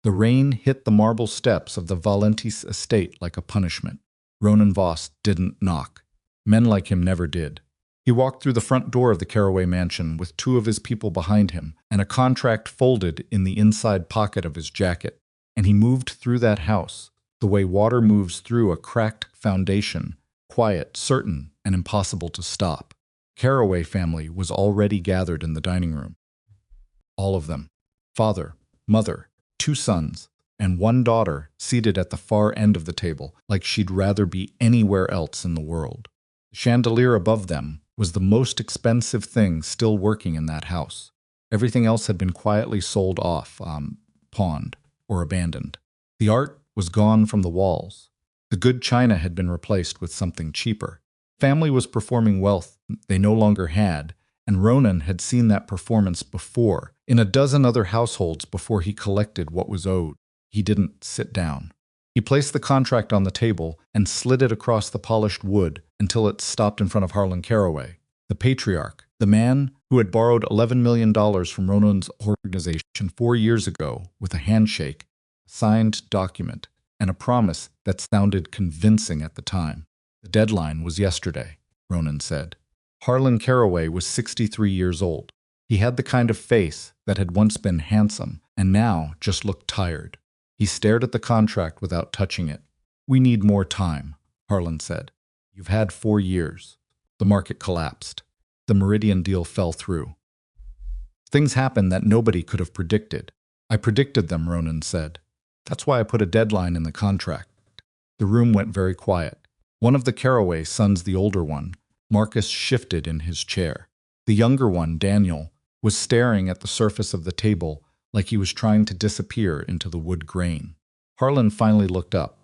The rain hit the marble steps of the Valentis estate like a punishment. Ronan Voss didn't knock. Men like him never did. He walked through the front door of the Carroway mansion with 2 of his people behind him and a contract folded in the inside pocket of his jacket. And he moved through that house, the way water moves through a cracked foundation, quiet, certain, and impossible to stop. The Carroway family was already gathered in the dining room. All of them. Father, mother, 2 sons, and 1 daughter seated at the far end of the table, like she'd rather be anywhere else in the world. The chandelier above them was the most expensive thing still working in that house. Everything else had been quietly sold off, pawned, or abandoned. The art was gone from the walls. The good china had been replaced with something cheaper. Family was performing wealth they no longer had, and Ronan had seen that performance before, in a dozen other households before he collected what was owed. He didn't sit down. He placed the contract on the table and slid it across the polished wood until it stopped in front of Harlan Carroway, the patriarch, the man who had borrowed $11 million from Ronan's organization 4 years ago with a handshake, a signed document, and a promise that sounded convincing at the time. The deadline was yesterday, Ronan said. Harlan Carroway was 63 years old. He had the kind of face that had once been handsome and now just looked tired. He stared at the contract without touching it. "We need more time," Harlan said. "You've had 4 years." The market collapsed. The Meridian deal fell through. Things happened that nobody could have predicted. "I predicted them," Ronan said. "That's why I put a deadline in the contract." The room went very quiet. One of the Carroway sons, the older one, Marcus, shifted in his chair. The younger one, Daniel, was staring at the surface of the table like he was trying to disappear into the wood grain. Harlan finally looked up.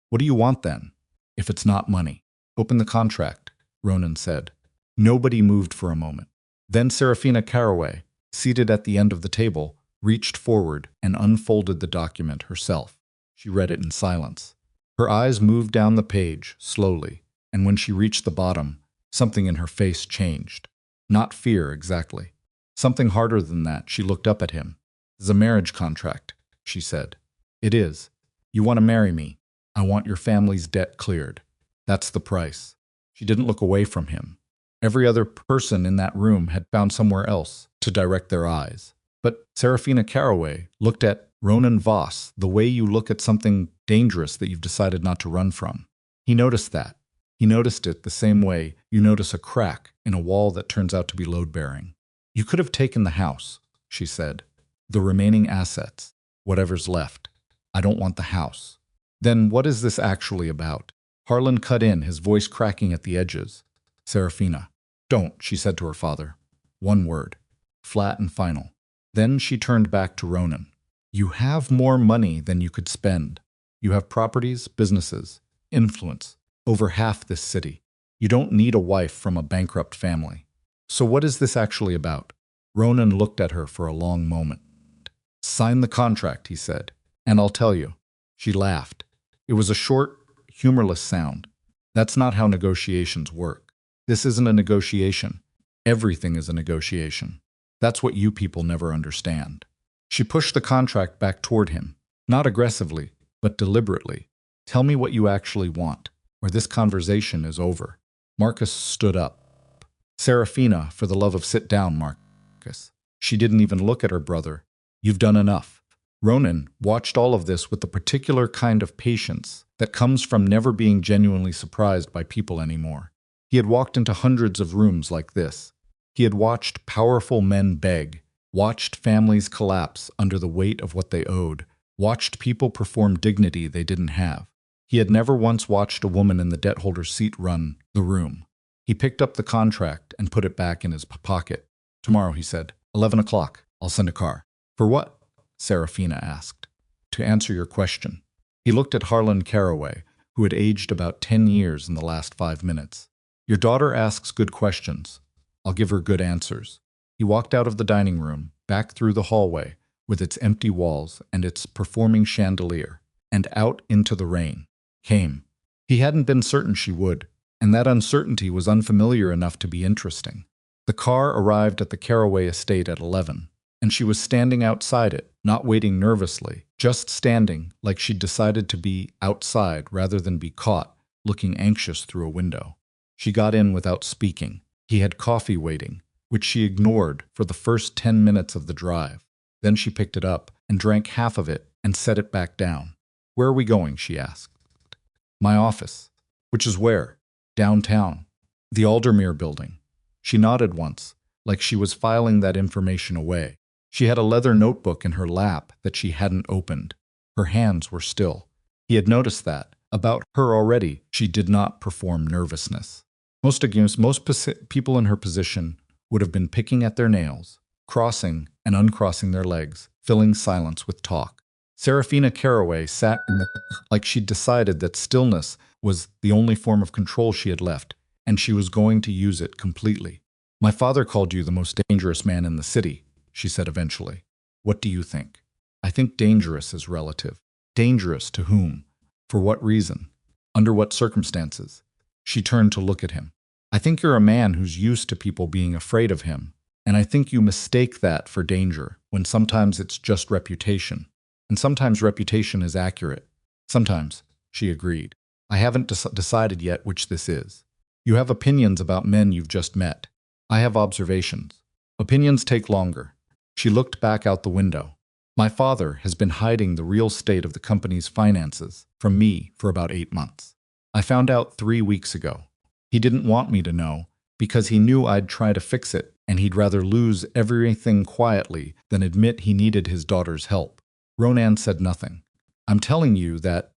"What do you want then? If it's not money." "Open the contract," Ronan said. Nobody moved for a moment. Then Seraphina Carroway, seated at the end of the table, reached forward and unfolded the document herself. She read it in silence. Her eyes moved down the page, slowly, and when she reached the bottom, something in her face changed. Not fear, exactly. Something harder than that. She looked up at him. "It's a marriage contract," she said. "It is. You want to marry me. I want your family's debt cleared. That's the price." She didn't look away from him. Every other person in that room had found somewhere else to direct their eyes. But Seraphina Carroway looked at Ronan Voss the way you look at something dangerous that you've decided not to run from. He noticed that. He noticed it the same way you notice a crack in a wall that turns out to be load-bearing. "You could have taken the house," she said. "The remaining assets, whatever's left. I don't want the house." "Then what is this actually about?" Harlan cut in, his voice cracking at the edges. "Seraphina." "Don't," she said to her father. One word. Flat and final. Then she turned back to Ronan. "You have more money than you could spend. You have properties, businesses, influence, over half this city. You don't need a wife from a bankrupt family. So what is this actually about?" Ronan looked at her for a long moment. "Sign the contract," he said, "and I'll tell you." She laughed. It was a short, humorless sound. "That's not how negotiations work. This isn't a negotiation. Everything is a negotiation. That's what you people never understand." She pushed the contract back toward him, not aggressively, but deliberately. "Tell me what you actually want, or this conversation is over." Marcus stood up. "Seraphina, for the love of sit down, Marcus." She didn't even look at her brother. "You've done enough." Ronan watched all of this with the particular kind of patience that comes from never being genuinely surprised by people anymore. He had walked into hundreds of rooms like this. He had watched powerful men beg, watched families collapse under the weight of what they owed, watched people perform dignity they didn't have. He had never once watched a woman in the debt holder's seat run the room. He picked up the contract and put it back in his pocket. "Tomorrow," he said. 11 o'clock. I'll send a car." "For what?" Seraphina asked. "To answer your question." He looked at Harlan Carroway, who had aged about 10 years in the last 5 minutes. "Your daughter asks good questions. I'll give her good answers." He walked out of the dining room, back through the hallway, with its empty walls and its performing chandelier, and out into the rain. Came. He hadn't been certain she would, and that uncertainty was unfamiliar enough to be interesting. The car arrived at the Carroway estate at 11, and she was standing outside it, not waiting nervously, just standing like she'd decided to be outside rather than be caught, looking anxious through a window. She got in without speaking. He had coffee waiting, which she ignored for the first 10 minutes of the drive. Then she picked it up and drank half of it and set it back down. "Where are we going?" she asked. "My office." "Which is where?" "Downtown. The Aldermere building." She nodded once, like she was filing that information away. She had a leather notebook in her lap that she hadn't opened. Her hands were still. He had noticed that. About her already, she did not perform nervousness. Most people in her position would have been picking at their nails, crossing and uncrossing their legs, filling silence with talk. Seraphina Carroway sat like she'd decided that stillness was the only form of control she had left, and she was going to use it completely. "My father called you the most dangerous man in the city," she said eventually. "What do you think?" "I think dangerous is relative." "Dangerous to whom? For what reason? Under what circumstances?" She turned to look at him. "I think you're a man who's used to people being afraid of him, and I think you mistake that for danger, when sometimes it's just reputation. And sometimes reputation is accurate." "Sometimes," she agreed. "I haven't decided yet which this is. You have opinions about men you've just met. I have observations. Opinions take longer." She looked back out the window. "My father has been hiding the real state of the company's finances from me for about 8 months. I found out 3 weeks ago. He didn't want me to know because he knew I'd try to fix it, and he'd rather lose everything quietly than admit he needed his daughter's help." Ronan said nothing. "I'm telling you that,"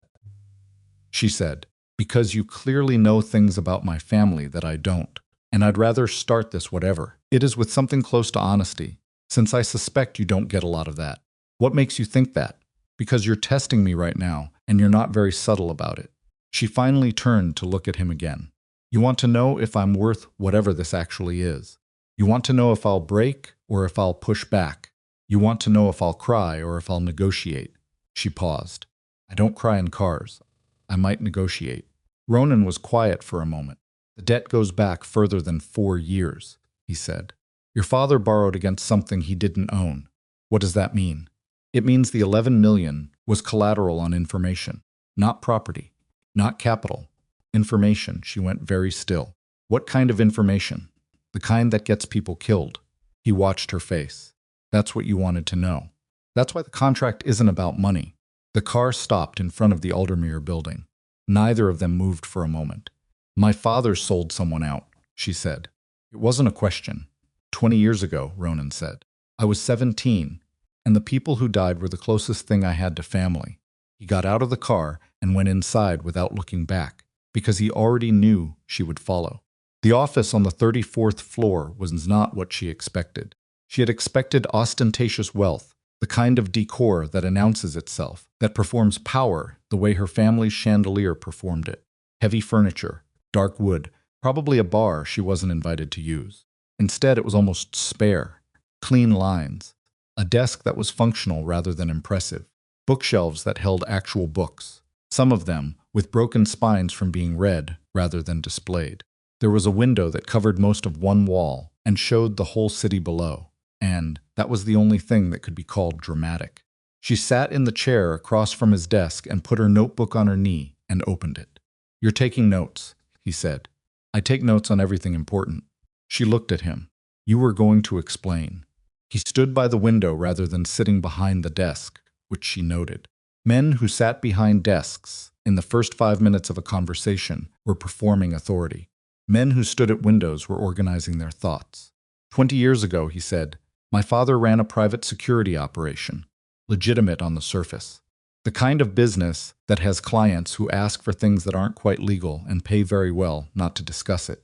she said, "because you clearly know things about my family that I don't, and I'd rather start this whatever it is with something close to honesty, since I suspect you don't get a lot of that." "What makes you think that?" "Because you're testing me right now, and you're not very subtle about it." She finally turned to look at him again. "You want to know if I'm worth whatever this actually is. You want to know if I'll break or if I'll push back. You want to know if I'll cry or if I'll negotiate." She paused. "I don't cry in cars. I might negotiate." Ronan was quiet for a moment. "The debt goes back further than 4 years, he said. "Your father borrowed against something he didn't own." "What does that mean?" "It means the 11 million was collateral on information, not property, not capital. Information." She went very still. "What kind of information?" "The kind that gets people killed." He watched her face. "That's what you wanted to know. That's why the contract isn't about money." The car stopped in front of the Aldermere building. Neither of them moved for a moment. "My father sold someone out," she said. "It wasn't a question." 20 years ago, Ronan said. "I was 17, and the people who died were the closest thing I had to family." He got out of the car and went inside without looking back, because he already knew she would follow. The office on the 34th floor was not what she expected. She had expected ostentatious wealth, the kind of decor that announces itself, that performs power the way her family's chandelier performed it. Heavy furniture, dark wood, probably a bar she wasn't invited to use. Instead, it was almost spare. Clean lines. A desk that was functional rather than impressive. Bookshelves that held actual books. Some of them with broken spines from being read rather than displayed. There was a window that covered most of one wall and showed the whole city below. And that was the only thing that could be called dramatic. She sat in the chair across from his desk and put her notebook on her knee and opened it. "You're taking notes," he said. "I take notes on everything important." She looked at him. "You were going to explain." He stood by the window rather than sitting behind the desk, which she noted. Men who sat behind desks in the first 5 minutes of a conversation were performing authority. Men who stood at windows were organizing their thoughts. 20 years ago, he said, "My father ran a private security operation, legitimate on the surface. The kind of business that has clients who ask for things that aren't quite legal and pay very well not to discuss it."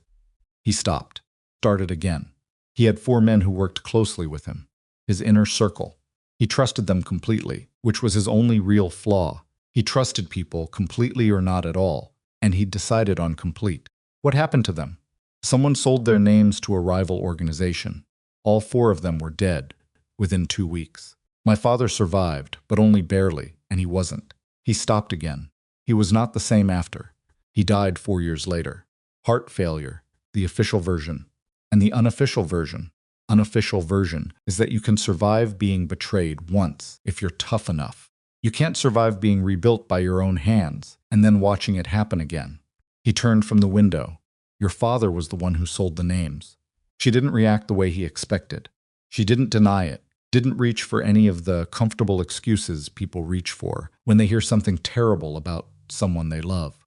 He stopped, started again. He had 4 men who worked closely with him, his inner circle. He trusted them completely, which was his only real flaw. He trusted people completely or not at all, and he decided on complete. What happened to them? Someone sold their names to a rival organization. All 4 of them were dead within 2 weeks. My father survived, but only barely, and he wasn't. He stopped again. He was not the same after. He died 4 years later. Heart failure, the official version. And the unofficial version. unofficial version is that you can survive being betrayed once if you're tough enough. You can't survive being rebuilt by your own hands and then watching it happen again. He turned from the window. Your father was the one who sold the names. She didn't react the way he expected. She didn't deny it, didn't reach for any of the comfortable excuses people reach for when they hear something terrible about someone they love.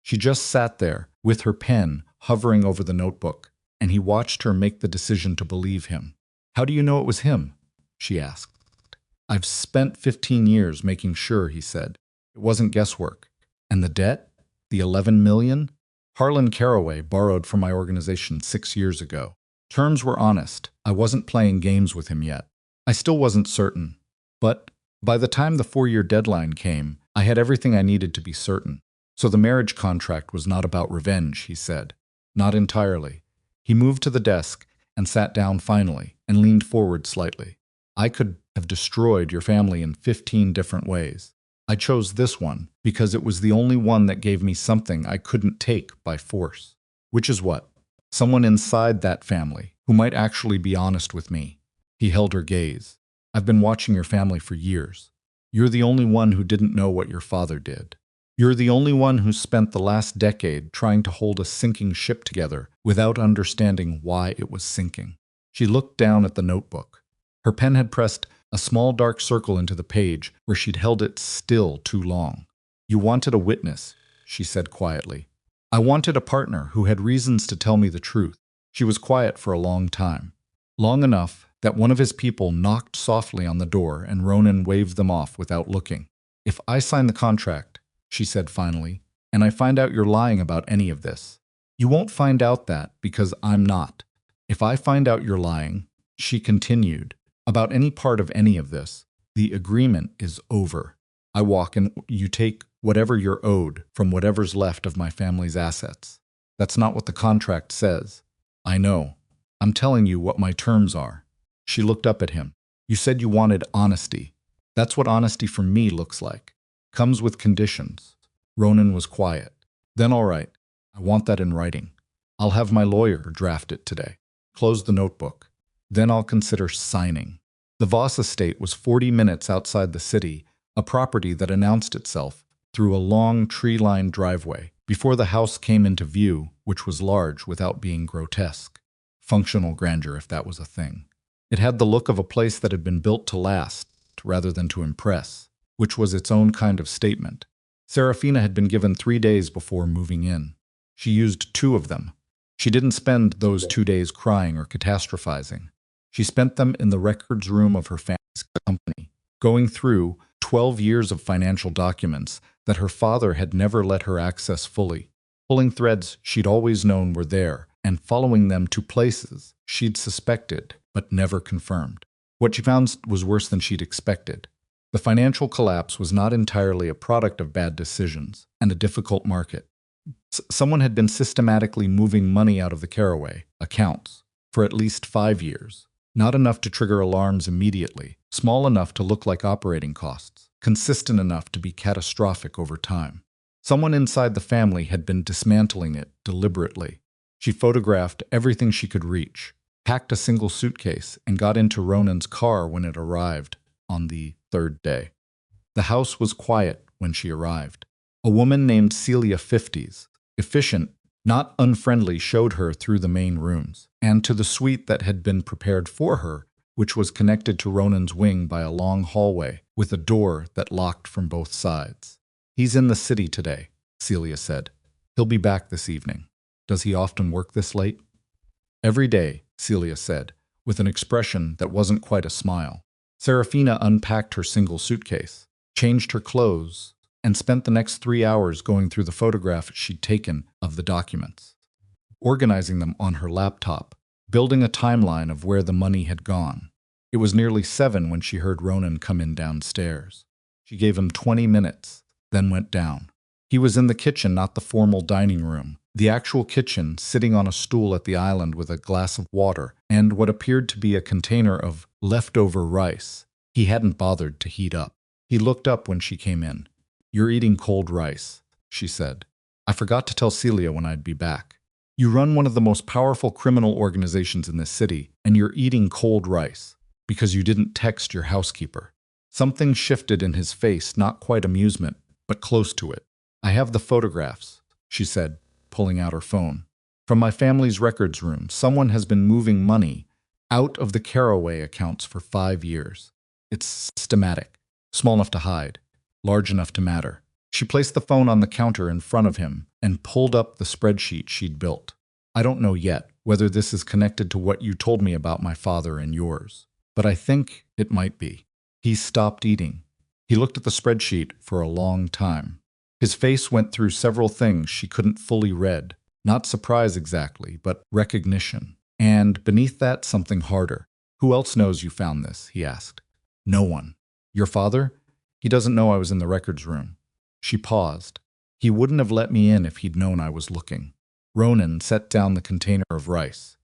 She just sat there with her pen hovering over the notebook, and he watched her make the decision to believe him. How do you know it was him? She asked. I've spent 15 years making sure, he said. It wasn't guesswork. And the debt? The 11 million? Harlan Carroway borrowed from my organization 6 years ago. Terms were honest. I wasn't playing games with him yet. I still wasn't certain. But by the time the 4-year deadline came, I had everything I needed to be certain. So the marriage contract was not about revenge, he said. Not entirely. He moved to the desk and sat down finally and leaned forward slightly. I could have destroyed your family in 15 different ways. I chose this one because it was the only one that gave me something I couldn't take by force. Which is what? Someone inside that family who might actually be honest with me. He held her gaze. I've been watching your family for years. You're the only one who didn't know what your father did. You're the only one who spent the last decade trying to hold a sinking ship together without understanding why it was sinking. She looked down at the notebook. Her pen had pressed a small dark circle into the page where she'd held it still too long. You wanted a witness, she said quietly. I wanted a partner who had reasons to tell me the truth. She was quiet for a long time. Long enough that one of his people knocked softly on the door and Ronan waved them off without looking. If I sign the contract, she said finally, and I find out you're lying about any of this. You won't find out that because I'm not. If I find out you're lying, she continued, about any part of any of this, the agreement is over. I walk and you take whatever you're owed from whatever's left of my family's assets. That's not what the contract says. I know. I'm telling you what my terms are. She looked up at him. You said you wanted honesty. That's what honesty for me looks like. Comes with conditions. Ronan was quiet. Then all right. I want that in writing. I'll have my lawyer draft it today. Close the notebook. Then I'll consider signing. The Voss estate was 40 minutes outside the city, a property that announced itself through a long tree-lined driveway before the house came into view, which was large without being grotesque. Functional grandeur, if that was a thing. It had the look of a place that had been built to last rather than to impress, which was its own kind of statement. Seraphina had been given 3 days before moving in. She used 2 of them. She didn't spend those 2 days crying or catastrophizing. She spent them in the records room of her family's company, going through 12 years of financial documents that her father had never let her access fully, pulling threads she'd always known were there, and following them to places she'd suspected but never confirmed. What she found was worse than she'd expected. The financial collapse was not entirely a product of bad decisions and a difficult market. Someone had been systematically moving money out of the Carroway accounts for at least 5 years. Not enough to trigger alarms immediately, small enough to look like operating costs, consistent enough to be catastrophic over time. Someone inside the family had been dismantling it deliberately. She photographed everything she could reach, packed a single suitcase, and got into Ronan's car when it arrived on the 3rd day. The house was quiet when she arrived. A woman named Celia 50s, efficient, not unfriendly, showed her through the main rooms, and to the suite that had been prepared for her, which was connected to Ronan's wing by a long hallway with a door that locked from both sides. He's in the city today, Celia said. He'll be back this evening. Does he often work this late? Every day, Celia said, with an expression that wasn't quite a smile. Seraphina unpacked her single suitcase, changed her clothes, and spent the next 3 hours going through the photographs she'd taken of the documents, organizing them on her laptop, building a timeline of where the money had gone. It was nearly 7 when she heard Ronan come in downstairs. She gave him 20 minutes, then went down. He was in the kitchen, not the formal dining room. The actual kitchen, sitting on a stool at the island with a glass of water and what appeared to be a container of leftover rice he hadn't bothered to heat up. He looked up when she came in. You're eating cold rice, she said. I forgot to tell Celia when I'd be back. You run one of the most powerful criminal organizations in this city, and you're eating cold rice because you didn't text your housekeeper. Something shifted in his face, not quite amusement, but close to it. I have the photographs, she said, pulling out her phone. From my family's records room, someone has been moving money out of the Carroway accounts for 5 years. It's systematic, small enough to hide, large enough to matter. She placed the phone on the counter in front of him and pulled up the spreadsheet she'd built. I don't know yet whether this is connected to what you told me about my father and yours, but I think it might be. He stopped eating. He looked at the spreadsheet for a long time. His face went through several things she couldn't fully read. Not surprise exactly, but recognition. And beneath that, something harder. Who else knows you found this? He asked. No one. Your father? He doesn't know I was in the records room. She paused. He wouldn't have let me in if he'd known I was looking. Ronan set down the container of rice.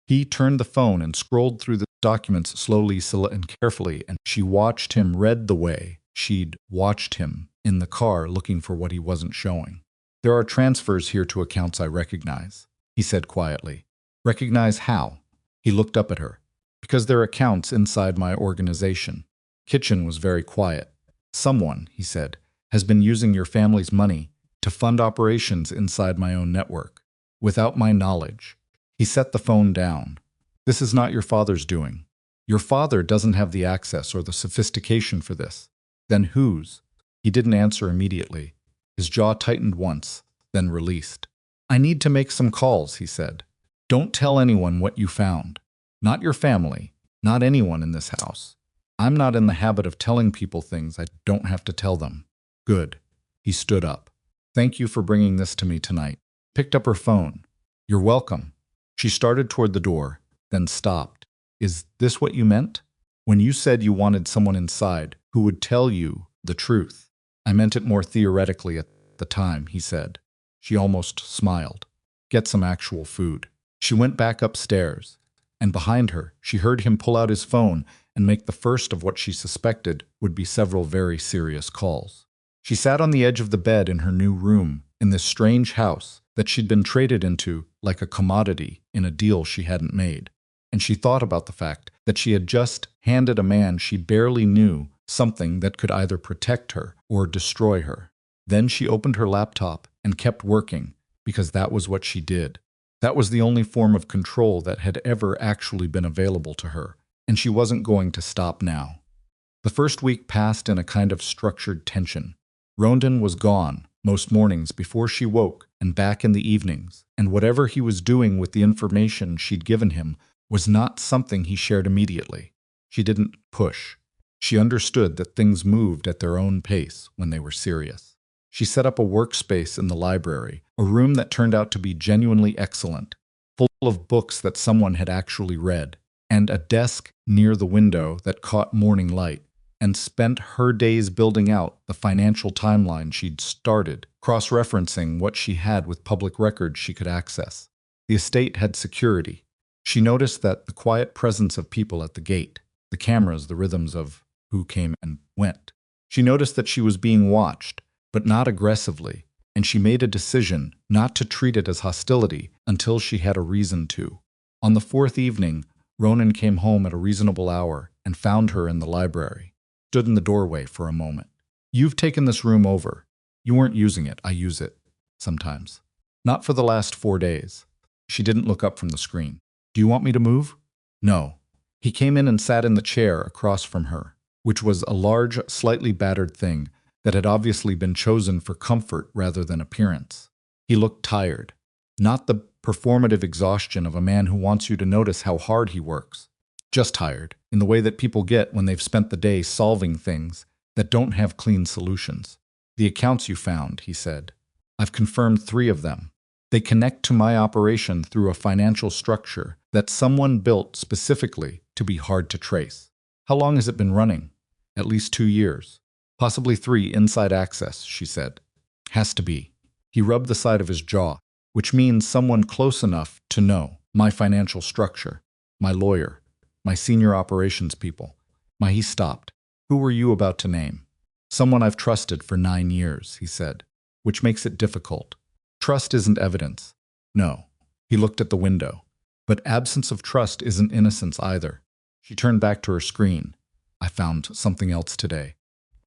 He turned the phone and scrolled through the documents slowly and carefully, and she watched him read the way she'd watched him in the car looking for what he wasn't showing. There are transfers here to accounts I recognize, he said quietly. Recognize how? He looked up at her. Because they're accounts inside my organization. Kitchen was very quiet. Someone, he said, has been using your family's money to fund operations inside my own network, without my knowledge. He set the phone down. This is not your father's doing. Your father doesn't have the access or the sophistication for this. Then whose? He didn't answer immediately. His jaw tightened once, then released. I need to make some calls, he said. Don't tell anyone what you found. Not your family, not anyone in this house. I'm not in the habit of telling people things I don't have to tell them. Good. He stood up. Thank you for bringing this to me tonight. Picked up her phone. You're welcome. She started toward the door, then stopped. Is this what you meant? When you said you wanted someone inside who would tell you the truth. I meant it more theoretically at the time, he said. She almost smiled. Get some actual food. She went back upstairs, and behind her, she heard him pull out his phone and make the first of what she suspected would be several very serious calls. She sat on the edge of the bed in her new room, in this strange house that she'd been traded into like a commodity in a deal she hadn't made. And she thought about the fact that she had just handed a man she barely knew something that could either protect her or destroy her. Then she opened her laptop and kept working, because that was what she did. That was the only form of control that had ever actually been available to her, and she wasn't going to stop now. The first week passed in a kind of structured tension. Ronan was gone most mornings before she woke and back in the evenings, and whatever he was doing with the information she'd given him was not something he shared immediately. She didn't push. She understood that things moved at their own pace when they were serious. She set up a workspace in the library, a room that turned out to be genuinely excellent, full of books that someone had actually read, and a desk near the window that caught morning light, and spent her days building out the financial timeline she'd started, cross-referencing what she had with public records she could access. The estate had security. She noticed that the quiet presence of people at the gate, the cameras, the rhythms of who came and went. She noticed that she was being watched, but not aggressively, and she made a decision not to treat it as hostility until she had a reason to. On the fourth evening, Ronan came home at a reasonable hour and found her in the library. Stood in the doorway for a moment. You've taken this room over. You weren't using it. I use it. Sometimes. Not for the last 4 days. She didn't look up from the screen. Do you want me to move? No. He came in and sat in the chair across from her, which was a large, slightly battered thing that had obviously been chosen for comfort rather than appearance. He looked tired. Not the performative exhaustion of a man who wants you to notice how hard he works. Just tired, in the way that people get when they've spent the day solving things that don't have clean solutions. The accounts you found, he said. I've confirmed 3 of them. They connect to my operation through a financial structure that someone built specifically to be hard to trace. How long has it been running? At least 2 years. Possibly 3 inside access, she said. Has to be. He rubbed the side of his jaw, which means someone close enough to know my financial structure, my lawyer, my senior operations people. He stopped. Who were you about to name? Someone I've trusted for 9 years, he said, which makes it difficult. Trust isn't evidence. No. He looked at the window. But absence of trust isn't innocence either. She turned back to her screen. I found something else today.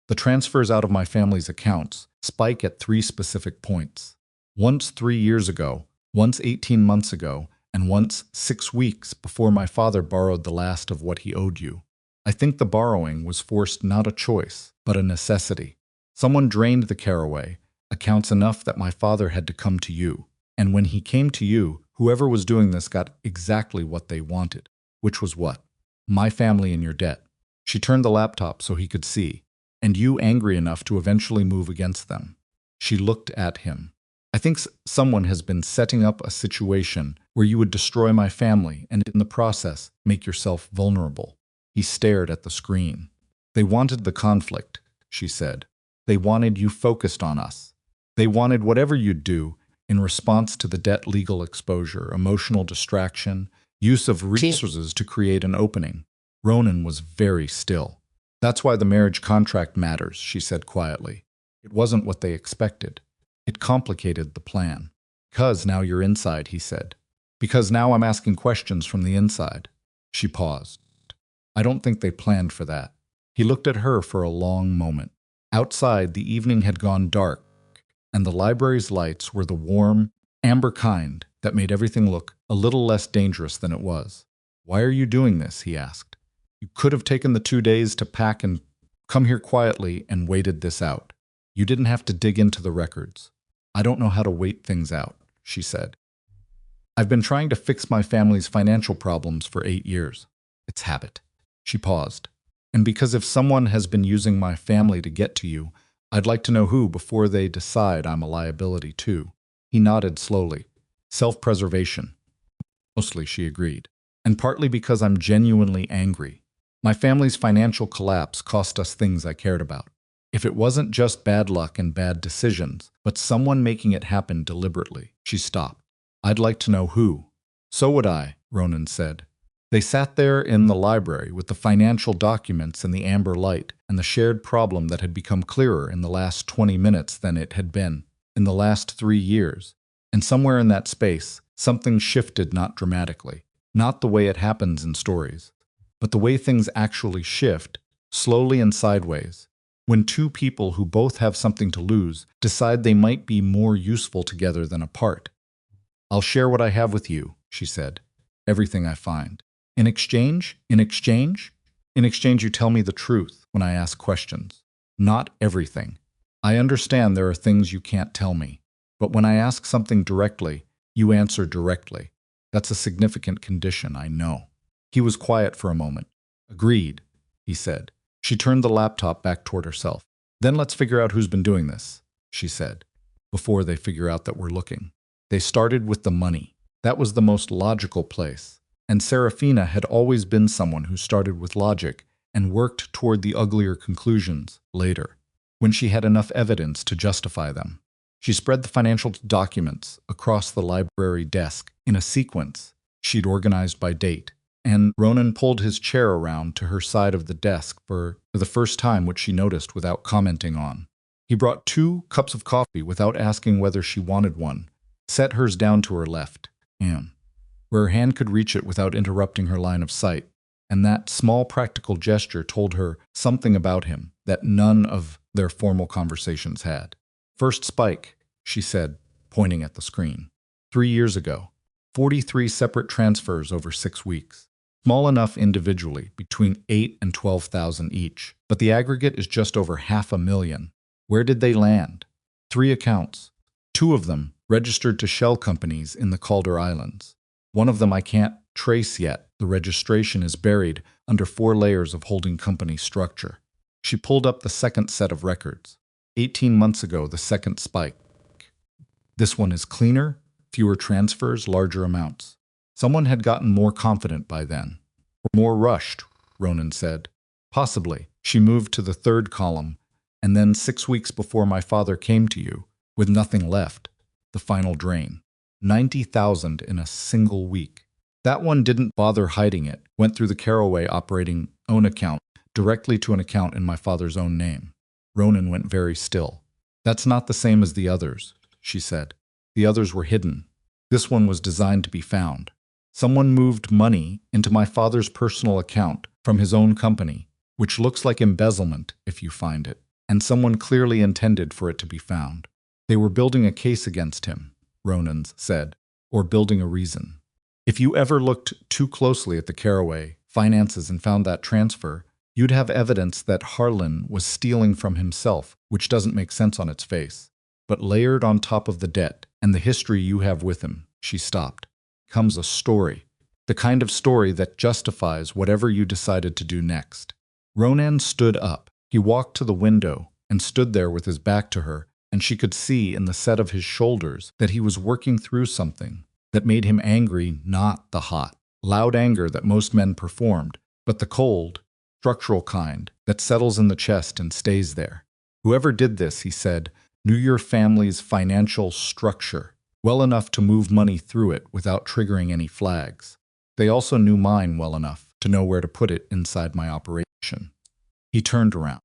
The transfers out of my family's accounts spike at 3 specific points. Once 3 years ago, once 18 months ago, and once 6 weeks before my father borrowed the last of what he owed you. I think the borrowing was forced, not a choice, but a necessity. Someone drained the Carroway accounts enough that my father had to come to you. And when he came to you, whoever was doing this got exactly what they wanted. Which was what? My family in your debt. She turned the laptop so he could see. And you angry enough to eventually move against them. She looked at him. I think someone has been setting up a situation where you would destroy my family and in the process make yourself vulnerable. He stared at the screen. They wanted the conflict, she said. They wanted you focused on us. They wanted whatever you'd do in response to the debt, legal exposure, emotional distraction, use of resources to create an opening. Ronan was very still. That's why the marriage contract matters, she said quietly. It wasn't what they expected. It complicated the plan. Because now you're inside, he said. Because now I'm asking questions from the inside. She paused. I don't think they planned for that. He looked at her for a long moment. Outside, the evening had gone dark, and the library's lights were the warm, amber kind that made everything look a little less dangerous than it was. Why are you doing this? He asked. You could have taken the 2 days to pack and come here quietly and waited this out. You didn't have to dig into the records. I don't know how to wait things out, she said. I've been trying to fix my family's financial problems for 8 years. It's habit. She paused. And because if someone has been using my family to get to you, I'd like to know who before they decide I'm a liability too. He nodded slowly. Self-preservation. Mostly, she agreed. And partly because I'm genuinely angry. My family's financial collapse cost us things I cared about. If it wasn't just bad luck and bad decisions, but someone making it happen deliberately, she stopped. I'd like to know who. So would I, Ronan said. They sat there in the library with the financial documents and the amber light and the shared problem that had become clearer in the last 20 minutes than it had been in the last 3 years. And somewhere in that space, something shifted, not dramatically, not the way it happens in stories, but the way things actually shift, slowly and sideways. When two people who both have something to lose decide they might be more useful together than apart. I'll share what I have with you, she said. Everything I find. In exchange? In exchange? In exchange you tell me the truth when I ask questions. Not everything. I understand there are things you can't tell me. But when I ask something directly, you answer directly. That's a significant condition, I know. He was quiet for a moment. Agreed, he said. She turned the laptop back toward herself. Then let's figure out who's been doing this, she said, before they figure out that we're looking. They started with the money. That was the most logical place. And Seraphina had always been someone who started with logic and worked toward the uglier conclusions later, when she had enough evidence to justify them. She spread the financial documents across the library desk in a sequence she'd organized by date. And Ronan pulled his chair around to her side of the desk for the first time, which she noticed without commenting on. He brought 2 cups of coffee without asking whether she wanted one, set hers down to her left, where her hand could reach it without interrupting her line of sight. And that small practical gesture told her something about him that none of their formal conversations had. First spike, she said, pointing at the screen. 3 years ago. 43 separate transfers over 6 weeks. Small enough individually, between 8 and 12,000 each, but the aggregate is just over 500,000. Where did they land? 3 accounts. 2 of them registered to shell companies in the Calder Islands. One of them I can't trace yet. The registration is buried under 4 layers of holding company structure. She pulled up the second set of records. 18 months ago, the second spike. This one is cleaner, fewer transfers, larger amounts. Someone had gotten more confident by then. Or more rushed, Ronan said. Possibly. She moved to the 3rd column, and then 6 weeks before my father came to you, with nothing left, the final drain. 90,000 in a single week. That one didn't bother hiding it, went through the Carroway operating own account, directly to an account in my father's own name. Ronan went very still. That's not the same as the others, she said. The others were hidden. This one was designed to be found. Someone moved money into my father's personal account from his own company, which looks like embezzlement if you find it, and someone clearly intended for it to be found. They were building a case against him, Ronan said, or building a reason. If you ever looked too closely at the Carroway finances and found that transfer, you'd have evidence that Harlan was stealing from himself, which doesn't make sense on its face. But layered on top of the debt and the history you have with him, she stopped, comes a story. The kind of story that justifies whatever you decided to do next. Ronan stood up. He walked to the window and stood there with his back to her, and she could see in the set of his shoulders that he was working through something that made him angry, not the hot, loud anger that most men performed, but the cold, structural kind that settles in the chest and stays there. Whoever did this, he said, knew your family's financial structure well enough to move money through it without triggering any flags. They also knew mine well enough to know where to put it inside my operation. He turned around.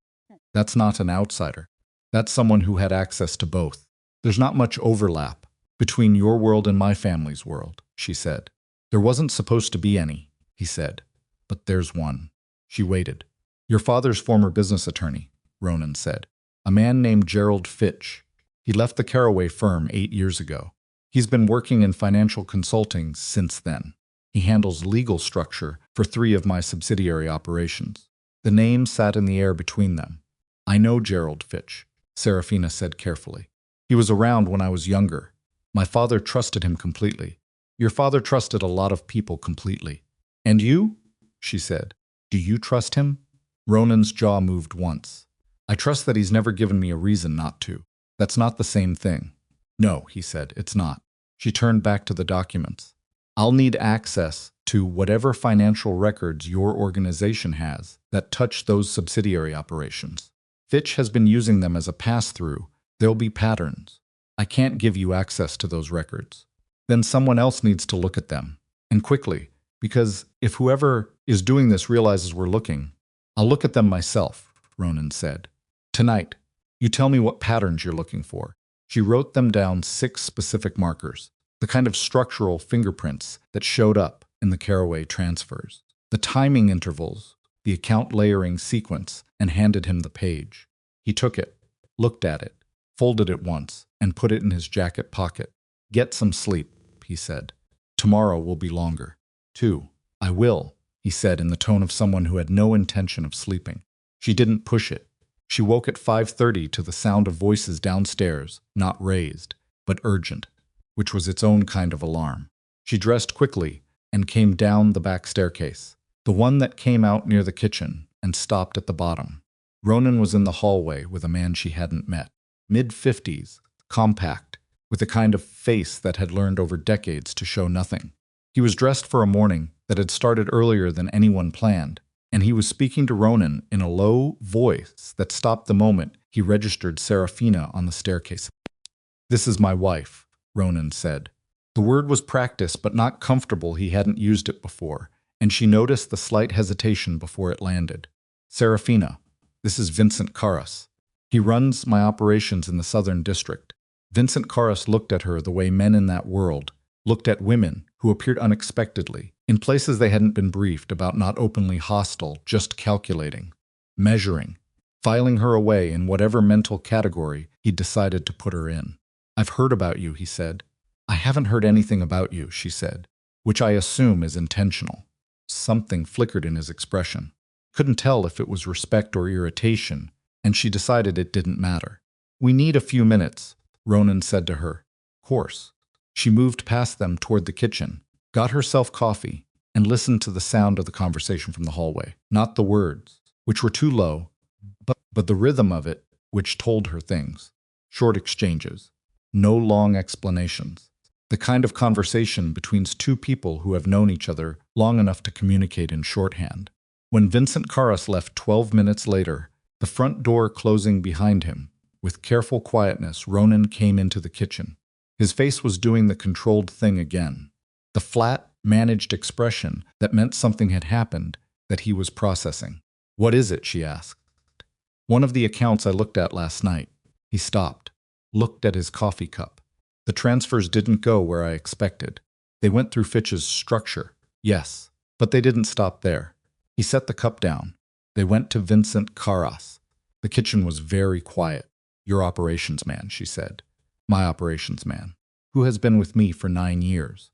That's not an outsider. That's someone who had access to both. There's not much overlap between your world and my family's world, she said. There wasn't supposed to be any, he said. But there's one. She waited. Your father's former business attorney, Ronan said. A man named Gerald Fitch. He left the Carroway firm 8 years ago. He's been working in financial consulting since then. He handles legal structure for 3 of my subsidiary operations. The name sat in the air between them. I know Gerald Fitch, Seraphina said carefully. He was around when I was younger. My father trusted him completely. Your father trusted a lot of people completely. And you? She said. Do you trust him? Ronan's jaw moved once. I trust that he's never given me a reason not to. That's not the same thing. No, he said, it's not. She turned back to the documents. I'll need access to whatever financial records your organization has that touch those subsidiary operations. Fitch has been using them as a pass-through. There'll be patterns. I can't give you access to those records. Then someone else needs to look at them. And quickly, because if whoever is doing this realizes we're looking, I'll look at them myself, Ronan said. Tonight, you tell me what patterns you're looking for. She wrote them down 6 specific markers, the kind of structural fingerprints that showed up in the Carroway transfers, the timing intervals, the account layering sequence, and handed him the page. He took it, looked at it, folded it once, and put it in his jacket pocket. Get some sleep, he said. Tomorrow will be longer. 2. I will, he said in the tone of someone who had no intention of sleeping. She didn't push it. She woke at 5:30 to the sound of voices downstairs, not raised, but urgent, which was its own kind of alarm. She dressed quickly and came down the back staircase, the one that came out near the kitchen, and stopped at the bottom. Ronan was in the hallway with a man she hadn't met. Mid-50s, compact, with a kind of face that had learned over decades to show nothing. He was dressed for a morning that had started earlier than anyone planned, and he was speaking to Ronan in a low voice that stopped the moment he registered Seraphina on the staircase. This is my wife, Ronan said. The word was practice but not comfortable. He hadn't used it before, and she noticed the slight hesitation before it landed. Seraphina, this is Vincent Carras. He runs my operations in the Southern District. Vincent Carras looked at her the way men in that world looked at women who appeared unexpectedly, in places they hadn't been briefed about, not openly hostile, just calculating, measuring, filing her away in whatever mental category he'd decided to put her in. I've heard about you, he said. I haven't heard anything about you, she said, which I assume is intentional. Something flickered in his expression. Couldn't tell if it was respect or irritation, and she decided it didn't matter. We need a few minutes, Ronan said to her. Course. She moved past them toward the kitchen, got herself coffee, and listened to the sound of the conversation from the hallway. Not the words, which were too low, but the rhythm of it, which told her things. Short exchanges. No long explanations. The kind of conversation between 2 people who have known each other long enough to communicate in shorthand. When Vincent Carras left 12 minutes later, the front door closing behind him, with careful quietness, Ronan came into the kitchen. His face was doing the controlled thing again. The flat, managed expression that meant something had happened that he was processing. What is it? She asked. One of the accounts I looked at last night. He stopped, looked at his coffee cup. The transfers didn't go where I expected. They went through Fitch's structure, yes, but they didn't stop there. He set the cup down. They went to Vincent Carras. The kitchen was very quiet. Your operations man, she said. My operations man, who has been with me for 9 years.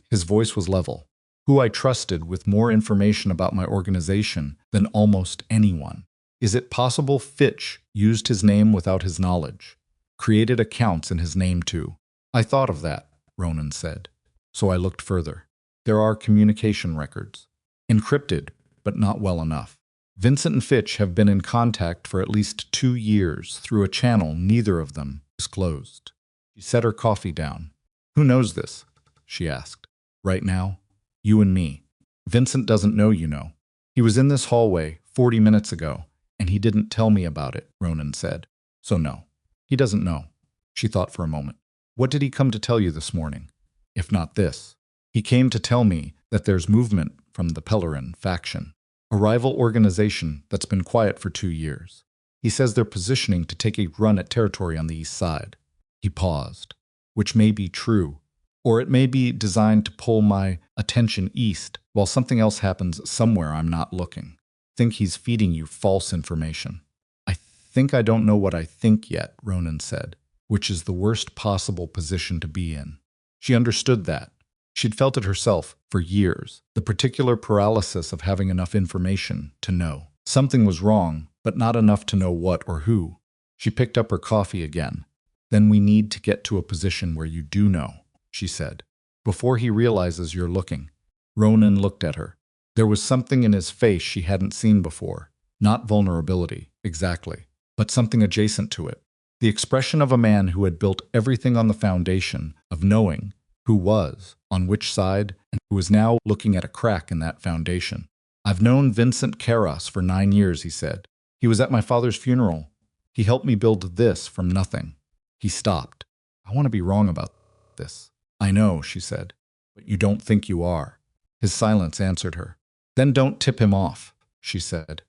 His voice was level. Who I trusted with more information about my organization than almost anyone. Is it possible Fitch used his name without his knowledge? Created accounts in his name too. I thought of that, Ronan said. So I looked further. There are communication records. Encrypted, but not well enough. Vincent and Fitch have been in contact for at least 2 years through a channel neither of them disclosed. She set her coffee down. Who knows this? She asked. Right now? You and me. Vincent doesn't know, you know. He was in this hallway 40 minutes ago, and he didn't tell me about it, Ronan said. So no, he doesn't know. She thought for a moment. What did he come to tell you this morning? If not this. He came to tell me that there's movement from the Pellerin faction, a rival organization that's been quiet for 2 years. He says they're positioning to take a run at territory on the east side. He paused, which may be true, or it may be designed to pull my attention east while something else happens somewhere I'm not looking. Think he's feeding you false information. I think I don't know what I think yet, Ronan said, which is the worst possible position to be in. She understood that. She'd felt it herself for years, the particular paralysis of having enough information to know. Something was wrong, but not enough to know what or who. She picked up her coffee again. Then we need to get to a position where you do know, she said. Before he realizes you're looking. Ronan looked at her. There was something in his face she hadn't seen before. Not vulnerability, exactly, but something adjacent to it. The expression of a man who had built everything on the foundation of knowing who was, on which side, and who was now looking at a crack in that foundation. I've known Vincent Carras for 9 years, he said. He was at my father's funeral. He helped me build this from nothing. He stopped. I want to be wrong about this. I know, she said, but you don't think you are. His silence answered her. Then don't tip him off, she said.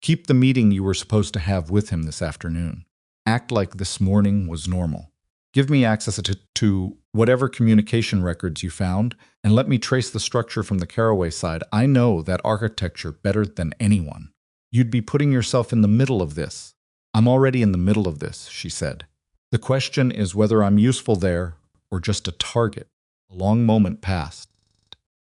Keep the meeting you were supposed to have with him this afternoon. Act like this morning was normal. Give me access to whatever communication records you found, and let me trace the structure from the Carroway side. I know that architecture better than anyone. You'd be putting yourself in the middle of this. I'm already in the middle of this, she said. The question is whether I'm useful there or just a target. A long moment passed.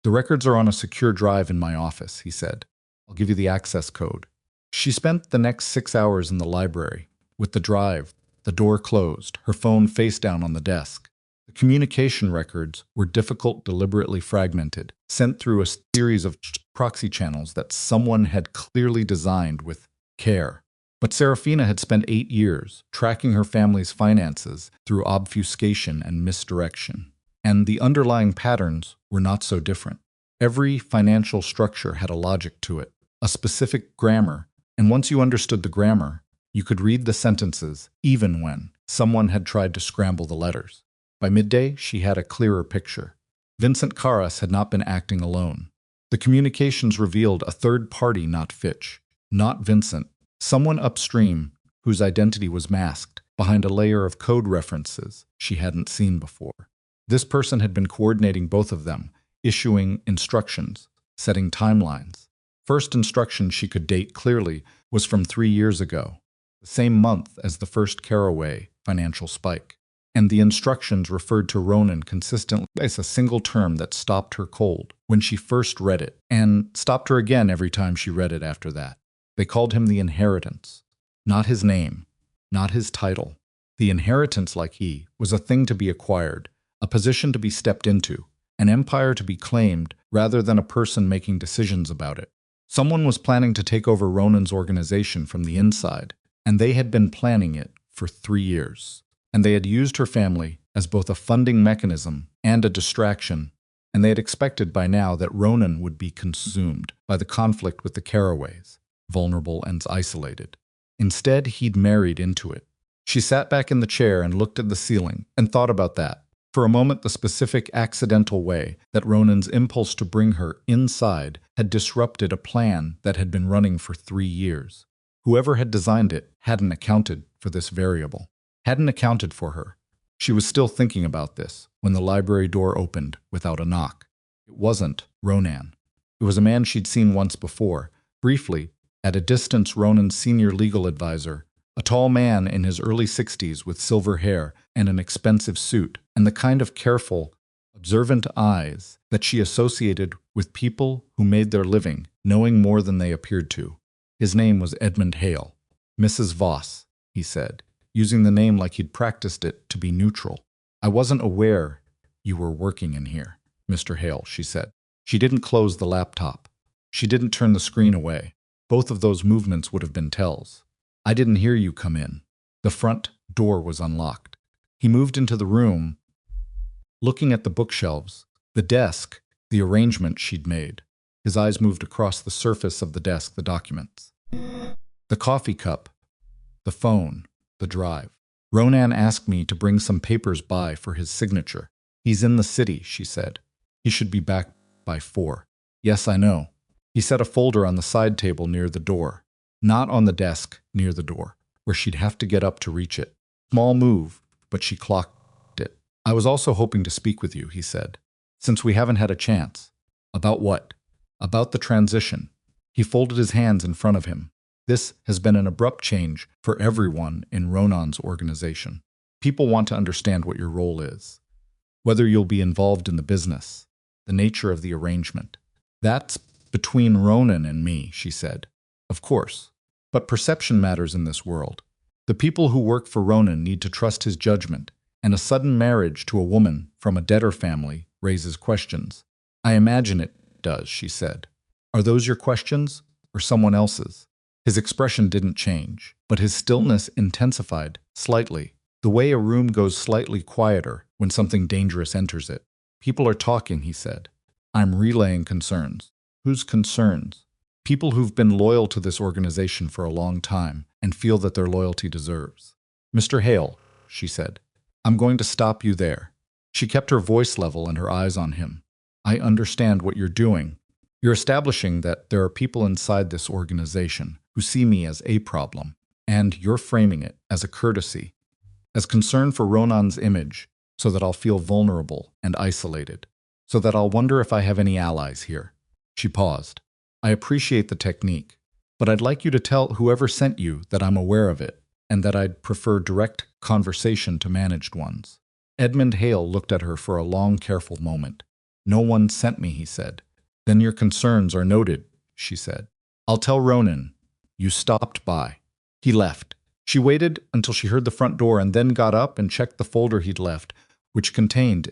The records are on a secure drive in my office, he said. I'll give you the access code. She spent the next 6 hours in the library, with the drive, the door closed, her phone face down on the desk. The communication records were difficult, deliberately fragmented, sent through a series of proxy channels that someone had clearly designed with care. But Seraphina had spent 8 years tracking her family's finances through obfuscation and misdirection. And the underlying patterns were not so different. Every financial structure had a logic to it, a specific grammar, and once you understood the grammar, you could read the sentences even when someone had tried to scramble the letters. By midday, she had a clearer picture. Vincent Carras had not been acting alone. The communications revealed a third party, not Fitch, not Vincent, someone upstream whose identity was masked behind a layer of code references she hadn't seen before. This person had been coordinating both of them, issuing instructions, setting timelines. First instruction she could date clearly was from 3 years ago, the same month as the first Carroway financial spike. And the instructions referred to Ronan consistently as a single term that stopped her cold when she first read it, and stopped her again every time she read it after that. They called him the inheritance. Not his name, not his title. The inheritance, like he, was a thing to be acquired, a position to be stepped into, an empire to be claimed rather than a person making decisions about it. Someone was planning to take over Ronan's organization from the inside, and they had been planning it for 3 years. And they had used her family as both a funding mechanism and a distraction, and they had expected by now that Ronan would be consumed by the conflict with the Carroways, vulnerable and isolated. Instead, he'd married into it. She sat back in the chair and looked at the ceiling and thought about that. For a moment, the specific accidental way that Ronan's impulse to bring her inside had disrupted a plan that had been running for 3 years. Whoever had designed it hadn't accounted for this variable, hadn't accounted for her. She was still thinking about this when the library door opened without a knock. It wasn't Ronan. It was a man she'd seen once before, briefly, at a distance. Ronan's senior legal advisor, a tall man in his early 60s with silver hair and an expensive suit, and the kind of careful, observant eyes that she associated with people who made their living knowing more than they appeared to. His name was Edmund Hale. Mrs. Voss, he said, using the name like he'd practiced it to be neutral. I wasn't aware you were working in here, Mr. Hale, she said. She didn't close the laptop. She didn't turn the screen away. Both of those movements would have been tells. I didn't hear you come in. The front door was unlocked. He moved into the room, looking at the bookshelves, the desk, the arrangement she'd made. His eyes moved across the surface of the desk, the documents, the coffee cup, the phone, the drive. Ronan asked me to bring some papers by for his signature. He's in the city, she said. He should be back by 4. Yes, I know. He set a folder on the side table near the door, not on the desk near the door, where she'd have to get up to reach it. Small move, but she clocked it. I was also hoping to speak with you, he said, since we haven't had a chance. About what? About the transition. He folded his hands in front of him. This has been an abrupt change for everyone in Ronan's organization. People want to understand what your role is, whether you'll be involved in the business, the nature of the arrangement. That's between Ronan and me, she said. Of course. But perception matters in this world. The people who work for Ronan need to trust his judgment, and a sudden marriage to a woman from a debtor family raises questions. I imagine it does, she said. Are those your questions, or someone else's? His expression didn't change, but his stillness intensified slightly, the way a room goes slightly quieter when something dangerous enters it. People are talking, he said. I'm relaying concerns. Whose concerns? People who've been loyal to this organization for a long time and feel that their loyalty deserves. Mr. Hale, she said, I'm going to stop you there. She kept her voice level and her eyes on him. I understand what you're doing. You're establishing that there are people inside this organization who see me as a problem, and you're framing it as a courtesy, as concern for Ronan's image, so that I'll feel vulnerable and isolated, so that I'll wonder if I have any allies here. She paused. I appreciate the technique, but I'd like you to tell whoever sent you that I'm aware of it, and that I'd prefer direct conversation to managed ones. Edmund Hale looked at her for a long, careful moment. No one sent me, he said. Then your concerns are noted, she said. I'll tell Ronan. You stopped by. He left. She waited until she heard the front door and then got up and checked the folder he'd left, which contained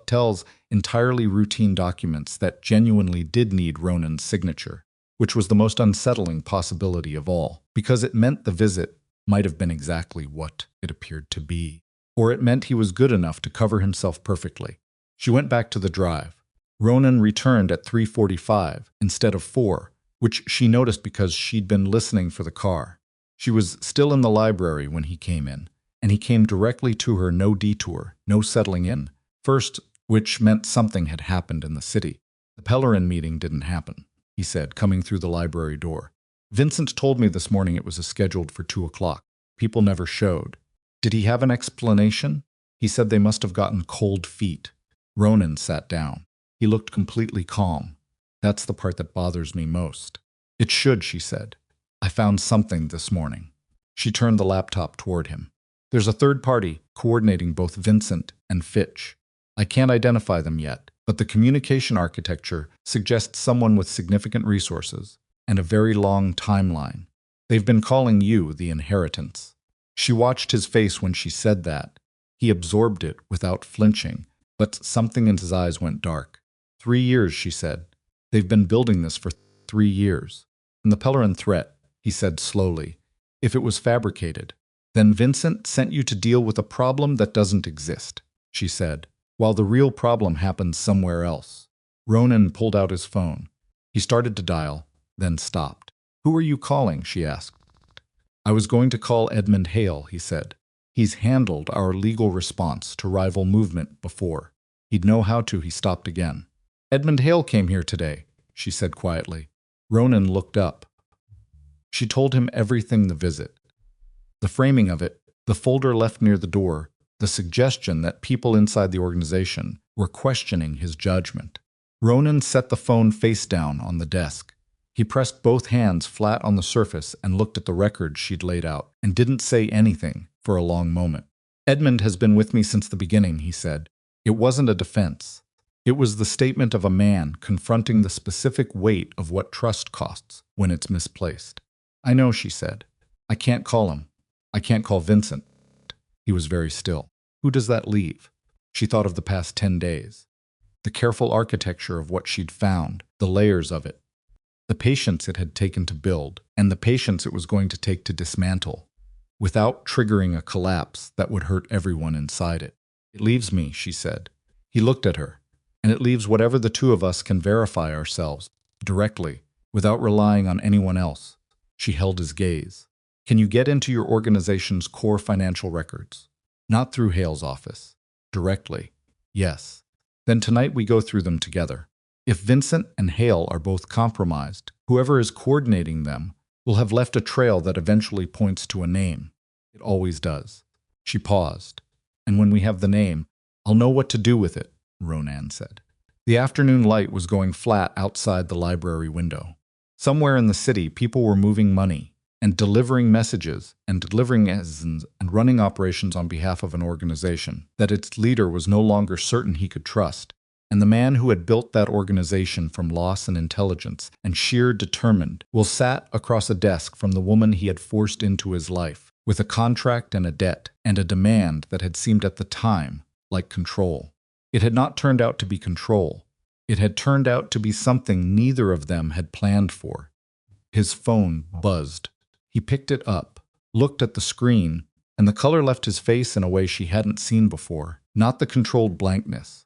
Tel's entirely routine documents that genuinely did need Ronan's signature, which was the most unsettling possibility of all, because it meant the visit might have been exactly what it appeared to be, or it meant he was good enough to cover himself perfectly. She went back to the drive. Ronan returned at 3:45 instead of 4, which she noticed because she'd been listening for the car. She was still in the library when he came in, and he came directly to her, no detour, no settling in. First, which meant something had happened in the city. The Pellerin meeting didn't happen, he said, coming through the library door. Vincent told me this morning it was scheduled for 2 o'clock. People never showed. Did he have an explanation? He said they must have gotten cold feet. Ronan sat down. He looked completely calm. That's the part that bothers me most. It should, she said. I found something this morning. She turned the laptop toward him. There's a third party coordinating both Vincent and Fitch. I can't identify them yet, but the communication architecture suggests someone with significant resources and a very long timeline. They've been calling you the inheritance. She watched his face when she said that. He absorbed it without flinching, but something in his eyes went dark. 3 years, she said. They've been building this for 3 years. And the Pellerin threat, he said slowly, if it was fabricated, then Vincent sent you to deal with a problem that doesn't exist, she said, while the real problem happens somewhere else. Ronan pulled out his phone. He started to dial, then stopped. Who are you calling? She asked. I was going to call Edmund Hale, he said. He's handled our legal response to rival movement before. He'd know how to. He stopped again. Edmund Hale came here today, she said quietly. Ronan looked up. She told him everything, the visit, the framing of it, the folder left near the door, the suggestion that people inside the organization were questioning his judgment. Ronan set the phone face down on the desk. He pressed both hands flat on the surface and looked at the records she'd laid out, and didn't say anything for a long moment. Edmund has been with me since the beginning, he said. It wasn't a defense. It was the statement of a man confronting the specific weight of what trust costs when it's misplaced. I know, she said. I can't call him. I can't call Vincent. He was very still. Who does that leave? She thought of the past 10 days. The careful architecture of what she'd found, the layers of it, the patience it had taken to build, and the patience it was going to take to dismantle, without triggering a collapse that would hurt everyone inside it. It leaves me, she said. He looked at her. And it leaves whatever the two of us can verify ourselves, directly, without relying on anyone else. She held his gaze. Can you get into your organization's core financial records? Not through Hale's office. Directly. Yes. Then tonight we go through them together. If Vincent and Hale are both compromised, whoever is coordinating them will have left a trail that eventually points to a name. It always does. She paused. And when we have the name, I'll know what to do with it, Ronan said. The afternoon light was going flat outside the library window. Somewhere in the city, people were moving money and delivering messages and delivering and running operations on behalf of an organization that its leader was no longer certain he could trust. And the man who had built that organization from loss and intelligence and sheer determined will sat across a desk from the woman he had forced into his life, with a contract and a debt and a demand that had seemed at the time like control. It had not turned out to be control. It had turned out to be something neither of them had planned for. His phone buzzed. He picked it up, looked at the screen, and the color left his face in a way she hadn't seen before. Not the controlled blankness,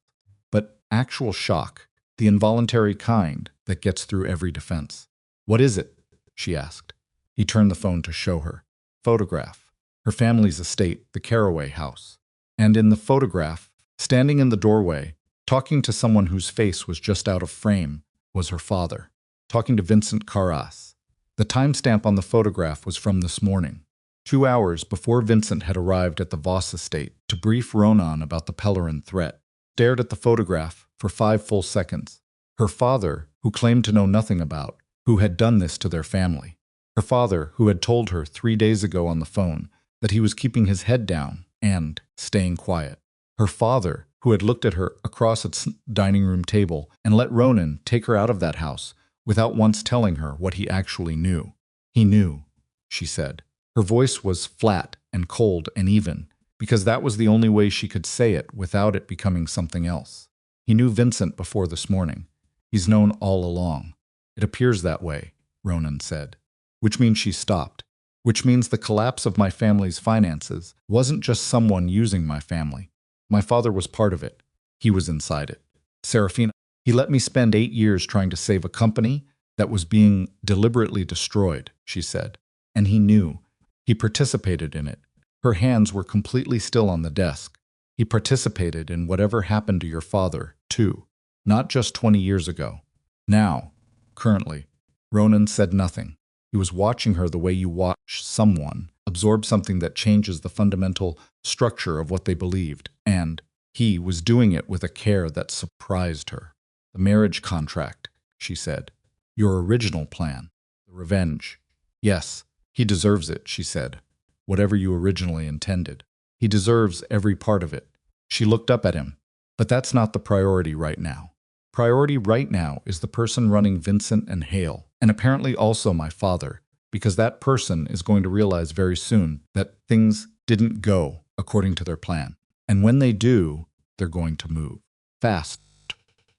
but actual shock, the involuntary kind that gets through every defense. What is it? She asked. He turned the phone to show her. Photograph. Her family's estate, the Carroway house. And in the photograph, standing in the doorway, talking to someone whose face was just out of frame, was her father, talking to Vincent Carras. The timestamp on the photograph was from this morning, 2 hours before Vincent had arrived at the Voss estate to brief Ronan about the Pellerin threat. Stared at the photograph for 5 full seconds. Her father, who claimed to know nothing about, who had done this to their family. Her father, who had told her 3 days ago on the phone that he was keeping his head down and staying quiet. Her father, who had looked at her across its dining room table and let Ronan take her out of that house without once telling her what he actually knew. He knew, she said. Her voice was flat and cold and even, because that was the only way she could say it without it becoming something else. He knew Vincent before this morning. He's known all along. It appears that way, Ronan said. Which means she stopped. Which means the collapse of my family's finances wasn't just someone using my family. My father was part of it. He was inside it. Seraphina, he let me spend 8 years trying to save a company that was being deliberately destroyed, she said. And he knew. He participated in it. Her hands were completely still on the desk. He participated in whatever happened to your father, too. Not just 20 years ago. Now, currently. Ronan said nothing. He was watching her the way you watch someone absorb something that changes the fundamental structure of what they believed, and he was doing it with a care that surprised her. The marriage contract, she said. Your original plan. The revenge. Yes, he deserves it, she said. Whatever you originally intended. He deserves every part of it. She looked up at him. But that's not the priority right now. Priority right now is the person running Vincent and Hale, and apparently also my father, because that person is going to realize very soon that things didn't go according to their plan. And when they do, they're going to move. Fast,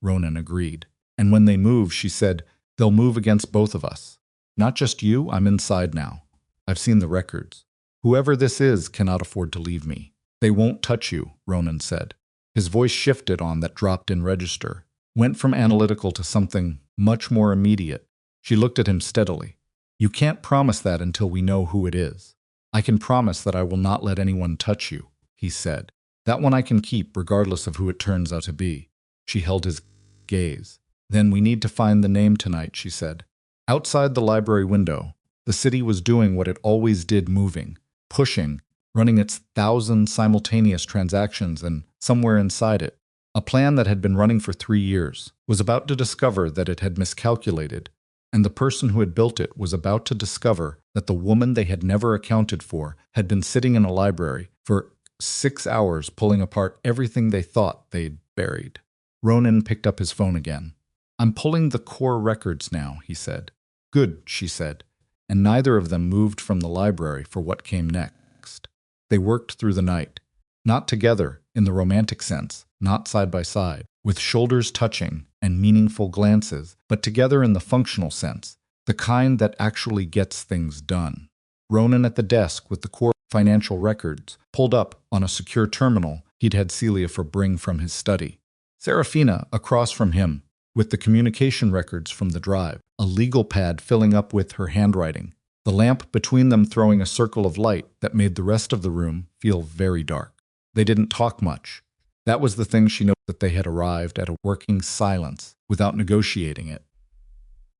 Ronan agreed. And when they move, she said, they'll move against both of us. Not just you, I'm inside now. I've seen the records. Whoever this is cannot afford to leave me. They won't touch you, Ronan said. His voice shifted on that dropped in register, went from analytical to something much more immediate. She looked at him steadily. You can't promise that until we know who it is. I can promise that I will not let anyone touch you, he said. That one I can keep regardless of who it turns out to be. She held his gaze. Then we need to find the name tonight, she said. Outside the library window, the city was doing what it always did, moving, pushing, running its 1,000 simultaneous transactions, and somewhere inside it, a plan that had been running for 3 years was about to discover that it had miscalculated, and the person who had built it was about to discover that the woman they had never accounted for had been sitting in a library for 6 hours pulling apart everything they thought they'd buried. Ronan picked up his phone again. "I'm pulling the core records now," he said. "Good," she said, and neither of them moved from the library for what came next. They worked through the night, not together in the romantic sense, not side by side, with shoulders touching and meaningful glances, but together in the functional sense, the kind that actually gets things done. Ronan at the desk with the core financial records, pulled up on a secure terminal he'd had Celia bring from his study. Seraphina across from him, with the communication records from the drive, a legal pad filling up with her handwriting, the lamp between them throwing a circle of light that made the rest of the room feel very dark. They didn't talk much. That was the thing she noticed, that they had arrived at a working silence without negotiating it,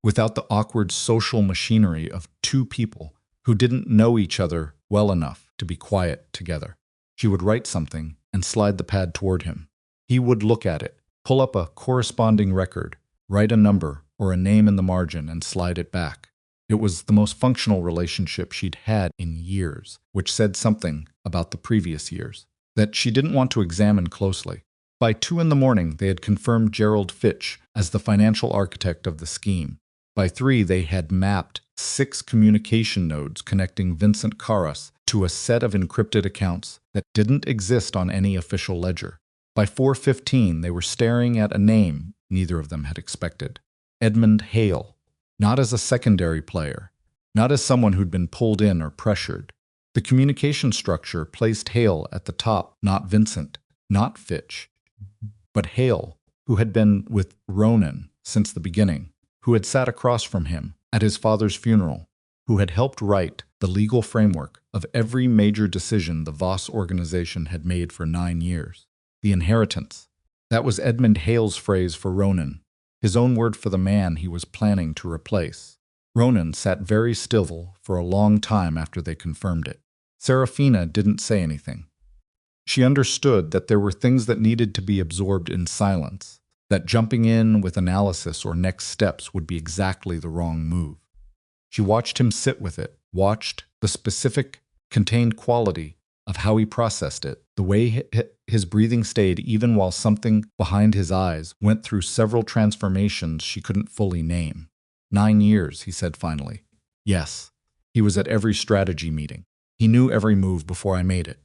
without the awkward social machinery of two people who didn't know each other well enough to be quiet together. She would write something and slide the pad toward him. He would look at it, pull up a corresponding record, write a number or a name in the margin and slide it back. It was the most functional relationship she'd had in years, which said something about the previous years that she didn't want to examine closely. By 2 a.m, they had confirmed Gerald Fitch as the financial architect of the scheme. By 3, they had mapped 6 communication nodes connecting Vincent Carras to a set of encrypted accounts that didn't exist on any official ledger. By 4:15, they were staring at a name neither of them had expected. Edmund Hale. Not as a secondary player, not as someone who'd been pulled in or pressured. The communication structure placed Hale at the top, not Vincent, not Fitch, but Hale, who had been with Ronan since the beginning, who had sat across from him at his father's funeral, who had helped write the legal framework of every major decision the Voss organization had made for 9 years. The inheritance. That was Edmund Hale's phrase for Ronan, his own word for the man he was planning to replace. Ronan sat very still for a long time after they confirmed it. Seraphina didn't say anything. She understood that there were things that needed to be absorbed in silence, that jumping in with analysis or next steps would be exactly the wrong move. She watched him sit with it, watched the specific, contained quality of how he processed it, the way his breathing stayed even while something behind his eyes went through several transformations she couldn't fully name. 9 years, he said finally. Yes, he was at every strategy meeting. He knew every move before I made it.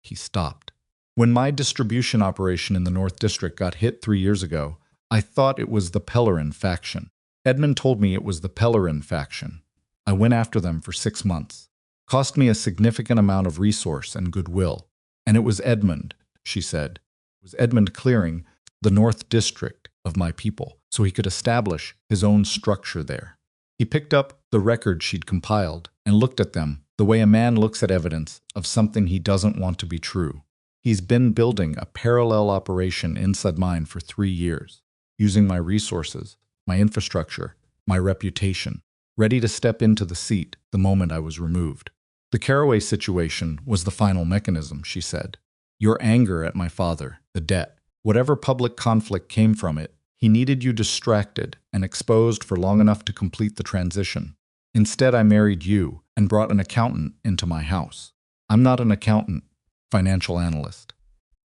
He stopped. When my distribution operation in the North District got hit 3 years ago, I thought it was the Pellerin faction. Edmund told me it was the Pellerin faction. I went after them for 6 months. Cost me a significant amount of resource and goodwill. And it was Edmund, she said. It was Edmund clearing the North District of my people so he could establish his own structure there. He picked up the records she'd compiled and looked at them the way a man looks at evidence of something he doesn't want to be true. He's been building a parallel operation inside mine for 3 years, using my resources, my infrastructure, my reputation, ready to step into the seat the moment I was removed. The Carroway situation was the final mechanism, she said. Your anger at my father, the debt, whatever public conflict came from it, he needed you distracted and exposed for long enough to complete the transition. Instead, I married you and brought an accountant into my house. I'm not an accountant, financial analyst.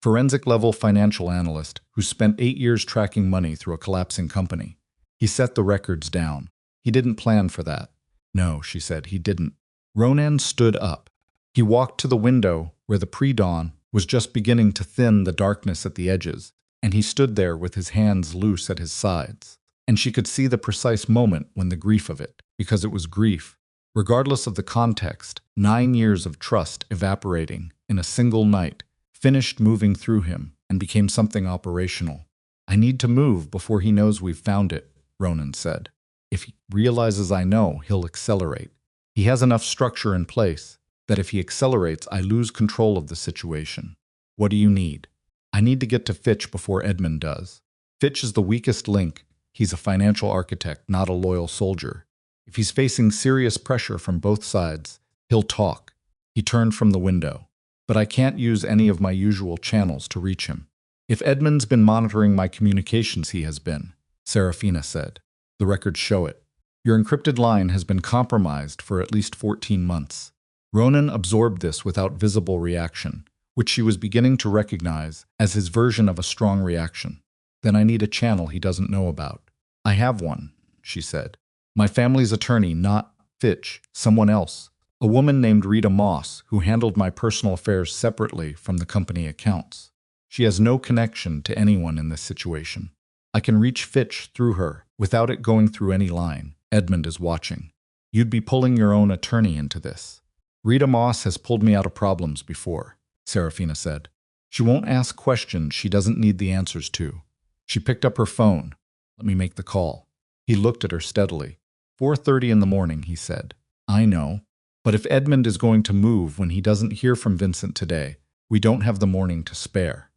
Forensic-level financial analyst who spent 8 years tracking money through a collapsing company. He set the records down. He didn't plan for that. No, she said, he didn't. Ronan stood up. He walked to the window where the pre-dawn was just beginning to thin the darkness at the edges, and he stood there with his hands loose at his sides. And she could see the precise moment when the grief of it, because it was grief, regardless of the context, 9 years of trust evaporating in a single night, finished moving through him and became something operational. I need to move before he knows we've found it, Ronan said. If he realizes I know, he'll accelerate. He has enough structure in place that if he accelerates, I lose control of the situation. What do you need? I need to get to Fitch before Edmund does. Fitch is the weakest link. He's a financial architect, not a loyal soldier. If he's facing serious pressure from both sides, he'll talk. He turned from the window. But I can't use any of my usual channels to reach him. If Edmund's been monitoring my communications, he has been, Seraphina said. The records show it. Your encrypted line has been compromised for at least 14 months. Ronan absorbed this without visible reaction, which she was beginning to recognize as his version of a strong reaction. Then I need a channel he doesn't know about. I have one, she said. My family's attorney, not Fitch, someone else. A woman named Rita Moss, who handled my personal affairs separately from the company accounts. She has no connection to anyone in this situation. I can reach Fitch through her, without it going through any line. Edmund is watching. You'd be pulling your own attorney into this. Rita Moss has pulled me out of problems before, Seraphina said. She won't ask questions she doesn't need the answers to. She picked up her phone. Let me make the call. He looked at her steadily. 4:30 in the morning, he said. I know. But if Edmund is going to move when he doesn't hear from Vincent today, we don't have the morning to spare.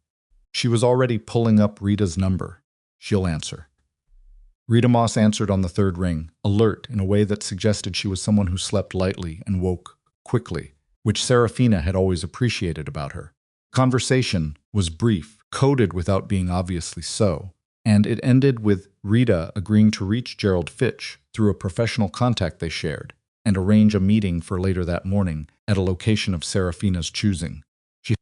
She was already pulling up Rita's number. She'll answer. Rita Moss answered on the third ring, alert in a way that suggested she was someone who slept lightly and woke quickly, which Seraphina had always appreciated about her. Conversation was brief, coded without being obviously so, and it ended with Rita agreeing to reach Gerald Fitch through a professional contact they shared, and arrange a meeting for later that morning at a location of Seraphina's choosing. She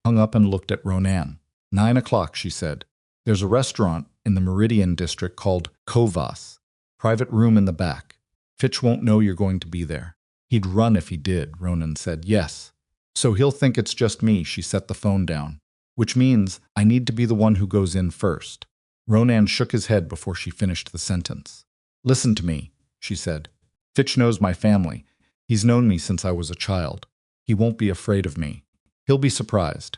hung up and looked at Ronan. 9 o'clock, she said. There's a restaurant in the Meridian district called Kovas. Private room in the back. Fitch won't know you're going to be there. He'd run if he did, Ronan said. Yes. So he'll think it's just me, she set the phone down. Which means I need to be the one who goes in first. Ronan shook his head before she finished the sentence. Listen to me, she said. Fitch knows my family. He's known me since I was a child. He won't be afraid of me. He'll be surprised.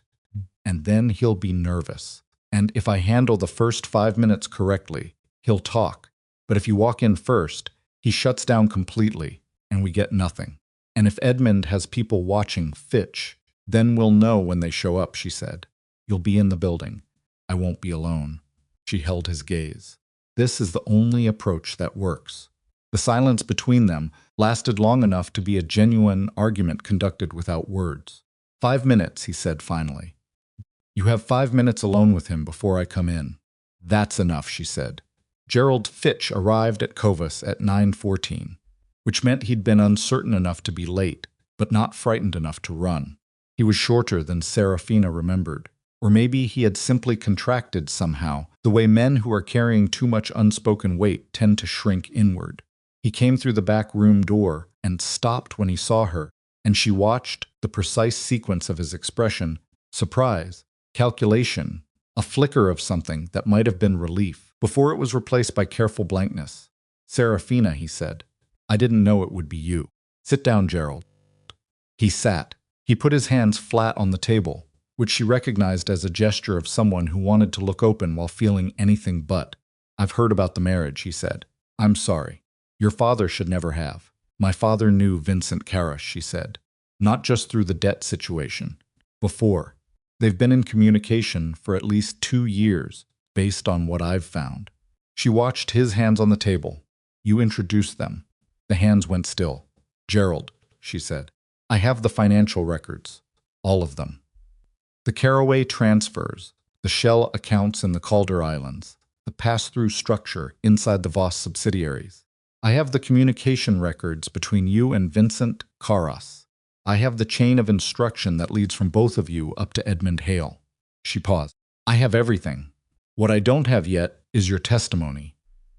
And then he'll be nervous. And if I handle the first 5 minutes correctly, he'll talk. But if you walk in first, he shuts down completely, and we get nothing. And if Edmund has people watching Fitch, then we'll know when they show up, she said. You'll be in the building. I won't be alone. She held his gaze. This is the only approach that works. The silence between them lasted long enough to be a genuine argument conducted without words. 5 minutes, he said finally. You have 5 minutes alone with him before I come in. That's enough, she said. Gerald Fitch arrived at Kovas at 9:14, which meant he'd been uncertain enough to be late, but not frightened enough to run. He was shorter than Seraphina remembered. Or maybe he had simply contracted somehow, the way men who are carrying too much unspoken weight tend to shrink inward. He came through the back room door and stopped when he saw her, and she watched the precise sequence of his expression, surprise, calculation, a flicker of something that might have been relief, before it was replaced by careful blankness. Seraphina, he said, I didn't know it would be you. Sit down, Gerald. He sat. He put his hands flat on the table, which she recognized as a gesture of someone who wanted to look open while feeling anything but. I've heard about the marriage, he said. I'm sorry. Your father should never have. My father knew Vincent Carroway, she said. Not just through the debt situation. Before. They've been in communication for at least 2 years, based on what I've found. She watched his hands on the table. You introduced them. The hands went still. Gerald, she said. I have the financial records. All of them. The Carroway transfers, the shell accounts in the Calder Islands, the pass-through structure inside the Voss subsidiaries. I have the communication records between you and Vincent Carroway. I have the chain of instruction that leads from both of you up to Edmund Hale. She paused. I have everything. What I don't have yet is your testimony,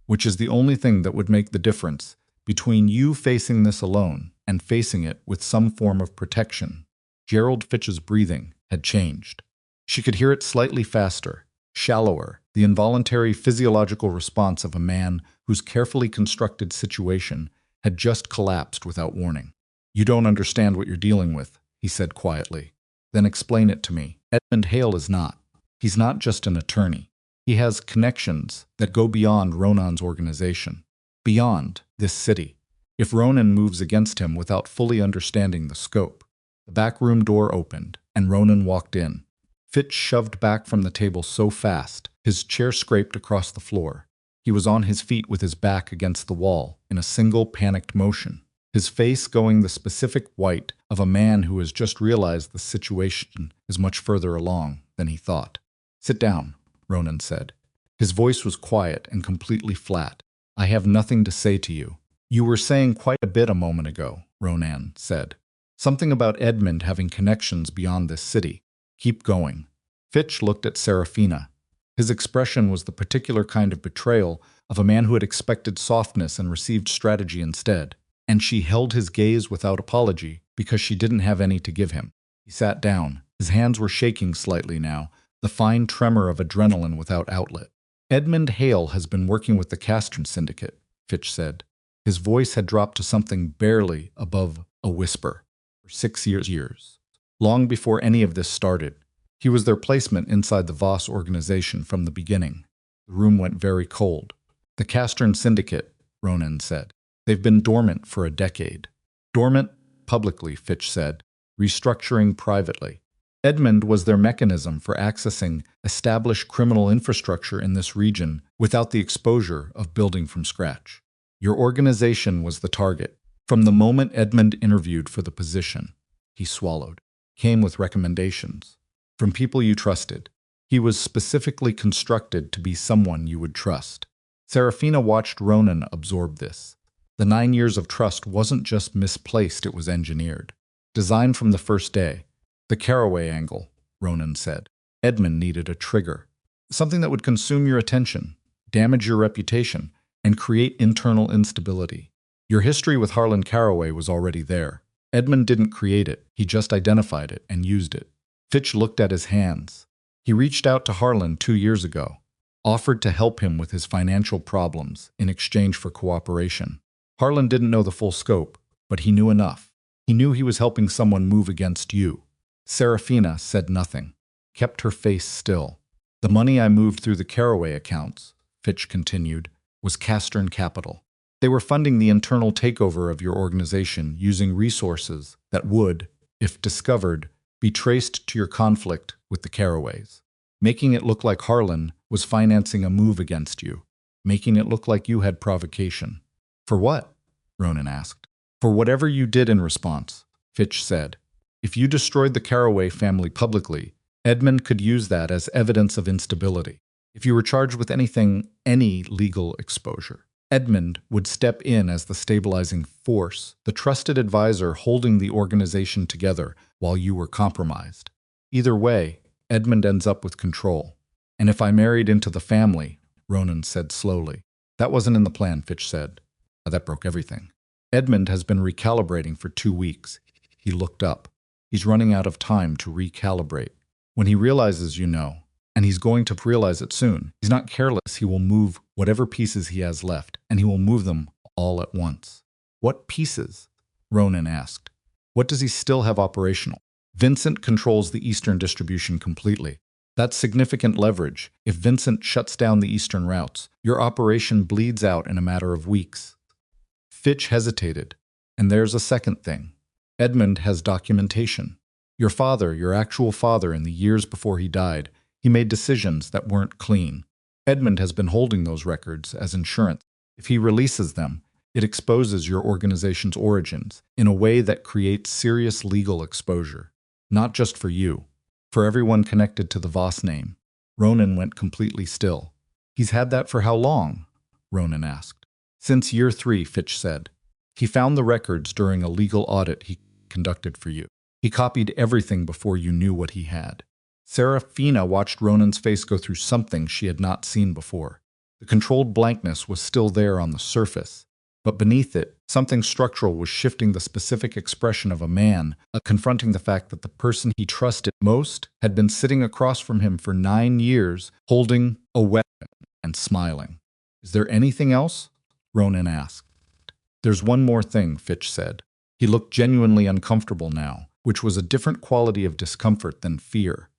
which is the only thing that would make the difference between you facing this alone and facing it with some form of protection. Gerald Fitch's breathing had changed. She could hear it slightly faster, shallower, the involuntary physiological response of a man whose carefully constructed situation had just collapsed without warning. You don't understand what you're dealing with, he said quietly. Then explain it to me. Edmund Hale is not. He's not just an attorney. He has connections that go beyond Ronan's organization, beyond this city. If Ronan moves against him without fully understanding the scope. The back room door opened, and Ronan walked in. Fitch shoved back from the table so fast, his chair scraped across the floor. He was on his feet with his back against the wall, in a single panicked motion, his face going the specific white of a man who has just realized the situation is much further along than he thought. "Sit down," Ronan said. His voice was quiet and completely flat. "I have nothing to say to you." "You were saying quite a bit a moment ago," Ronan said. "Something about Edmund having connections beyond this city. Keep going." Fitch looked at Seraphina. His expression was the particular kind of betrayal of a man who had expected softness and received strategy instead. And she held his gaze without apology because she didn't have any to give him. He sat down. His hands were shaking slightly now, the fine tremor of adrenaline without outlet. "Edmund Hale has been working with the Castron Syndicate," Fitch said. His voice had dropped to something barely above a whisper. "For 6 years. Long before any of this started. He was their placement inside the Voss organization from the beginning." The room went very cold. "The Castron Syndicate," Ronan said. "They've been dormant for a decade." "Dormant publicly," Fitch said. "Restructuring privately." Edmund was their mechanism for accessing established criminal infrastructure in this region without the exposure of building from scratch. Your organization was the target. From the moment Edmund interviewed for the position, he swallowed, came with recommendations. From people you trusted. He was specifically constructed to be someone you would trust. Seraphina watched Ronan absorb this. The 9 years of trust wasn't just misplaced, it was engineered. Designed from the first day. The Carroway angle, Ronan said. Edmund needed a trigger. Something that would consume your attention, damage your reputation, and create internal instability. Your history with Harlan Carroway was already there. Edmund didn't create it, he just identified it and used it. Fitch looked at his hands. He reached out to Harlan 2 years ago, offered to help him with his financial problems in exchange for cooperation. Harlan didn't know the full scope, but he knew enough. He knew he was helping someone move against you. Seraphina said nothing, kept her face still. The money I moved through the Carroway accounts, Fitch continued, was Castron capital. They were funding the internal takeover of your organization using resources that would, if discovered, be traced to your conflict with the Carroways, making it look like Harlan was financing a move against you, making it look like you had provocation. For what? Ronan asked. For whatever you did in response, Fitch said. If you destroyed the Carroway family publicly, Edmund could use that as evidence of instability. If you were charged with any legal exposure, Edmund would step in as the stabilizing force, the trusted advisor holding the organization together while you were compromised. Either way, Edmund ends up with control. And if I married into the family, Ronan said slowly. That wasn't in the plan, Fitch said. That broke everything. Edmund has been recalibrating for 2 weeks. He looked up. He's running out of time to recalibrate. When he realizes you know, and he's going to realize it soon, he's not careless, he will move whatever pieces he has left, and he will move them all at once. What pieces? Ronan asked. What does he still have operational? Vincent controls the Eastern distribution completely. That's significant leverage. If Vincent shuts down the Eastern routes, your operation bleeds out in a matter of weeks. Fitch hesitated. And there's a second thing. Edmund has documentation. Your father, your actual father, in the years before he died, he made decisions that weren't clean. Edmund has been holding those records as insurance. If he releases them, it exposes your organization's origins in a way that creates serious legal exposure. Not just for you, for everyone connected to the Voss name. Ronan went completely still. He's had that for how long? Ronan asked. Since year 3, Fitch said. He found the records during a legal audit he conducted for you. He copied everything before you knew what he had. Seraphina watched Ronan's face go through something she had not seen before. The controlled blankness was still there on the surface, but beneath it, something structural was shifting the specific expression of a man, confronting the fact that the person he trusted most had been sitting across from him for 9 years, holding a weapon and smiling. Is there anything else? Ronan asked. There's one more thing, Fitch said. He looked genuinely uncomfortable now, which was a different quality of discomfort than fear.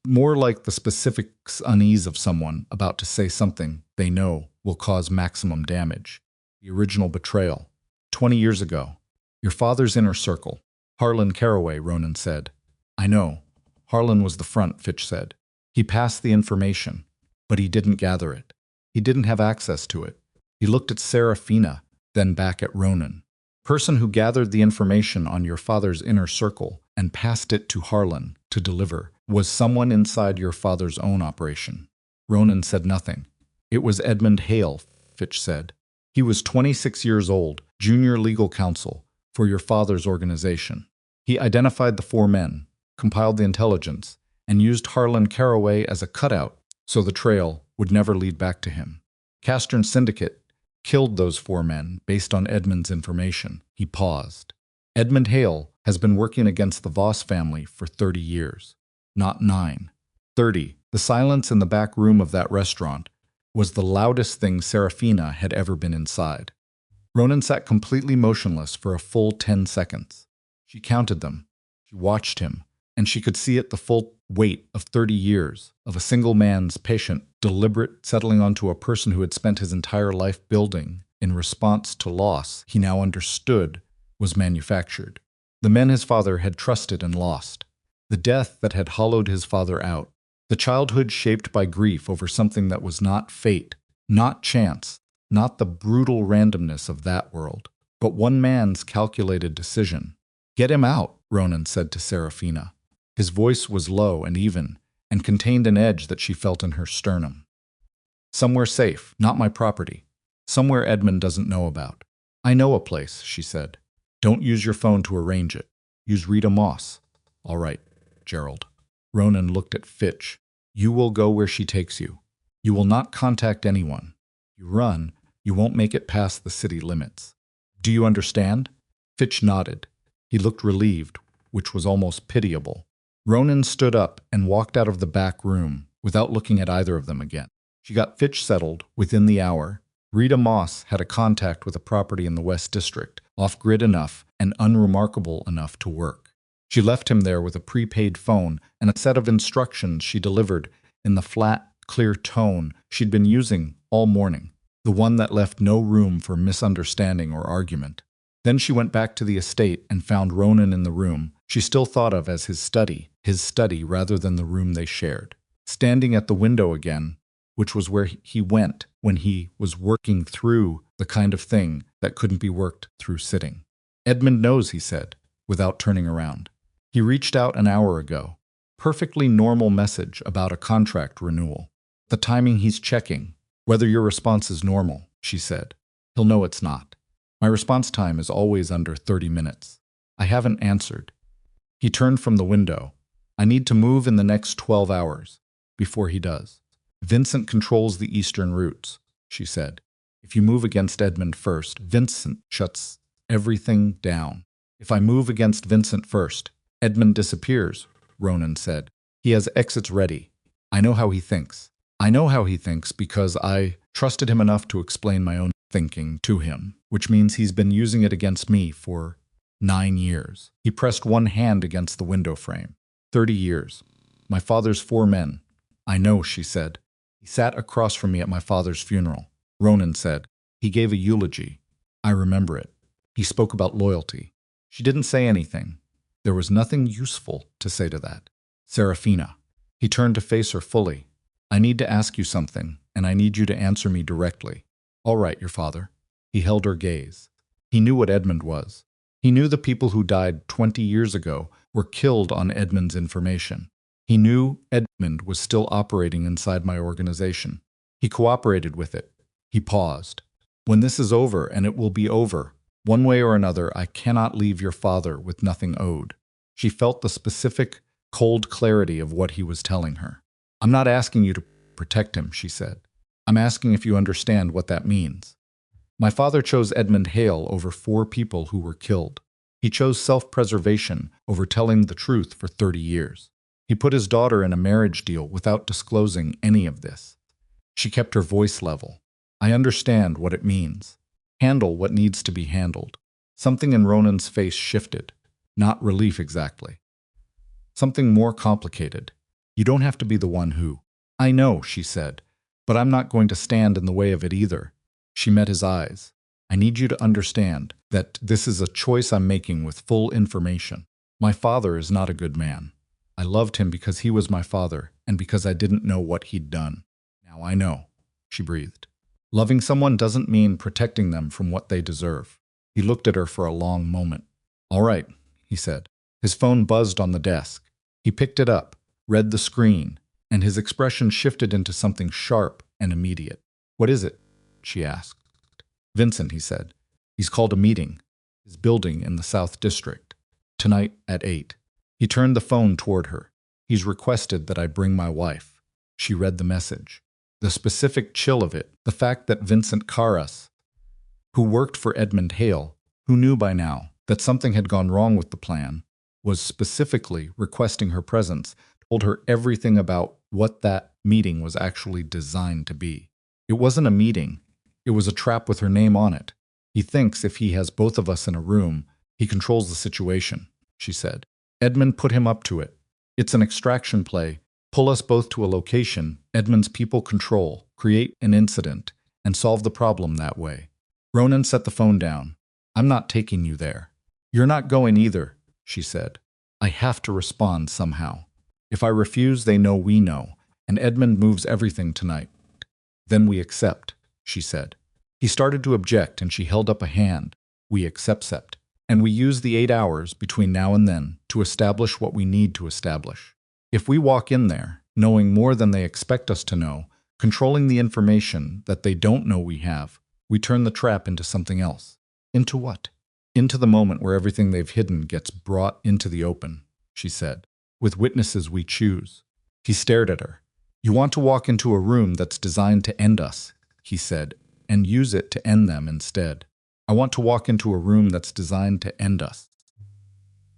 More like the specific unease of someone about to say something they know will cause maximum damage. The original betrayal. 20 years ago. Your father's inner circle. Harlan Carroway, Ronan said. I know. Harlan was the front, Fitch said. He passed the information, but he didn't gather it. He didn't have access to it. He looked at Seraphina, then back at Ronan. Person who gathered the information on your father's inner circle and passed it to Harlan to deliver was someone inside your father's own operation. Ronan said nothing. It was Edmund Hale, Fitch said. He was 26 years old, junior legal counsel for your father's organization. He identified the 4 men, compiled the intelligence, and used Harlan Carroway as a cutout so the trail would never lead back to him. Castern Syndicate killed those 4 men based on Edmund's information. He paused. Edmund Hale has been working against the Voss family for 30 years. Not 9. 30. The silence in the back room of that restaurant was the loudest thing Seraphina had ever been inside. Ronan sat completely motionless for a full 10 seconds. She counted them. She watched him, and she could see it the full weight of 30 years of a single man's patient, deliberate settling onto a person who had spent his entire life building in response to loss he now understood was manufactured. The men his father had trusted and lost. The death that had hollowed his father out. The childhood shaped by grief over something that was not fate, not chance, not the brutal randomness of that world, but one man's calculated decision. "Get him out," Ronan said to Seraphina. His voice was low and even, and contained an edge that she felt in her sternum. "Somewhere safe, not my property. Somewhere Edmund doesn't know about." "I know a place," she said. "Don't use your phone to arrange it. Use Rita Moss." "All right, Gerald." Ronan looked at Fitch. "You will go where she takes you. You will not contact anyone. You run, you won't make it past the city limits. Do you understand?" Fitch nodded. He looked relieved, which was almost pitiable. Ronan stood up and walked out of the back room without looking at either of them again. She got Fitch settled within the hour. Rita Moss had a contact with a property in the West District, off-grid enough and unremarkable enough to work. She left him there with a prepaid phone and a set of instructions she delivered in the flat, clear tone she'd been using all morning, the one that left no room for misunderstanding or argument. Then she went back to the estate and found Ronan in the room she still thought of as his study rather than the room they shared. Standing at the window again, which was where he went when he was working through the kind of thing that couldn't be worked through sitting. "Edmund knows," he said, without turning around. "He reached out an hour ago. Perfectly normal message about a contract renewal. The timing he's checking, whether your response is normal," she said. "He'll know it's not. My response time is always under 30 minutes. I haven't answered." He turned from the window. "I need to move in the next 12 hours, before he does. Vincent controls the eastern routes," she said. "If you move against Edmund first, Vincent shuts everything down. If I move against Vincent first, Edmund disappears," Ronan said. "He has exits ready. I know how he thinks. I know how he thinks because I trusted him enough to explain my own thinking to him, which means he's been using it against me for 9 years. He pressed one hand against the window frame. 30 years. My father's 4 men. I know," she said. "He sat across from me at my father's funeral." Ronan said. "He gave a eulogy. I remember it. He spoke about loyalty." She didn't say anything. There was nothing useful to say to that. "Seraphina." He turned to face her fully. "I need to ask you something, and I need you to answer me directly." "All right, your father." He held her gaze. He knew what Edmund was. He knew the people who died 20 years ago were killed on Edmund's information. He knew Edmund was still operating inside my organization. He cooperated with it. He paused. "When this is over, and it will be over, one way or another, I cannot leave your father with nothing owed." She felt the specific, cold clarity of what he was telling her. "I'm not asking you to protect him," she said. "I'm asking if you understand what that means. My father chose Edmund Hale over 4 people who were killed. He chose self-preservation over telling the truth for 30 years. He put his daughter in a marriage deal without disclosing any of this." She kept her voice level. "I understand what it means. Handle what needs to be handled." Something in Ronan's face shifted. Not relief exactly. Something more complicated. "You don't have to be the one who—" "I know," she said, "but I'm not going to stand in the way of it either." She met his eyes. "I need you to understand that this is a choice I'm making with full information. My father is not a good man. I loved him because he was my father and because I didn't know what he'd done. Now I know," she breathed. "Loving someone doesn't mean protecting them from what they deserve. He looked at her for a long moment. "All right," he said. His phone buzzed on the desk. He picked it up, read the screen, and his expression shifted into something sharp and immediate. "What is it?" she asked. "Vincent," he said. "He's called a meeting. His building in the South District. Tonight at 8. He turned the phone toward her. "He's requested that I bring my wife." She read the message. The specific chill of it, the fact that Vincent Carras, who worked for Edmund Hale, who knew by now that something had gone wrong with the plan, was specifically requesting her presence, told her everything about what that meeting was actually designed to be. It wasn't a meeting. It was a trap with her name on it. "He thinks if he has both of us in a room, he controls the situation," she said. "Edmund put him up to it. It's an extraction play. Pull us both to a location Edmund's people control, create an incident, and solve the problem that way." Ronan set the phone down. "I'm not taking you there." "You're not going either," she said. "I have to respond somehow. If I refuse, they know we know, and Edmund moves everything tonight." "Then we accept," she said. He started to object, and she held up a hand. "We accept. And we use the 8 hours between now and then to establish what we need to establish. If we walk in there, knowing more than they expect us to know, controlling the information that they don't know we have, we turn the trap into something else." "Into what?" "Into the moment where everything they've hidden gets brought into the open," she said. "With witnesses we choose." He stared at her. "You want to walk into a room that's designed to end us," he said, "and use it to end them instead." "I want to walk into a room that's designed to end us,"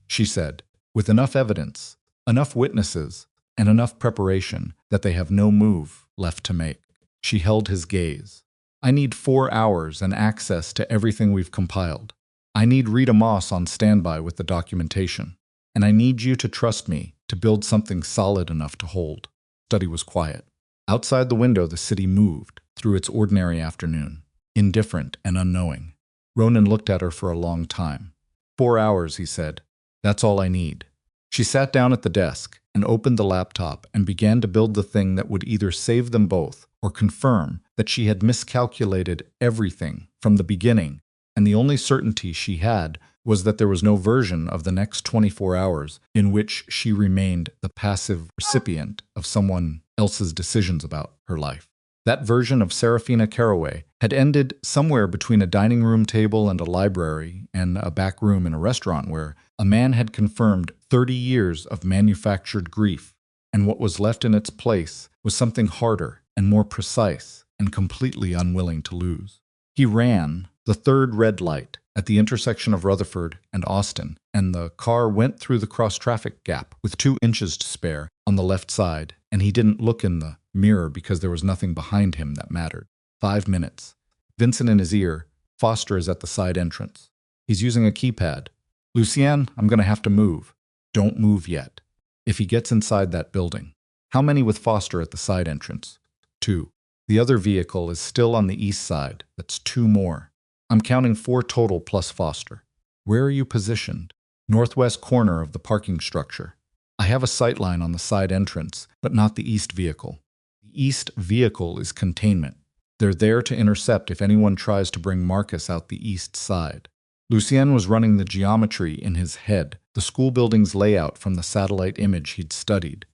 she said, "with enough evidence, enough witnesses, and enough preparation that they have no move left to make." She held his gaze. "I need 4 hours and access to everything we've compiled. I need Rita Moss on standby with the documentation. And I need you to trust me to build something solid enough to hold." Study was quiet. Outside the window, the city moved through its ordinary afternoon, indifferent and unknowing. Ronan looked at her for a long time. 4 hours, he said. "That's all I need." She sat down at the desk and opened the laptop and began to build the thing that would either save them both or confirm that she had miscalculated everything from the beginning, and the only certainty she had was that there was no version of the next 24 hours in which she remained the passive recipient of someone else's decisions about her life. That version of Seraphina Carroway had ended somewhere between a dining room table and a library and a back room in a restaurant where a man had confirmed 30 years of manufactured grief, and what was left in its place was something harder and more precise and completely unwilling to lose. He ran the third red light at the intersection of Rutherford and Austin, and the car went through the cross-traffic gap with 2 inches to spare on the left side, and he didn't look in the mirror because there was nothing behind him that mattered. 5 minutes. Vincent in his ear. Foster is at the side entrance. He's using a keypad. "Lucien, I'm going to have to move." "Don't move yet." "If he gets inside that building." "How many with Foster at the side entrance?" 2. "The other vehicle is still on the east side. That's 2 more. I'm counting 4 total plus Foster." "Where are you positioned?" "Northwest corner of the parking structure. I have a sightline on the side entrance, but not the east vehicle. The east vehicle is containment. They're there to intercept if anyone tries to bring Marcus out the east side." Lucien was running the geometry in his head, the school building's layout from the satellite image he'd studied.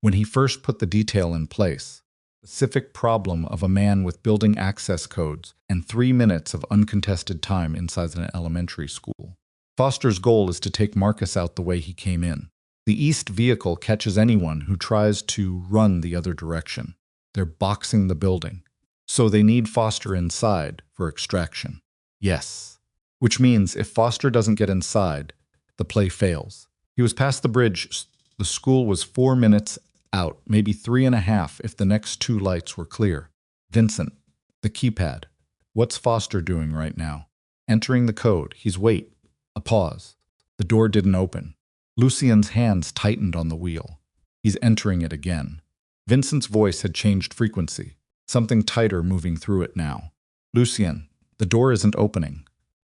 When he first put the detail in place, the specific problem of a man with building access codes and 3 minutes of uncontested time inside an elementary school. Foster's goal is to take Marcus out the way he came in. The east vehicle catches anyone who tries to run the other direction. They're boxing the building. So they need Foster inside for extraction. Yes. Which means if Foster doesn't get inside, the play fails. He was past the bridge. The school was 4 minutes out, maybe 3.5 if the next 2 lights were clear. Vincent. The keypad. What's Foster doing right now? Entering the code. He's wait. A pause. The door didn't open. Lucien's hands tightened on the wheel. He's entering it again. Vincent's voice had changed frequency. Something tighter moving through it now. "Lucien, the door isn't opening."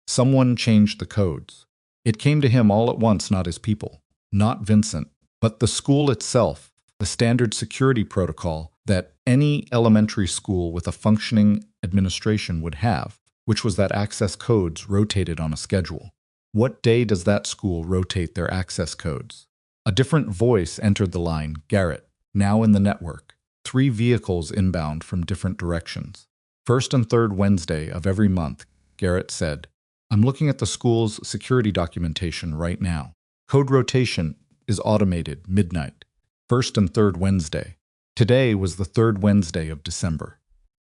Someone changed the codes. It came to him all at once, not his people, not Vincent, but the school itself, the standard security protocol that any elementary school with a functioning administration would have. which was that access codes rotated on a schedule. What day does that school rotate their access codes? A different voice entered the line, Garrett, now in the network. 3 vehicles inbound from different directions. First and third Wednesday of every month, Garrett said. I'm looking at the school's security documentation right now. Code rotation is automated, midnight. First and third Wednesday. Today was the third Wednesday of December.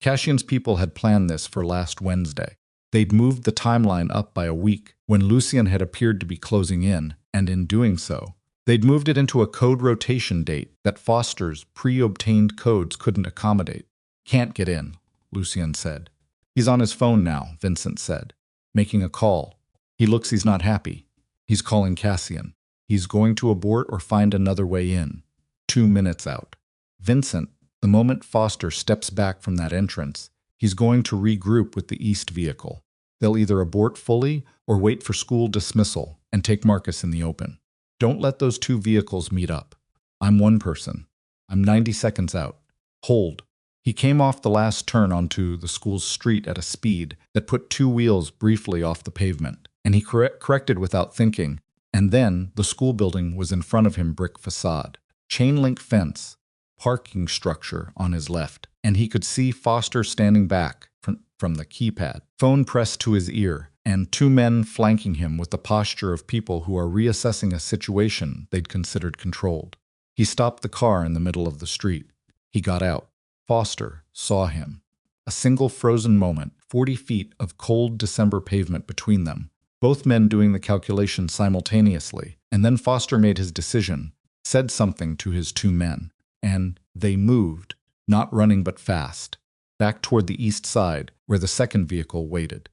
Cassian's people had planned this for last Wednesday. They'd moved the timeline up by a week when Lucien had appeared to be closing in, and in doing so, they'd moved it into a code rotation date that Foster's pre-obtained codes couldn't accommodate. Can't get in, Lucien said. He's on his phone now, Vincent said. Making a call. He looks he's not happy. He's calling Cassian. He's going to abort or find another way in. 2 minutes out. Vincent, the moment Foster steps back from that entrance, he's going to regroup with the east vehicle. They'll either abort fully or wait for school dismissal and take Marcus in the open. Don't let those 2 vehicles meet up. I'm one person. I'm 90 seconds out. Hold. He came off the last turn onto the school's street at a speed that put 2 wheels briefly off the pavement, and he corrected without thinking, and then the school building was in front of him, brick facade, chain-link fence, parking structure on his left, and he could see Foster standing back from the keypad, phone pressed to his ear, and 2 men flanking him with the posture of people who are reassessing a situation they'd considered controlled. He stopped the car in the middle of the street. He got out. Foster saw him. A single frozen moment, 40 feet of cold December pavement between them, both men doing the calculation simultaneously, and then Foster made his decision, said something to his 2 men, and they moved, not running but fast, back toward the east side where the second vehicle waited.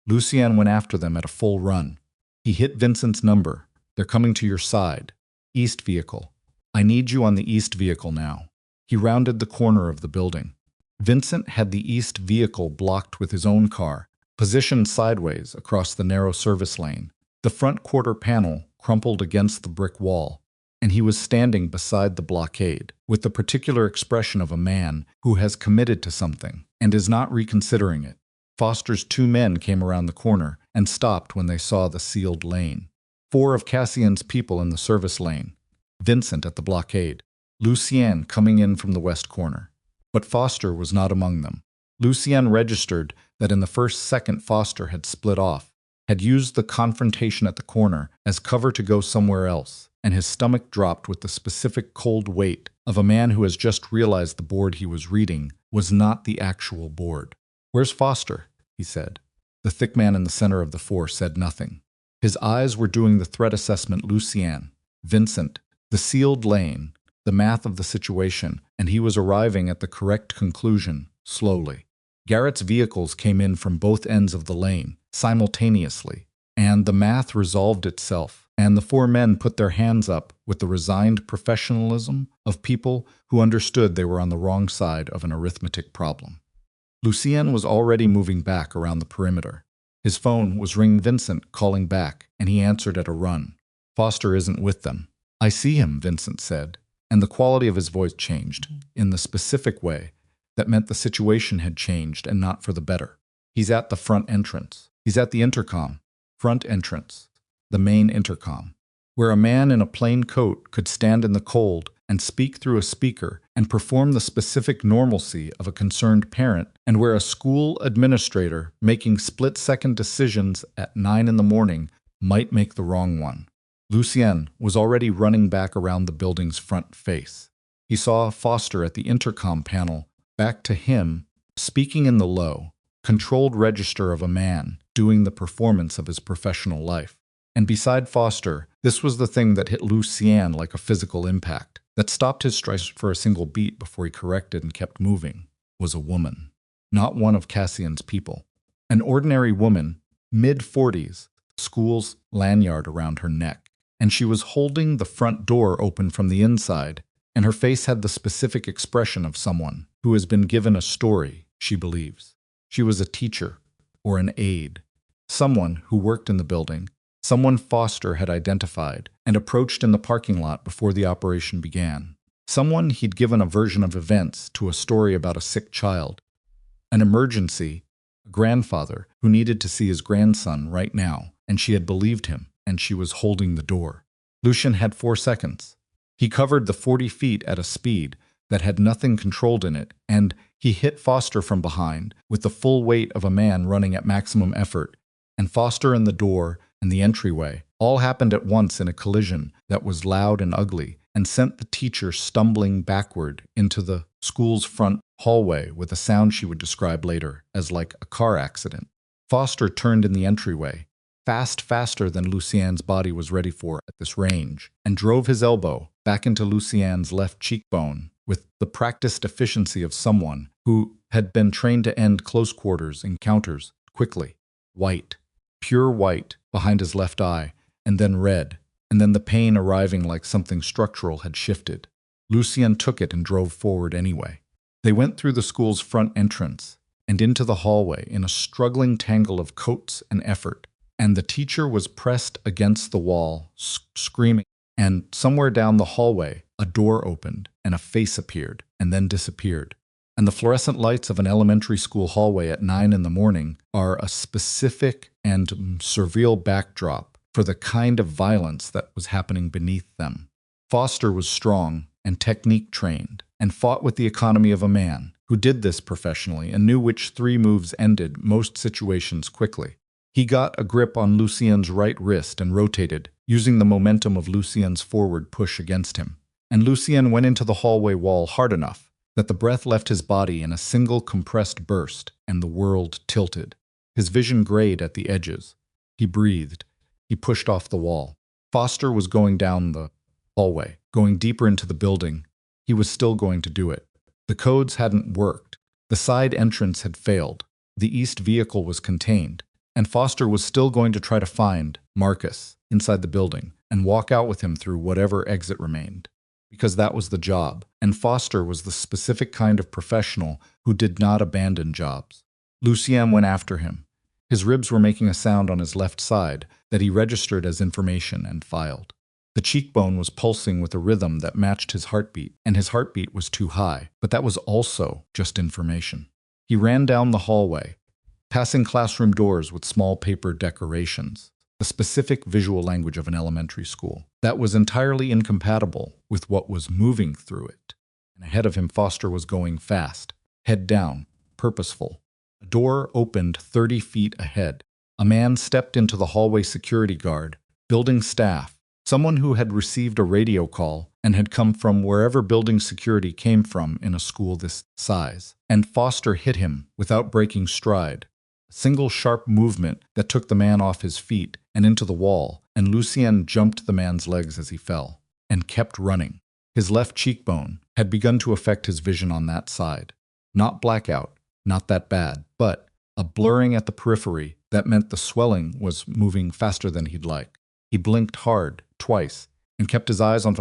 Lucien went after them at a full run. He hit Vincent's number. They're coming to your side. East vehicle. I need you on the east vehicle now. He rounded the corner of the building. Vincent had the east vehicle blocked with his own car, positioned sideways across the narrow service lane. The front quarter panel crumpled against the brick wall, and he was standing beside the blockade, with the particular expression of a man who has committed to something and is not reconsidering it. Foster's 2 men came around the corner and stopped when they saw the sealed lane. 4 of Cassian's people in the service lane. Vincent at the blockade. Lucien coming in from the west corner. But Foster was not among them. Lucien registered that in the first second Foster had split off, had used the confrontation at the corner as cover to go somewhere else, and his stomach dropped with the specific cold weight of a man who has just realized the board he was reading was not the actual board. Where's Foster? He said. The thick man in the center of the 4 said nothing. His eyes were doing the threat assessment. Lucien, Vincent, the sealed lane, the math of the situation, and he was arriving at the correct conclusion, slowly. Garrett's vehicles came in from both ends of the lane, simultaneously, and the math resolved itself, and the 4 men put their hands up with the resigned professionalism of people who understood they were on the wrong side of an arithmetic problem. Lucien was already moving back around the perimeter. His phone was ringing. Vincent calling back, and he answered at a run. Foster isn't with them. I see him, Vincent said, and the quality of his voice changed, in the specific way that meant the situation had changed and not for the better. He's at the front entrance. He's at the intercom. Front entrance. The main intercom. Where a man in a plain coat could stand in the cold and speak through a speaker and perform the specific normalcy of a concerned parent, and where a school administrator making split-second decisions at 9 in the morning might make the wrong one. Lucien was already running back around the building's front face. He saw Foster at the intercom panel, back to him, speaking in the low, controlled register of a man doing the performance of his professional life. And beside Foster, this was the thing that hit Lucien like a physical impact, that stopped his stride for a single beat before he corrected and kept moving, was a woman. Not one of Cassian's people. An ordinary woman, mid-40s, school's lanyard around her neck. And she was holding the front door open from the inside, and her face had the specific expression of someone who has been given a story, she believes. She was a teacher, or an aide, someone who worked in the building, someone Foster had identified and approached in the parking lot before the operation began, someone he'd given a version of events to a story about a sick child, an emergency A grandfather who needed to see his grandson right now, and she had believed him, and she was holding the door. Lucien had 4 seconds. He covered the 40 feet at a speed that had nothing controlled in it, and he hit Foster from behind with the full weight of a man running at maximum effort, and Foster and the door and the entryway all happened at once in a collision that was loud and ugly and sent the teacher stumbling backward into the school's front hallway with a sound she would describe later as like a car accident. Foster turned in the entryway, faster than Lucien's body was ready for at this range, and drove his elbow back into Lucien's left cheekbone with the practiced efficiency of someone who had been trained to end close quarters encounters quickly. White, pure white, behind his left eye, and then red, and then the pain arriving like something structural had shifted. Lucien took it and drove forward anyway. They went through the school's front entrance and into the hallway in a struggling tangle of coats and effort, and the teacher was pressed against the wall, screaming, and somewhere down the hallway a door opened and a face appeared and then disappeared. And the fluorescent lights of an elementary school hallway at 9 in the morning are a specific and surreal backdrop for the kind of violence that was happening beneath them. Foster was strong and technique trained and fought with the economy of a man who did this professionally and knew which 3 moves ended most situations quickly. He got a grip on Lucien's right wrist and rotated, using the momentum of Lucien's forward push against him. And Lucien went into the hallway wall hard enough that the breath left his body in a single compressed burst, and the world tilted. His vision grayed at the edges. He breathed. He pushed off the wall. Foster was going down the hallway, going deeper into the building. He was still going to do it. The codes hadn't worked. The side entrance had failed. The east vehicle was contained. And Foster was still going to try to find Marcus inside the building and walk out with him through whatever exit remained. Because that was the job, and Foster was the specific kind of professional who did not abandon jobs. Lucien went after him. His ribs were making a sound on his left side that he registered as information and filed. The cheekbone was pulsing with a rhythm that matched his heartbeat, and his heartbeat was too high, but that was also just information. He ran down the hallway, passing classroom doors with small paper decorations, the specific visual language of an elementary school, that was entirely incompatible with what was moving through it. And ahead of him, Foster was going fast, head down, purposeful. A door opened 30 feet ahead. A man stepped into the hallway security guard, building staff, someone who had received a radio call and had come from wherever building security came from in a school this size. And Foster hit him without breaking stride. Single sharp movement that took the man off his feet and into the wall, and Lucien jumped the man's legs as he fell, and kept running. His left cheekbone had begun to affect his vision on that side. Not blackout, not that bad, but a blurring at the periphery that meant the swelling was moving faster than he'd like. He blinked hard, twice, and kept his eyes on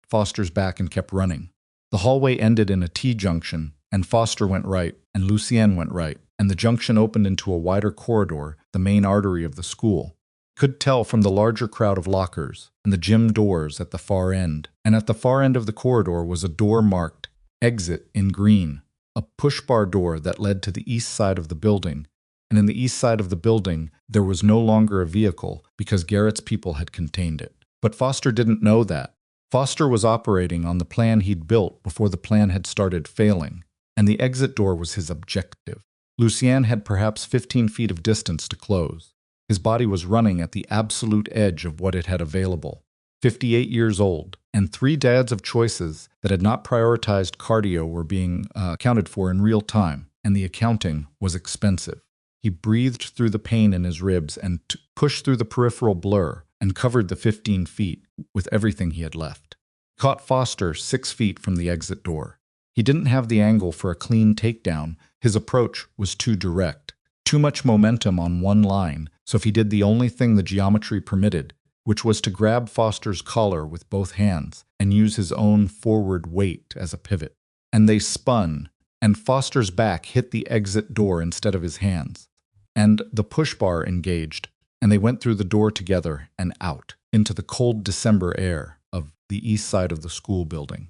Foster's back and kept running. The hallway ended in a T-junction, and Foster went right, and Lucien went right, and the junction opened into a wider corridor, the main artery of the school. Could tell from the larger crowd of lockers and the gym doors at the far end. And at the far end of the corridor was a door marked Exit in green, a push-bar door that led to the east side of the building. And in the east side of the building, there was no longer a vehicle because Garrett's people had contained it. But Foster didn't know that. Foster was operating on the plan he'd built before the plan had started failing, and the exit door was his objective. Lucien had perhaps 15 feet of distance to close. His body was running at the absolute edge of what it had available. 58 years old, and 3 dads of choices that had not prioritized cardio were being accounted for in real time, and the accounting was expensive. He breathed through the pain in his ribs and pushed through the peripheral blur and covered the 15 feet with everything he had left. He caught Foster 6 feet from the exit door. He didn't have the angle for a clean takedown. His approach was too direct. Too much momentum on one line, so if he did the only thing the geometry permitted, which was to grab Foster's collar with both hands and use his own forward weight as a pivot. And they spun, and Foster's back hit the exit door instead of his hands. And the push bar engaged, and they went through the door together and out into the cold December air of the east side of the school building.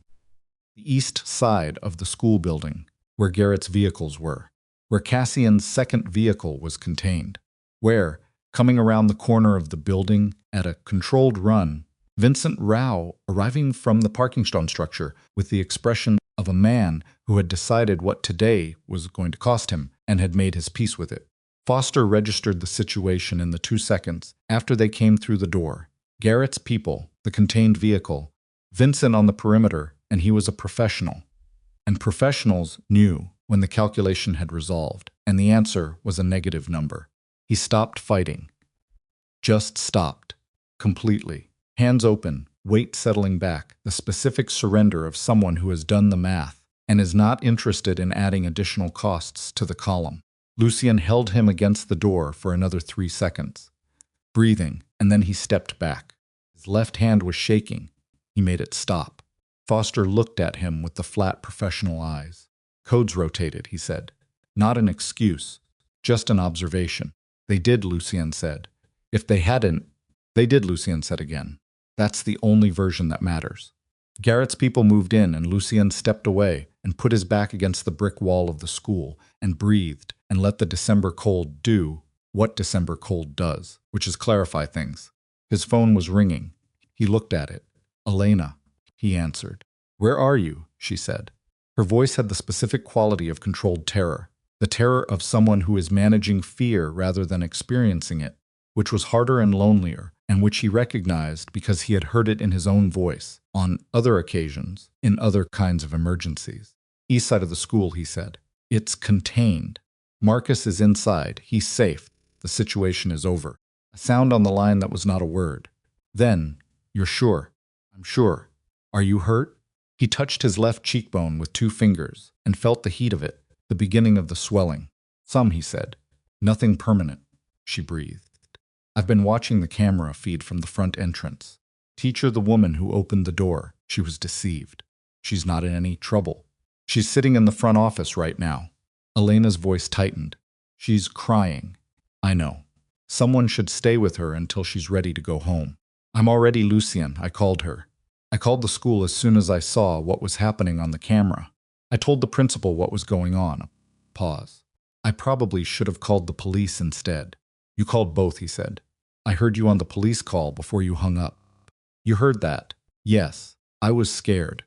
The east side of the school building, where Garrett's vehicles were. where Cassian's second vehicle was contained. Where, coming around the corner of the building at a controlled run, Vincent Rao, arriving from the parking stone structure with the expression of a man who had decided what today was going to cost him and had made his peace with it. Foster registered the situation in the 2 seconds after they came through the door. Garrett's people, the contained vehicle, Vincent on the perimeter, and he was a professional. And professionals knew when the calculation had resolved, and the answer was a negative number. He stopped fighting. Just stopped. Completely. Hands open, weight settling back, the specific surrender of someone who has done the math and is not interested in adding additional costs to the column. Lucien held him against the door for another 3 seconds, breathing, and then he stepped back. His left hand was shaking. He made it stop. Foster looked at him with the flat professional eyes. Codes rotated, he said. Not an excuse, just an observation. They did, Lucien said. If they hadn't, they did, Lucien said again. That's the only version that matters. Garrett's people moved in, and Lucien stepped away and put his back against the brick wall of the school and breathed and let the December cold do what December cold does, which is clarify things. His phone was ringing. He looked at it. Elena, he answered. Where are you? She said. Her voice had the specific quality of controlled terror, the terror of someone who is managing fear rather than experiencing it, which was harder and lonelier, and which he recognized because he had heard it in his own voice, on other occasions, in other kinds of emergencies. East side of the school, he said. It's contained. Marcus is inside. He's safe. The situation is over. A sound on the line that was not a word. Then, you're sure? I'm sure. Are you hurt? He touched his left cheekbone with 2 fingers and felt the heat of it, the beginning of the swelling. Some, he said. Nothing permanent, she breathed. I've been watching the camera feed from the front entrance. Teacher, the woman who opened the door, she was deceived. She's not in any trouble. She's sitting in the front office right now. Elena's voice tightened. She's crying. I know. Someone should stay with her until she's ready to go home. I'm already Lucien, I called her. I called the school as soon as I saw what was happening on the camera. I told the principal what was going on. Pause. I probably should have called the police instead. You called both, he said. I heard you on the police call before you hung up. You heard that? Yes. I was scared,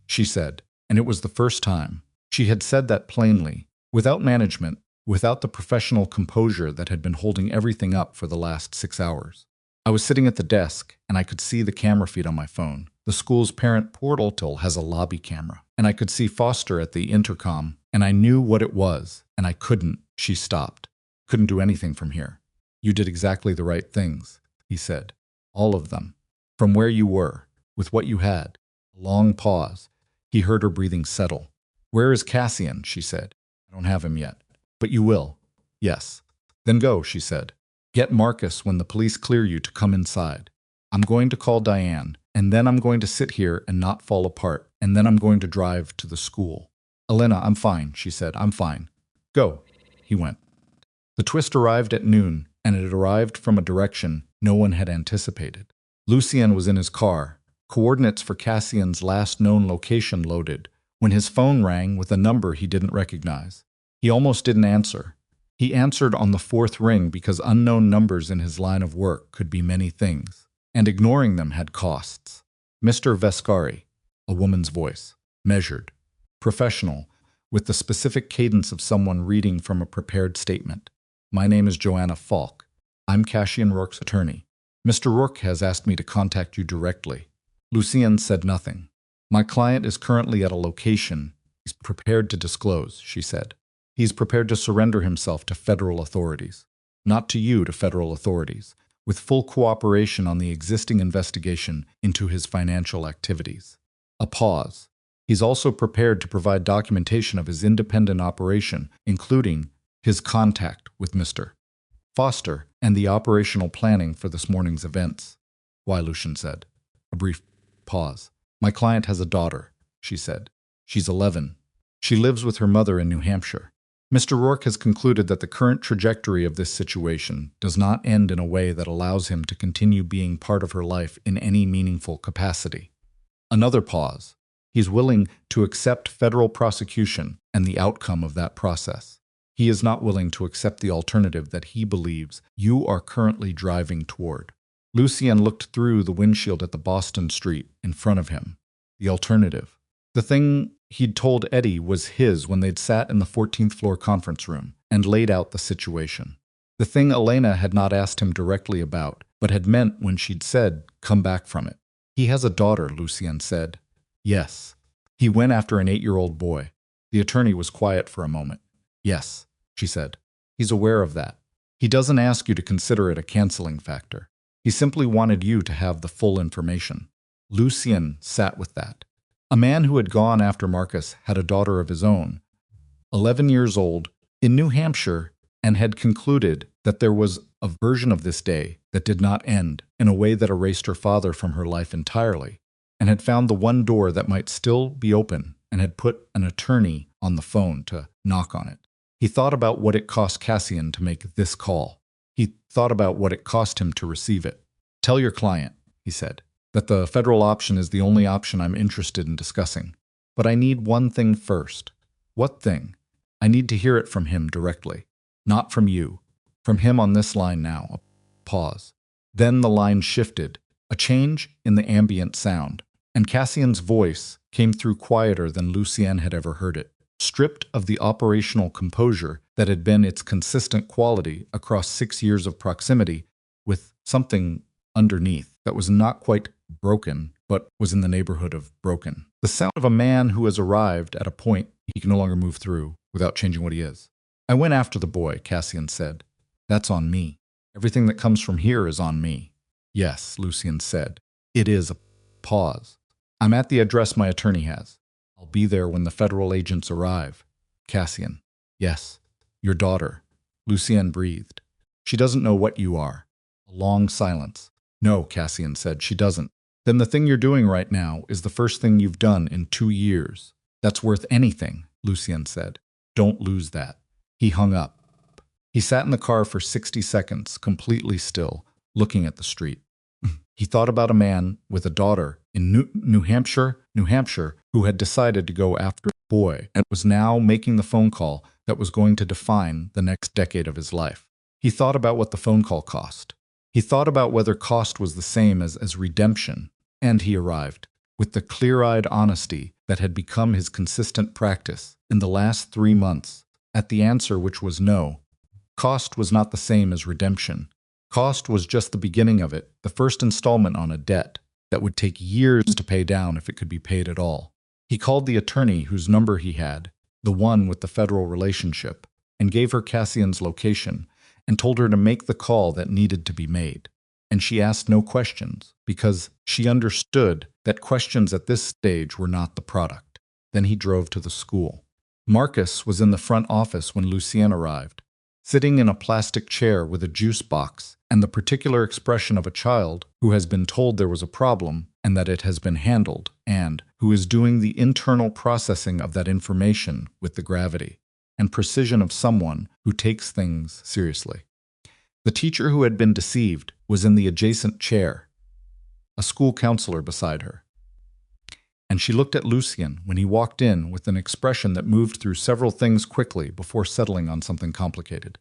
she said, and it was the first time. She had said that plainly, without management, without the professional composure that had been holding everything up for the last 6 hours. I was sitting at the desk, and I could see the camera feed on my phone. The school's parent portal has a lobby camera, and I could see Foster at the intercom, and I knew what it was, and I couldn't. She stopped. Couldn't do anything from here. You did exactly the right things, he said. All of them. From where you were, with what you had. A long pause. He heard her breathing settle. Where is Cassian? She said. I don't have him yet. But you will. Yes. Then go, she said. Get Marcus when the police clear you to come inside. I'm going to call Diane, and then I'm going to sit here and not fall apart, and then I'm going to drive to the school. Elena, I'm fine, she said. I'm fine. Go. He went. The twist arrived at noon, and it arrived from a direction no one had anticipated. Lucien was in his car, coordinates for Cassian's last known location loaded, when his phone rang with a number he didn't recognize. He almost didn't answer. He answered on the 4th ring because unknown numbers in his line of work could be many things, and ignoring them had costs. Mr. Vescari, a woman's voice, measured, professional, with the specific cadence of someone reading from a prepared statement. My name is Joanna Falk. I'm Cassian Rourke's attorney. Mr. Rourke has asked me to contact you directly. Lucien said nothing. My client is currently at a location he's prepared to disclose, she said. He's prepared to surrender himself to federal authorities. Not to you, to federal authorities, with full cooperation on the existing investigation into his financial activities. A pause. He's also prepared to provide documentation of his independent operation, including his contact with Mr. Foster and the operational planning for this morning's events. Why, Lucien said. A brief pause. My client has a daughter, she said. She's 11. She lives with her mother in New Hampshire. Mr. Rourke has concluded that the current trajectory of this situation does not end in a way that allows him to continue being part of her life in any meaningful capacity. Another pause. He's willing to accept federal prosecution and the outcome of that process. He is not willing to accept the alternative that he believes you are currently driving toward. Lucien looked through the windshield at the Boston street in front of him. The alternative. The thing he'd told Eddie was his when they'd sat in the 14th floor conference room and laid out the situation. The thing Elena had not asked him directly about, but had meant when she'd said, "Come back from it." "He has a daughter," Lucien said. "Yes." He went after an 8-year-old boy. The attorney was quiet for a moment. "Yes," she said. "He's aware of that. He doesn't ask you to consider it a canceling factor. He simply wanted you to have the full information." Lucien sat with that. A man who had gone after Marcus had a daughter of his own, 11 years old, in New Hampshire, and had concluded that there was a version of this day that did not end in a way that erased her father from her life entirely, and had found the one door that might still be open and had put an attorney on the phone to knock on it. He thought about what it cost Cassian to make this call. He thought about what it cost him to receive it. "Tell your client," he said, "that the federal option is the only option I'm interested in discussing. But I need one thing first." "What thing?" "I need to hear it from him directly. Not from you. From him on this line now." A pause. Then the line shifted, a change in the ambient sound, and Cassian's voice came through quieter than Lucien had ever heard it, stripped of the operational composure that had been its consistent quality across 6 years of proximity, with something underneath that was not quite broken, but was in the neighborhood of broken. The sound of a man who has arrived at a point he can no longer move through without changing what he is. "I went after the boy," Cassian said. "That's on me. Everything that comes from here is on me." "Yes," Lucien said. "It is." A pause. "I'm at the address my attorney has. I'll be there when the federal agents arrive." Cassian. "Yes." "Your daughter." Lucien breathed. "She doesn't know what you are." A long silence. "No," Cassian said, "she doesn't." "Then the thing you're doing right now is the first thing you've done in 2 years. That's worth anything," Lucien said. "Don't lose that." He hung up. He sat in the car for 60 seconds, completely still, looking at the street. He thought about a man with a daughter in New Hampshire, who had decided to go after a boy and was now making the phone call that was going to define the next decade of his life. He thought about what the phone call cost. He thought about whether cost was the same as redemption, and he arrived, with the clear-eyed honesty that had become his consistent practice in the last 3 months, at the answer which was no. Cost was not the same as redemption. Cost was just the beginning of it, the first installment on a debt that would take years to pay down if it could be paid at all. He called the attorney whose number he had, the one with the federal relationship, and gave her Cassian's location and told her to make the call that needed to be made. And she asked no questions because she understood that questions at this stage were not the product. Then he drove to the school. Marcus was in the front office when Lucien arrived, sitting in a plastic chair with a juice box and the particular expression of a child who has been told there was a problem and that it has been handled, and who is doing the internal processing of that information with the gravity and precision of someone who takes things seriously. The teacher who had been deceived was in the adjacent chair, a school counselor beside her. And she looked at Lucien when he walked in with an expression that moved through several things quickly before settling on something complicated.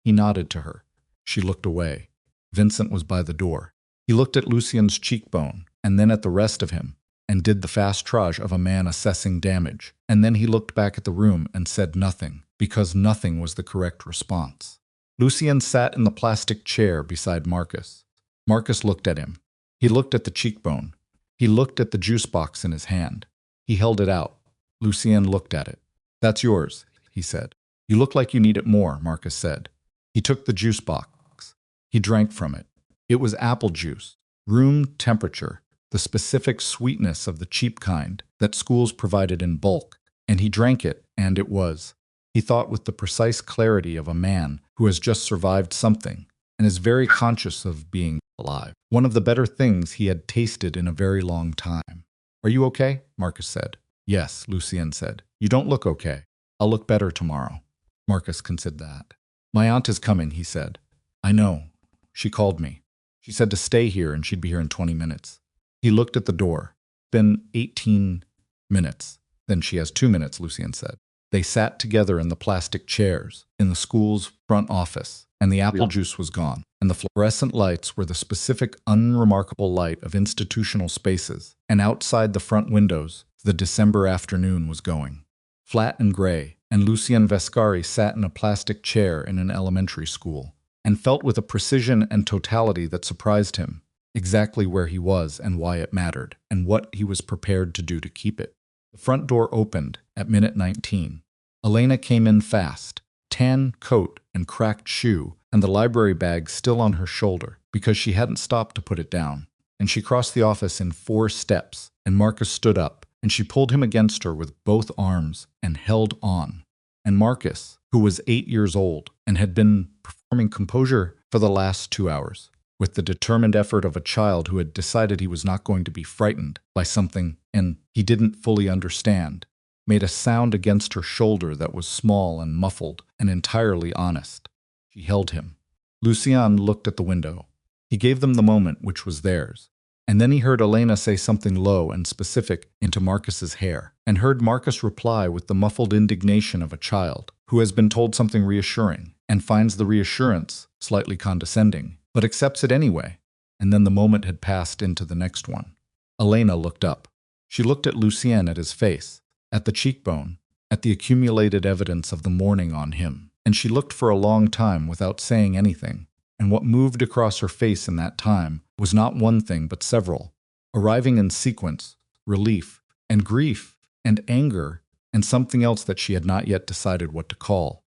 He nodded to her. She looked away. Vincent was by the door. He looked at Lucien's cheekbone, and then at the rest of him, and did the fast trage of a man assessing damage, and then he looked back at the room and said nothing, because nothing was the correct response. Lucien sat in the plastic chair beside Marcus. Marcus looked at him. He looked at the cheekbone. He looked at the juice box in his hand. He held it out. Lucien looked at it. "That's yours," he said. "You look like you need it more," Marcus said. He took the juice box. He drank from it. It was apple juice, room temperature, the specific sweetness of the cheap kind that schools provided in bulk, and he drank it, and it was. He thought with the precise clarity of a man who has just survived something and is very conscious of being alive. One of the better things he had tasted in a very long time. "Are you okay?" Marcus said. "Yes," Lucien said. "You don't look okay. I'll look better tomorrow." Marcus considered that. "My aunt is coming," he said. "I know. She called me. She said to stay here and she'd be here in 20 minutes. He looked at the door. "Been 18 Minutes. Then she has 2 minutes, Lucien said. They sat together in the plastic chairs in the school's front office, and the apple juice was gone, and the fluorescent lights were the specific, unremarkable light of institutional spaces, and outside the front windows, the December afternoon was going. Flat and gray, and Lucien Vescari sat in a plastic chair in an elementary school, and felt with a precision and totality that surprised him, exactly where he was and why it mattered, and what he was prepared to do to keep it. The front door opened at minute 19. Elena came in fast, tan coat and cracked shoe, and the library bag still on her shoulder, because she hadn't stopped to put it down. And she crossed the office in 4 steps, and Marcus stood up, and she pulled him against her with both arms and held on. And Marcus, who was 8 years old and had been performing composure for the last 2 hours, with the determined effort of a child who had decided he was not going to be frightened by something and he didn't fully understand, made a sound against her shoulder that was small and muffled and entirely honest. She held him. Lucien looked at the window. He gave them the moment which was theirs. And then he heard Elena say something low and specific into Marcus's hair, and heard Marcus reply with the muffled indignation of a child who has been told something reassuring and finds the reassurance slightly condescending, but accepts it anyway. And then the moment had passed into the next one. Elena looked up. She looked at Lucien, at his face, at the cheekbone, at the accumulated evidence of the morning on him, and she looked for a long time without saying anything. And what moved across her face in that time was not one thing but several, arriving in sequence, relief, and grief, and anger, and something else that she had not yet decided what to call.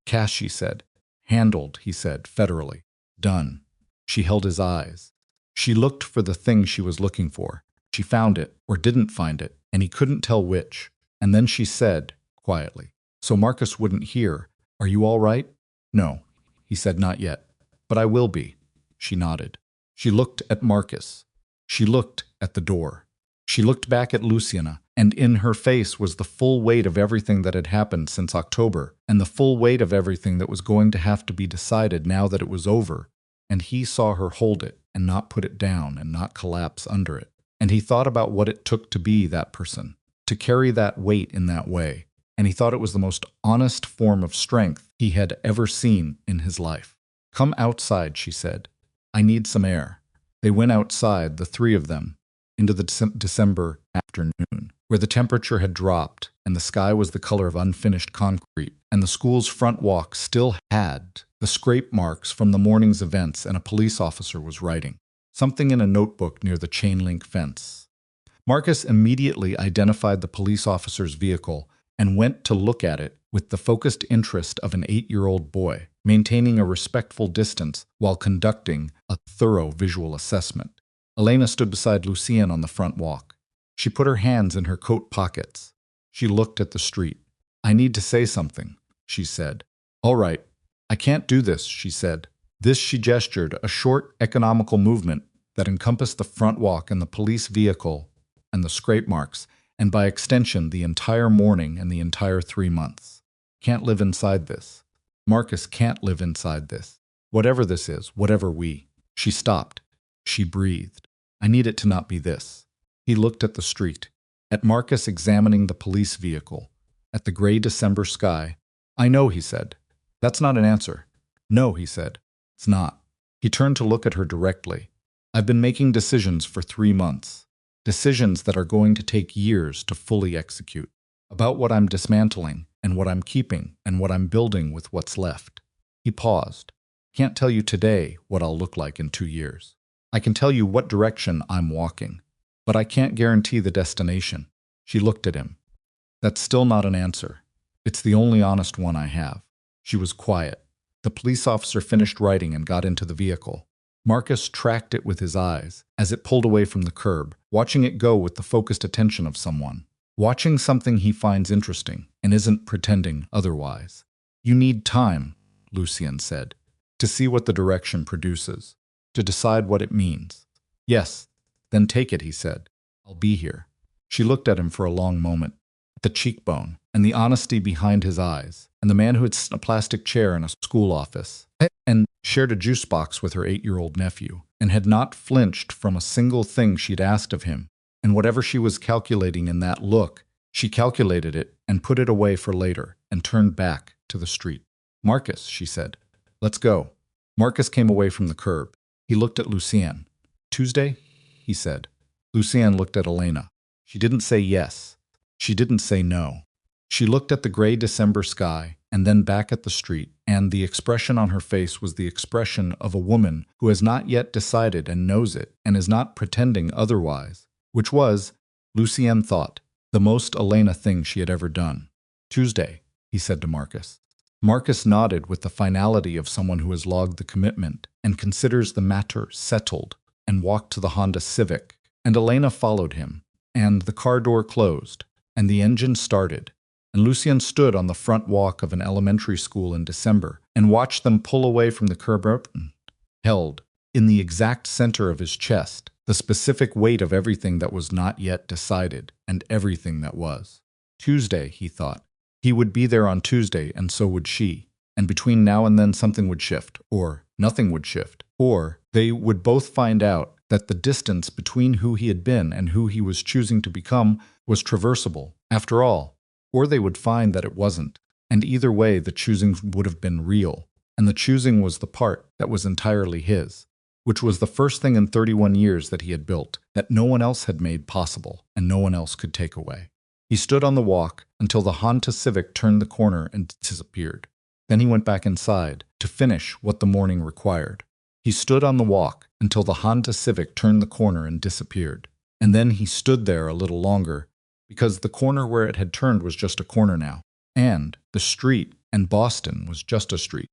Cash, she said. Handled, he said, federally. Done. She held his eyes. She looked for the thing she was looking for. She found it, or didn't find it, and he couldn't tell which. And then she said, quietly, so Marcus wouldn't hear, "Are you all right?" "No," he said, "not yet. But I will be." She nodded. She looked at Marcus. She looked at the door. She looked back at Luciana, and in her face was the full weight of everything that had happened since October, and the full weight of everything that was going to have to be decided now that it was over. And he saw her hold it, and not put it down, and not collapse under it. And he thought about what it took to be that person, to carry that weight in that way, and he thought it was the most honest form of strength he had ever seen in his life. "Come outside," she said. "I need some air." They went outside, the 3 of them, into the December afternoon, where the temperature had dropped, and the sky was the color of unfinished concrete, and the school's front walk still had the scrape marks from the morning's events, and a police officer was writing something in a notebook near the chain-link fence. Marcus immediately identified the police officer's vehicle and went to look at it with the focused interest of an 8-year-old boy, maintaining a respectful distance while conducting a thorough visual assessment. Elena stood beside Lucien on the front walk. She put her hands in her coat pockets. She looked at the street. "I need to say something," she said. "All right. I can't do this," she said. This, she gestured, a short, economical movement that encompassed the front walk and the police vehicle and the scrape marks, and by extension the entire morning and the entire 3 months. "Can't live inside this. Marcus can't live inside this. Whatever this is, whatever we." She stopped. She breathed. "I need it to not be this." He looked at the street, at Marcus examining the police vehicle, at the gray December sky. "I know," he said. "That's not an answer." "No," he said. "It's not." He turned to look at her directly. "I've been making decisions for 3 months. Decisions that are going to take years to fully execute. About what I'm dismantling, and what I'm keeping, and what I'm building with what's left." He paused. "Can't tell you today what I'll look like in 2 years. I can tell you what direction I'm walking, but I can't guarantee the destination." She looked at him. "That's still not an answer. It's the only honest one I have." She was quiet. The police officer finished writing and got into the vehicle. Marcus tracked it with his eyes as it pulled away from the curb, watching it go with the focused attention of someone, watching something he finds interesting and isn't pretending otherwise. "You need time," Lucien said, "to see what the direction produces, to decide what it means." "Yes, then take it," he said. "I'll be here." She looked at him for a long moment, at the cheekbone and the honesty behind his eyes, and the man who had sat in a plastic chair in a school office, and shared a juice box with her 8-year-old nephew, and had not flinched from a single thing she'd asked of him, And whatever she was calculating in that look, she calculated it and put it away for later and turned back to the street. "Marcus," she said. "Let's go." Marcus came away from the curb. He looked at Lucienne. "Tuesday?" he said. Lucienne looked at Elena. She didn't say yes. She didn't say no. She looked at the gray December sky and then back at the street, and the expression on her face was the expression of a woman who has not yet decided and knows it and is not pretending otherwise, which was, Lucienne thought, the most Elena thing she had ever done. "Tuesday," he said to Marcus. Marcus nodded with the finality of someone who has logged the commitment and considers the matter settled, and walked to the Honda Civic, and Elena followed him, and the car door closed, and the engine started, and Lucienne stood on the front walk of an elementary school in December and watched them pull away from the curb, held, in the exact center of his chest, the specific weight of everything that was not yet decided and everything that was. Tuesday, he thought. He would be there on Tuesday, and so would she. And between now and then something would shift, or nothing would shift, or they would both find out that the distance between who he had been and who he was choosing to become was traversable, after all, or they would find that it wasn't, and either way the choosing would have been real, and the choosing was the part that was entirely his, which was the first thing in 31 years that he had built, that no one else had made possible, and no one else could take away. He stood on the walk until the Honda Civic turned the corner and disappeared. Then he went back inside to finish what the morning required. He stood on the walk until the Honda Civic turned the corner and disappeared. And then he stood there a little longer, because the corner where it had turned was just a corner now, and the street and Boston was just a street.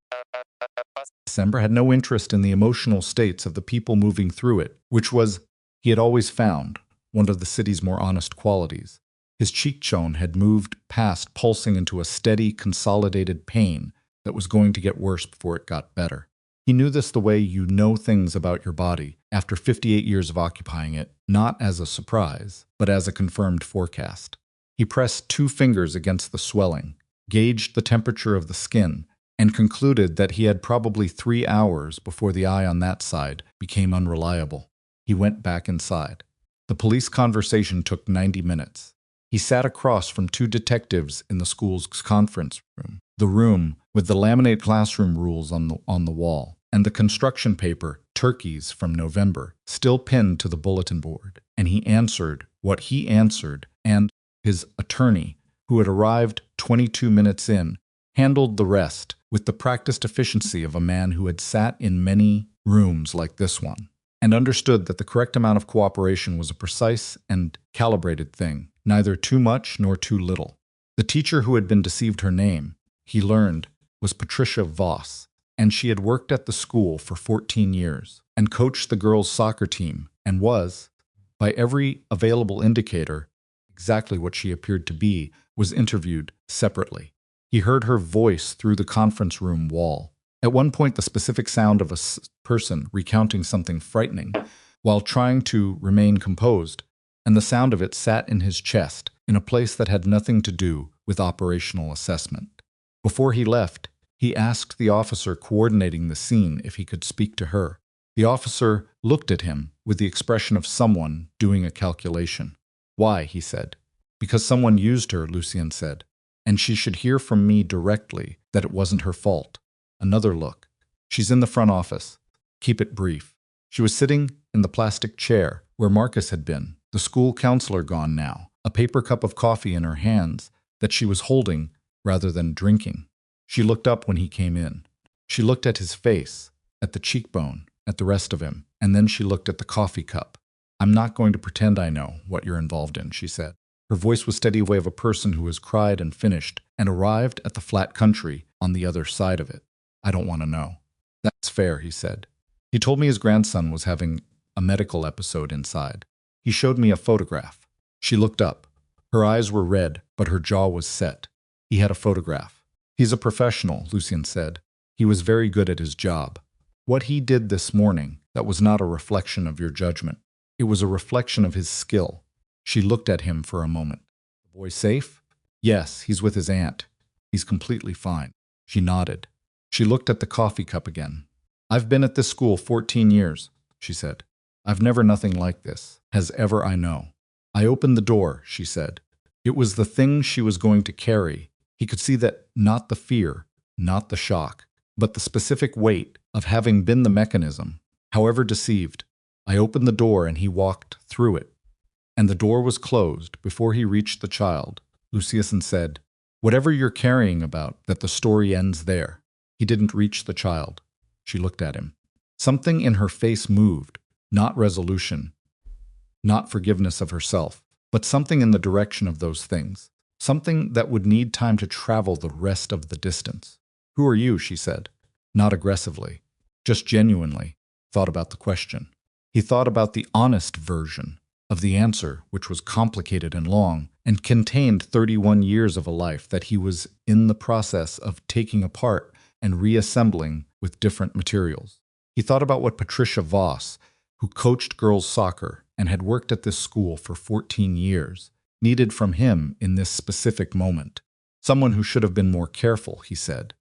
December had no interest in the emotional states of the people moving through it, which was, he had always found, one of the city's more honest qualities. His cheek-bone had moved past pulsing into a steady, consolidated pain that was going to get worse before it got better. He knew this the way you know things about your body after 58 years of occupying it, not as a surprise, but as a confirmed forecast. He pressed 2 fingers against the swelling, gauged the temperature of the skin, and concluded that he had probably 3 hours before the eye on that side became unreliable. He went back inside. The police conversation took 90 minutes. He sat across from 2 detectives in the school's conference room, the room with the laminate classroom rules on the wall, and the construction paper, turkeys from November, still pinned to the bulletin board. And he answered what he answered, and his attorney, who had arrived 22 minutes in, handled the rest with the practiced efficiency of a man who had sat in many rooms like this one, and understood that the correct amount of cooperation was a precise and calibrated thing, neither too much nor too little. The teacher who had been deceived her name, he learned, was Patricia Voss, and she had worked at the school for 14 years, and coached the girls' soccer team, and was, by every available indicator, exactly what she appeared to be, was interviewed separately. He heard her voice through the conference room wall. At one point, the specific sound of a person recounting something frightening while trying to remain composed, and the sound of it sat in his chest in a place that had nothing to do with operational assessment. Before he left, he asked the officer coordinating the scene if he could speak to her. The officer looked at him with the expression of someone doing a calculation. "Why?" he said. "Because someone used her," Lucienne said, "and she should hear from me directly that it wasn't her fault." Another look. "She's in the front office. Keep it brief." She was sitting in the plastic chair where Marcus had been, the school counselor gone now, a paper cup of coffee in her hands that she was holding rather than drinking. She looked up when he came in. She looked at his face, at the cheekbone, at the rest of him, and then she looked at the coffee cup. "I'm not going to pretend I know what you're involved in," she said. Her voice was steady way of a person who has cried and finished and arrived at the flat country on the other side of it. "I don't want to know." "That's fair," he said. "He told me his grandson was having a medical episode inside. He showed me a photograph." She looked up. Her eyes were red, but her jaw was set. "He had a photograph." "He's a professional," Lucienne said. "He was very good at his job. What he did this morning, that was not a reflection of your judgment. It was a reflection of his skill." She looked at him for a moment. "The boy safe?" "Yes, he's with his aunt. He's completely fine." She nodded. She looked at the coffee cup again. "I've been at this school 14 years, she said. "I've never nothing like this, as ever I know. I opened the door, she said. It was the thing she was going to carry. He could see that not the fear, not the shock, but the specific weight of having been the mechanism, however deceived. I opened the door and he walked through it. And the door was closed before he reached the child. Lucian said, "Whatever you're carrying about, that the story ends there." He didn't reach the child. She looked at him. Something in her face moved, not resolution, not forgiveness of herself, but something in the direction of those things, something that would need time to travel the rest of the distance. "Who are you?" she said. Not aggressively, just genuinely, thought about the question. He thought about the honest version of the answer, which was complicated and long, and contained 31 years of a life that he was in the process of taking apart and reassembling with different materials. He thought about what Patricia Voss, who coached girls' soccer and had worked at this school for 14 years, needed from him in this specific moment. Someone who should have been more careful, he said.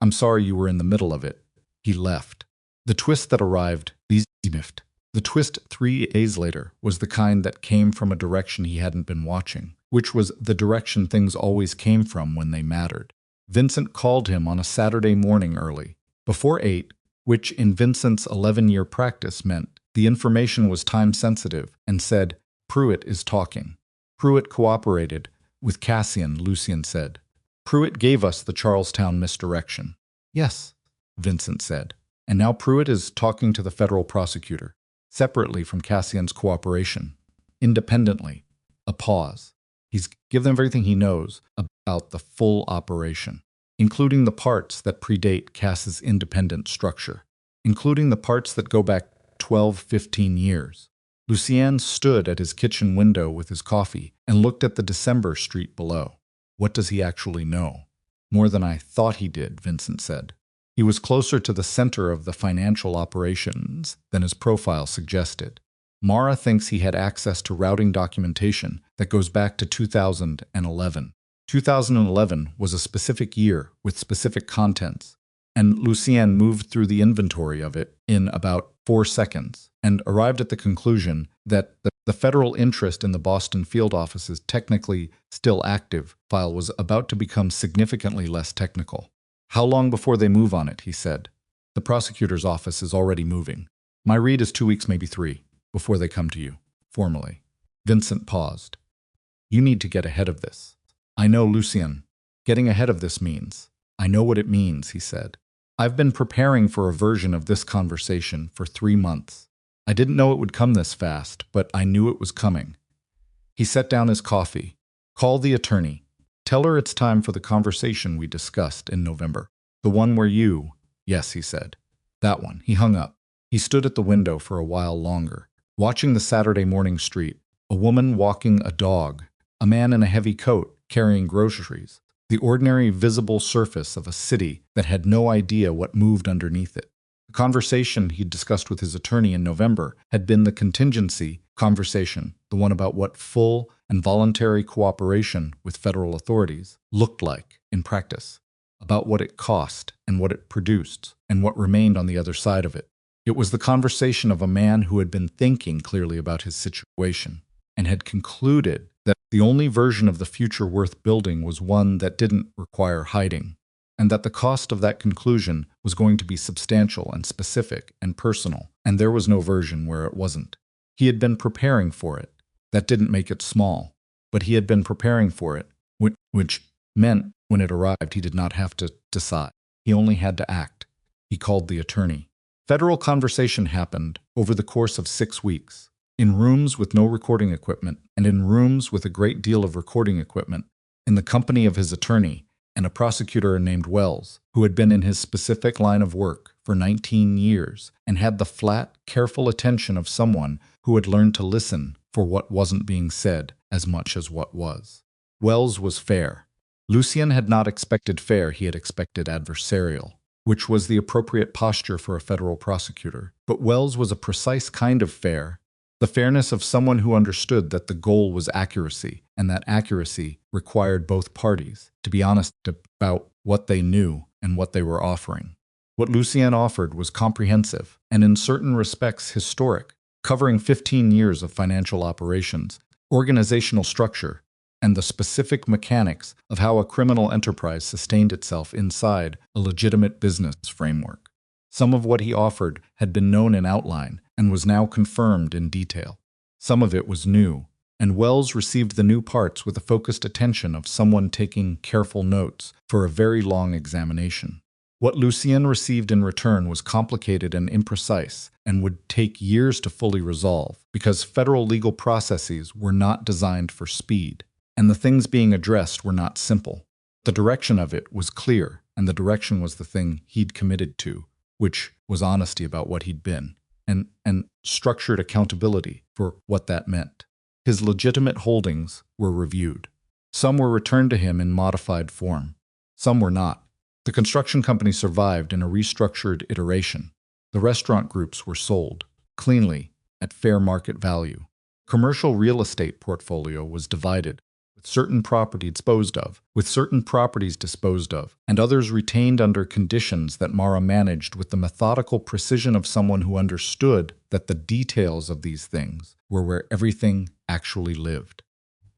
"I'm sorry you were in the middle of it." He left. The twist that arrived, the twist 3 days later, was the kind that came from a direction he hadn't been watching, which was the direction things always came from when they mattered. Vincent called him on a Saturday morning early, before 8, which in Vincent's 11-year practice meant the information was time-sensitive, and said, "Pruitt is talking." Pruitt cooperated with Cassian, Lucian said. "Pruitt gave us the Charlestown misdirection." "Yes," Vincent said. "And now Pruitt is talking to the federal prosecutor, separately from Cassian's cooperation, independently." A pause. He's given everything he knows about the full operation, including the parts that predate Cass's independent structure, including the parts that go back 12, 15 years. Lucian stood at his kitchen window with his coffee and looked at the December street below. What does he actually know? More than I thought he did, Vincent said. He was closer to the center of the financial operations than his profile suggested. Mara thinks he had access to routing documentation that goes back to 2011. 2011 was a specific year with specific contents, and Lucian moved through the inventory of it in about 4 seconds and arrived at the conclusion that the federal interest in the Boston field office's technically still active file was about to become significantly less technical. "How long before they move on it?" he said. "The prosecutor's office is already moving. My read is 2 weeks, maybe 3, before they come to you, formally." Vincent paused. "You need to get ahead of this." "I know, Lucian. Getting ahead of this means. I know what it means," he said. "I've been preparing for a version of this conversation for 3 months. I didn't know it would come this fast, but I knew it was coming." He set down his coffee. "Call the attorney. Tell her it's time for the conversation we discussed in November. The one where you—" "Yes," he said. "That one." He hung up. He stood at the window for a while longer, watching the Saturday morning street, a woman walking a dog, a man in a heavy coat carrying groceries, the ordinary visible surface of a city that had no idea what moved underneath it. The conversation he'd discussed with his attorney in November had been the contingency conversation, the one about what full and voluntary cooperation with federal authorities looked like in practice, about what it cost and what it produced and what remained on the other side of it. It was the conversation of a man who had been thinking clearly about his situation and had concluded that the only version of the future worth building was one that didn't require hiding, and that the cost of that conclusion was going to be substantial and specific and personal, and there was no version where it wasn't. He had been preparing for it. That didn't make it small, but he had been preparing for it, which meant when it arrived he did not have to decide. He only had to act. He called the attorney. Federal conversation happened over the course of 6 weeks, in rooms with no recording equipment and in rooms with a great deal of recording equipment, in the company of his attorney and a prosecutor named Wells, who had been in his specific line of work for 19 years and had the flat, careful attention of someone who had learned to listen for what wasn't being said as much as what was. Wells was fair. Lucian had not expected fair, he had expected adversarial, which was the appropriate posture for a federal prosecutor. But Wells was a precise kind of fair, the fairness of someone who understood that the goal was accuracy, and that accuracy required both parties to be honest about what they knew and what they were offering. What Lucian offered was comprehensive and in certain respects historic, covering 15 years of financial operations organizational structure, and the specific mechanics of how a criminal enterprise sustained itself inside a legitimate business framework. Some of what he offered had been known in outline and was now confirmed in detail. Some of it was new, and Wells received the new parts with the focused attention of someone taking careful notes for a very long examination. What Lucien received in return was complicated and imprecise and would take years to fully resolve because federal legal processes were not designed for speed, and the things being addressed were not simple. The direction of it was clear, and the direction was the thing he'd committed to, which was honesty about what he'd been, and structured accountability for what that meant. His legitimate holdings were reviewed. Some were returned to him in modified form. Some were not. The construction company survived in a restructured iteration. The restaurant groups were sold, cleanly, at fair market value. Commercial real estate portfolio was divided, with certain properties disposed of, and others retained under conditions that Mara managed with the methodical precision of someone who understood that the details of these things were where everything actually lived.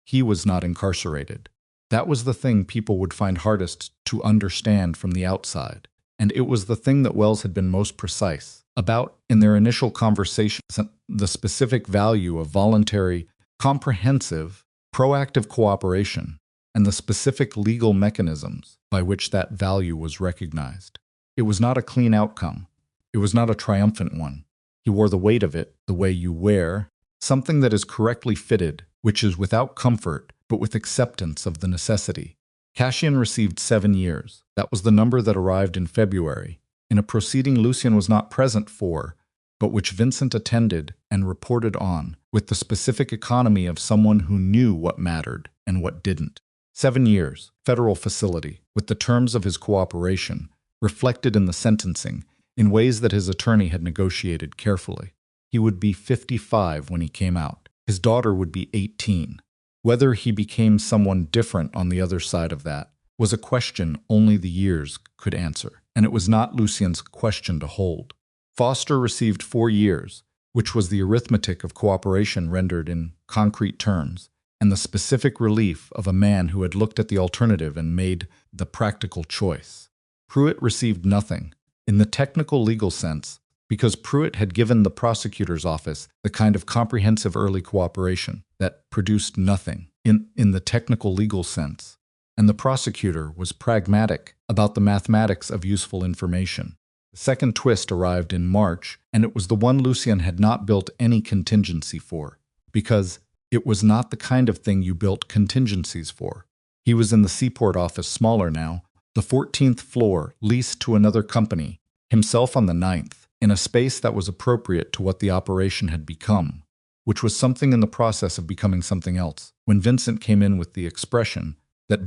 He was not incarcerated. That was the thing people would find hardest to understand from the outside, and it was the thing that Wells had been most precise about in their initial conversations, the specific value of voluntary, comprehensive, proactive cooperation, and the specific legal mechanisms by which that value was recognized. It was not a clean outcome. It was not a triumphant one. He wore the weight of it the way you wear something that is correctly fitted, which is without comfort, but with acceptance of the necessity. Cassian received 7 years. That was the number that arrived in February, in a proceeding Lucien was not present for, but which Vincent attended and reported on, with the specific economy of someone who knew what mattered and what didn't. 7 years, federal facility, with the terms of his cooperation, reflected in the sentencing, in ways that his attorney had negotiated carefully. He would be 55 when he came out. His daughter would be 18. Whether he became someone different on the other side of that was a question only the years could answer, and it was not Lucien's question to hold. Foster received 4 years, which was the arithmetic of cooperation rendered in concrete terms, and the specific relief of a man who had looked at the alternative and made the practical choice. Pruitt received nothing, in the technical legal sense, because Pruitt had given the prosecutor's office the kind of comprehensive early cooperation that produced nothing in the technical legal sense, and the prosecutor was pragmatic about the mathematics of useful information. The second twist arrived in March, and it was the one Lucien had not built any contingency for, because it was not the kind of thing you built contingencies for. He was in the Seaport office, smaller now, the 14th floor, leased to another company, himself on the 9th, in a space that was appropriate to what the operation had become, which was something in the process of becoming something else. When Vincent came in with the expression, meant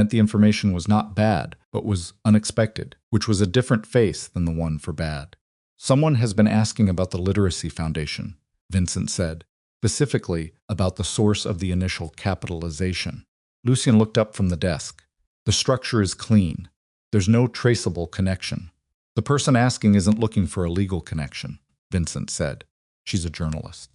the information was not bad, but was unexpected, which was a different face than the one for bad. Someone has been asking about the Literacy Foundation, Vincent said, specifically about the source of the initial capitalization. Lucien looked up from the desk. The structure is clean. There's no traceable connection. The person asking isn't looking for a legal connection, Vincent said. She's a journalist.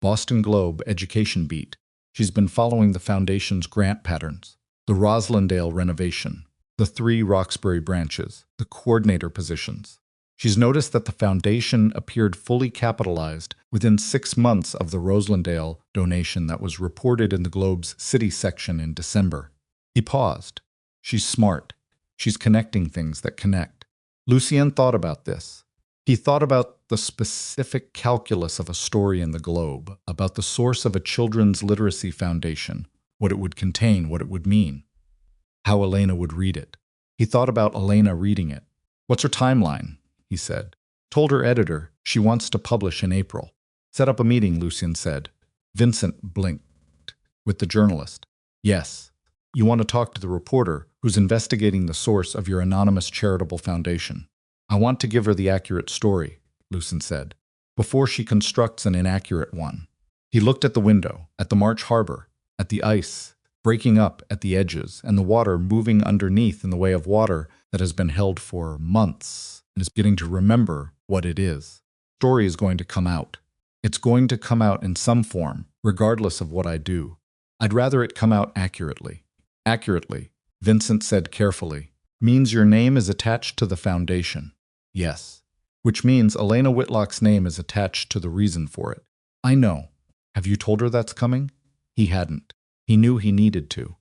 Boston Globe Education Beat. She's been following the Foundation's grant patterns, the Roslindale renovation, the 3 Roxbury branches, the coordinator positions. She's noticed that the Foundation appeared fully capitalized within 6 months of the Roslindale donation that was reported in the Globe's City section in December. He paused. She's smart. She's connecting things that connect. Lucien thought about this. He thought about the specific calculus of a story in the Globe, about the source of a children's literacy foundation, what it would contain, what it would mean, how Elena would read it. He thought about Elena reading it. What's her timeline? He said. Told her editor she wants to publish in April. Set up a meeting, Lucien said. Vincent blinked. With the journalist. Yes. You want to talk to the reporter who's investigating the source of your anonymous charitable foundation. I want to give her the accurate story, Lucien said, before she constructs an inaccurate one. He looked at the window, at the March harbor, at the ice, breaking up at the edges, and the water moving underneath in the way of water that has been held for months and is beginning to remember what it is. Story is going to come out. It's going to come out in some form, regardless of what I do. I'd rather it come out accurately. Accurately, Vincent said carefully, means your name is attached to the foundation. Yes. Which means Elena Whitlock's name is attached to the reason for it. I know. Have you told her that's coming? He hadn't. He knew he needed to.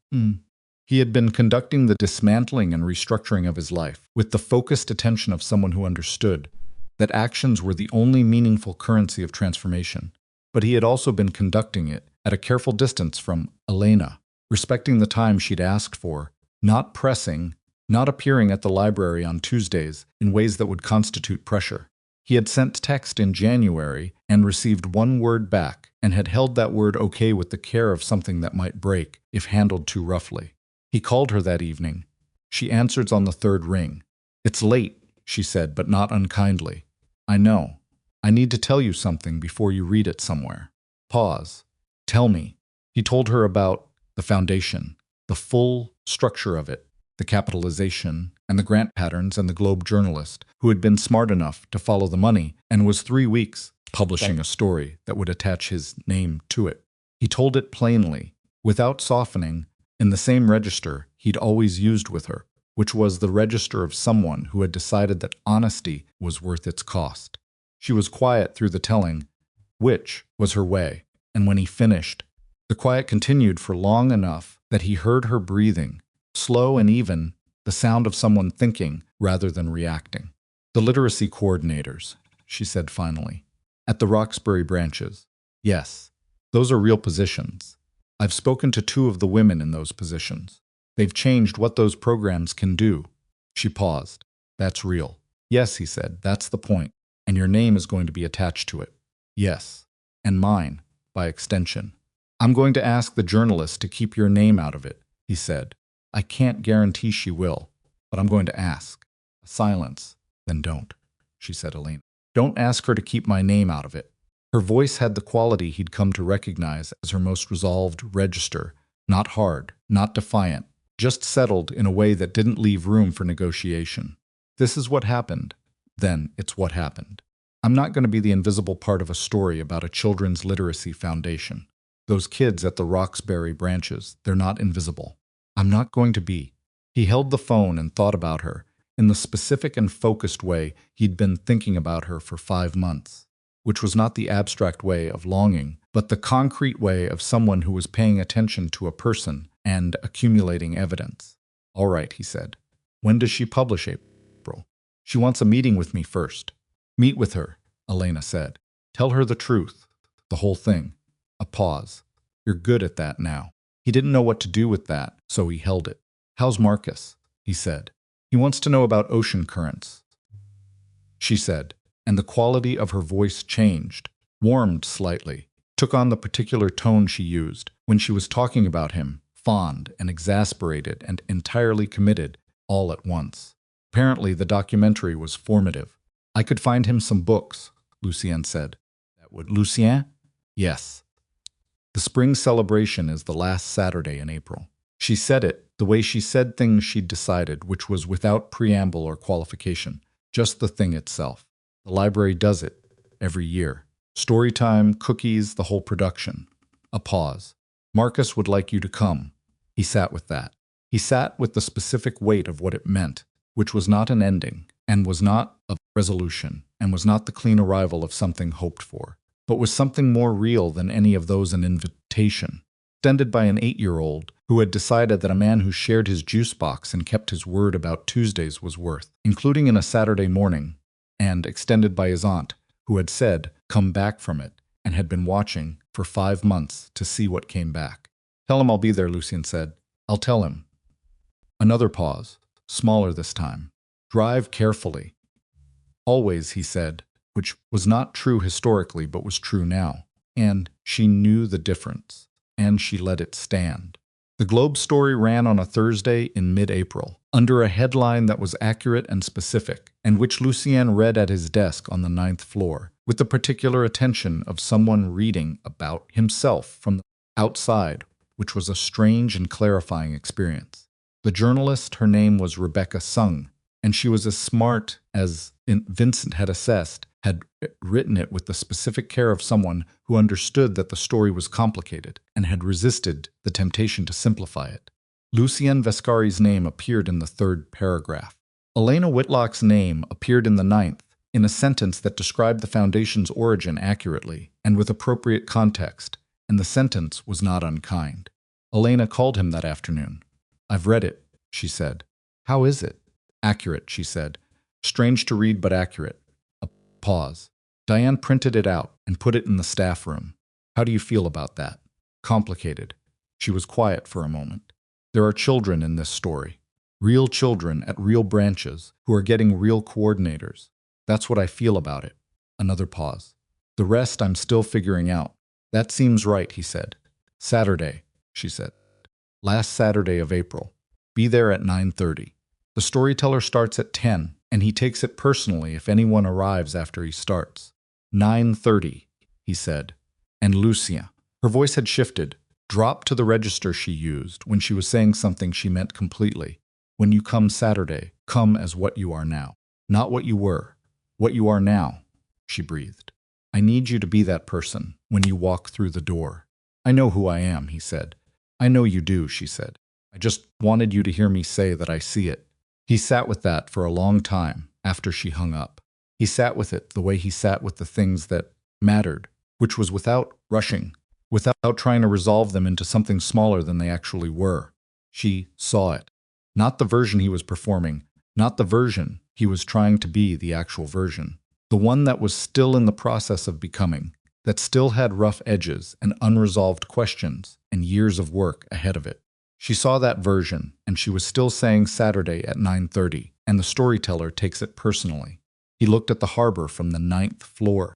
He had been conducting the dismantling and restructuring of his life with the focused attention of someone who understood that actions were the only meaningful currency of transformation. But he had also been conducting it at a careful distance from Elena, respecting the time she'd asked for, not pressing, not appearing at the library on Tuesdays in ways that would constitute pressure. He had sent text in January and received one word back and had held that word okay with the care of something that might break if handled too roughly. He called her that evening. She answered on the third ring. It's late, she said, but not unkindly. I know. I need to tell you something before you read it somewhere. Pause. Tell me. He told her about the foundation, the full structure of it, the capitalization, and the grant patterns and the Globe journalist who had been smart enough to follow the money and was 3 weeks publishing a story that would attach his name to it. He told it plainly, without softening, in the same register he'd always used with her, which was the register of someone who had decided that honesty was worth its cost. She was quiet through the telling, which was her way, and when he finished, the quiet continued for long enough that he heard her breathing, slow and even, the sound of someone thinking rather than reacting. The literacy coordinators, she said finally, at the Roxbury branches. Yes, those are real positions. I've spoken to 2 of the women in those positions. They've changed what those programs can do. She paused. That's real. Yes, he said, that's the point. And your name is going to be attached to it. Yes. And mine, by extension. I'm going to ask the journalist to keep your name out of it, he said. I can't guarantee she will, but I'm going to ask. A silence. Then don't, she said, Elena. Don't ask her to keep my name out of it. Her voice had the quality he'd come to recognize as her most resolved register, not hard, not defiant, just settled in a way that didn't leave room for negotiation. This is what happened. Then it's what happened. I'm not going to be the invisible part of a story about a children's literacy foundation. Those kids at the Roxbury branches, they're not invisible. I'm not going to be. He held the phone and thought about her in the specific and focused way he'd been thinking about her for 5 months, which was not the abstract way of longing, but the concrete way of someone who was paying attention to a person and accumulating evidence. All right, he said. When does she publish, April? She wants a meeting with me first. Meet with her, Elena said. Tell her the truth, the whole thing. A pause. You're good at that now. He didn't know what to do with that, so he held it. How's Marcus? He said. He wants to know about ocean currents, she said, and the quality of her voice changed, warmed slightly, took on the particular tone she used when she was talking about him, fond and exasperated and entirely committed, all at once. Apparently, the documentary was formative. I could find him some books, Lucien said. That would Lucien? Yes. The spring celebration is the last Saturday in April. She said it the way she said things she'd decided, which was without preamble or qualification, just the thing itself. The library does it every year. Storytime, cookies, the whole production. A pause. Marcus would like you to come. He sat with that. He sat with the specific weight of what it meant, which was not an ending, and was not a resolution, and was not the clean arrival of something hoped for, but was something more real than any of those an invitation, extended by an 8-year-old who had decided that a man who shared his juice box and kept his word about Tuesdays was worth, including in a Saturday morning, and extended by his aunt, who had said, come back from it, and had been watching for 5 months to see what came back. Tell him I'll be there, Lucien said. I'll tell him. Another pause, smaller this time. Drive carefully. Always, he said, which was not true historically but was true now. And she knew the difference, and she let it stand. The Globe story ran on a Thursday in mid-April, under a headline that was accurate and specific, and which Lucien read at his desk on the 9th floor, with the particular attention of someone reading about himself from the outside, which was a strange and clarifying experience. The journalist, her name was Rebecca Sung, and she was as smart as Vincent had assessed had written it with the specific care of someone who understood that the story was complicated and had resisted the temptation to simplify it. Lucien Vescari's name appeared in the third paragraph. Elena Whitlock's name appeared in the ninth, in a sentence that described the Foundation's origin accurately and with appropriate context, and the sentence was not unkind. Elena called him that afternoon. "I've read it," she said. "How is it?" "Accurate," she said. "Strange to read, but accurate." A pause. Diane printed it out and put it in the staff room. "How do you feel about that?" "Complicated." She was quiet for a moment. "There are children in this story. Real children at real branches who are getting real coordinators. That's what I feel about it." Another pause. "The rest I'm still figuring out." "That seems right," he said. "Saturday," she said. "Last Saturday of April. Be there at 9:30. The storyteller starts at 10, and he takes it personally if anyone arrives after he starts." 9:30, he said. And Lucia. Her voice had shifted, dropped to the register she used when she was saying something she meant completely. "When you come Saturday, come as what you are now. Not what you were. What you are now," she breathed. "I need you to be that person when you walk through the door." "I know who I am," he said. "I know you do," she said. "I just wanted you to hear me say that I see it." He sat with that for a long time after she hung up. He sat with it the way he sat with the things that mattered, which was without rushing, without trying to resolve them into something smaller than they actually were. She saw it. Not the version he was performing, not the version he was trying to be the actual version. The one that was still in the process of becoming, that still had rough edges and unresolved questions and years of work ahead of it. She saw that version, and she was still saying Saturday at 9:30, and the storyteller takes it personally. He looked at the harbor from the 9th floor.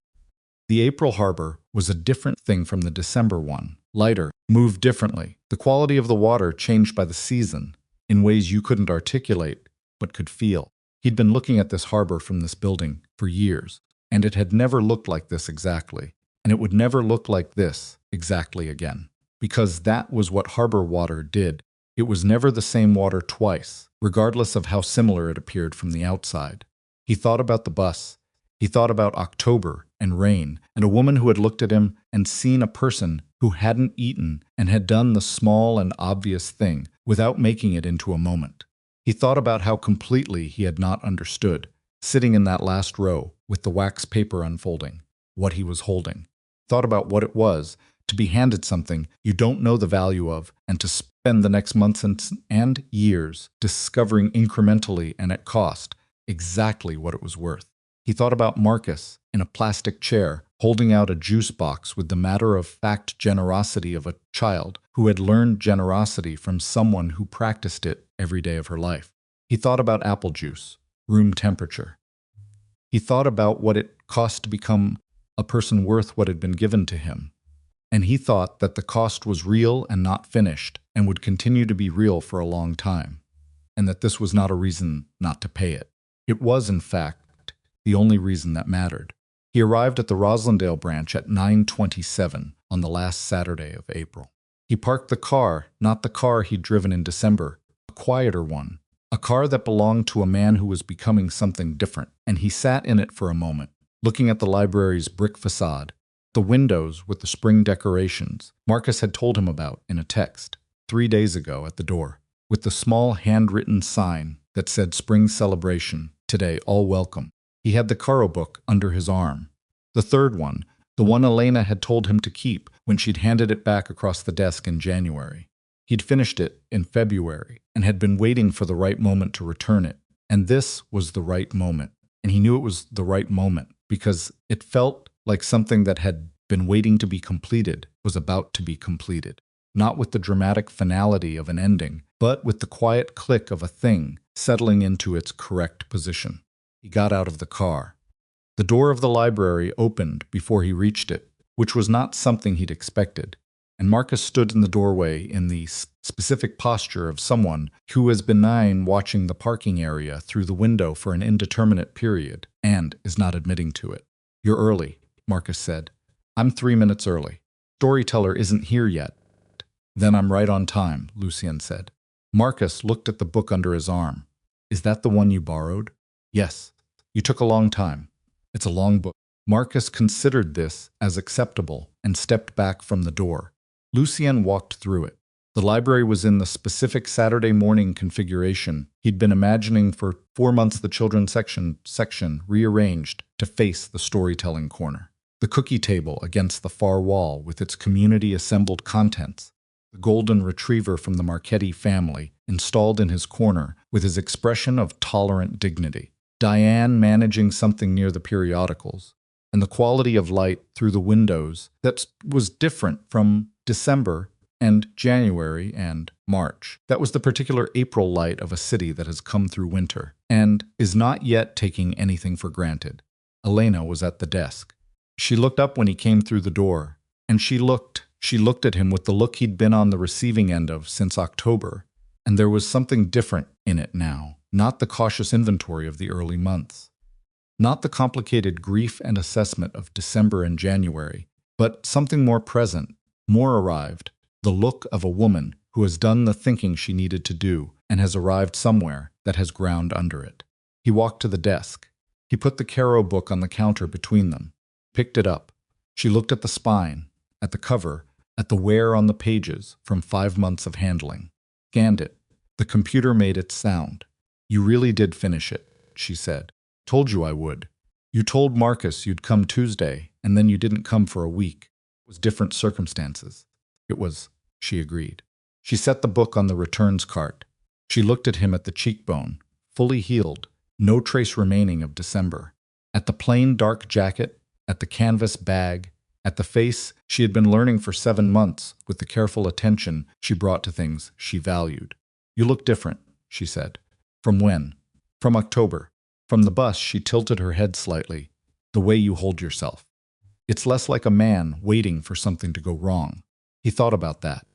The April harbor was a different thing from the December one, lighter, moved differently. The quality of the water changed by the season, in ways you couldn't articulate, but could feel. He'd been looking at this harbor from this building for years, and it had never looked like this exactly, and it would never look like this exactly again. Because that was what harbor water did. It was never the same water twice, regardless of how similar it appeared from the outside. He thought about the bus. He thought about October and rain, and a woman who had looked at him and seen a person who hadn't eaten and had done the small and obvious thing without making it into a moment. He thought about how completely he had not understood, sitting in that last row with the wax paper unfolding, what he was holding. Thought about what it was to be handed something you don't know the value of, and to spend the next months and years discovering incrementally and at cost exactly what it was worth. He thought about Marcus in a plastic chair, holding out a juice box with the matter-of-fact generosity of a child who had learned generosity from someone who practiced it every day of her life. He thought about apple juice, room temperature. He thought about what it cost to become a person worth what had been given to him. And he thought that the cost was real and not finished, and would continue to be real for a long time, and that this was not a reason not to pay it. It was, in fact, the only reason that mattered. He arrived at the Roslindale branch at 9:27 on the last Saturday of April. He parked the car, not the car he'd driven in December, a quieter one, a car that belonged to a man who was becoming something different, and he sat in it for a moment, looking at the library's brick facade, the windows with the spring decorations Marcus had told him about in a text 3 days ago at the door, with the small handwritten sign that said Spring Celebration, today all welcome. He had the Caro book under his arm. The third one, the one Elena had told him to keep when she'd handed it back across the desk in January. He'd finished it in February and had been waiting for the right moment to return it. And this was the right moment. And he knew it was the right moment because it felt like something that had been waiting to be completed was about to be completed. Not with the dramatic finality of an ending, but with the quiet click of a thing settling into its correct position. He got out of the car. The door of the library opened before he reached it, which was not something he'd expected, and Marcus stood in the doorway in the specific posture of someone who has been watching the parking area through the window for an indeterminate period and is not admitting to it. "You're early," Marcus said. "I'm 3 minutes early. Storyteller isn't here yet." "Then I'm right on time," Lucien said. Marcus looked at the book under his arm. "Is that the one you borrowed?" "Yes. You took a long time." It's a long book. Marcus considered this as acceptable and stepped back from the door. Lucien walked through it. The library was in the specific Saturday morning configuration he'd been imagining for 4 months. The children's section rearranged to face the storytelling corner. The cookie table against the far wall with its community-assembled contents. The golden retriever from the Marchetti family installed in his corner with his expression of tolerant dignity. Diane managing something near the periodicals. And the quality of light through the windows that was different from December and January and March. That was the particular April light of a city that has come through winter and is not yet taking anything for granted. Elena was at the desk. She looked up when he came through the door, and she looked at him with the look he'd been on the receiving end of since October, and there was something different in it now, not the cautious inventory of the early months, not the complicated grief and assessment of December and January, but something more present, more arrived, the look of a woman who has done the thinking she needed to do and has arrived somewhere that has ground under it. He walked to the desk. He put the Carrow book on the counter between them, picked it up. She looked at the spine, at the cover, at the wear on the pages from 5 months of handling. Scanned it. The computer made its sound. "You really did finish it," she said. "Told you I would. You told Marcus you'd come Tuesday, and then you didn't come for a week. It was different circumstances." "It was," she agreed. She set the book on the returns cart. She looked at him at the cheekbone, fully healed, no trace remaining of December. At the plain dark jacket, at the canvas bag, at the face she had been learning for 7 months with the careful attention she brought to things she valued. "You look different," she said. "From when?" "From October." From the bus, she tilted her head slightly. "The way you hold yourself. It's less like a man waiting for something to go wrong." He thought about that.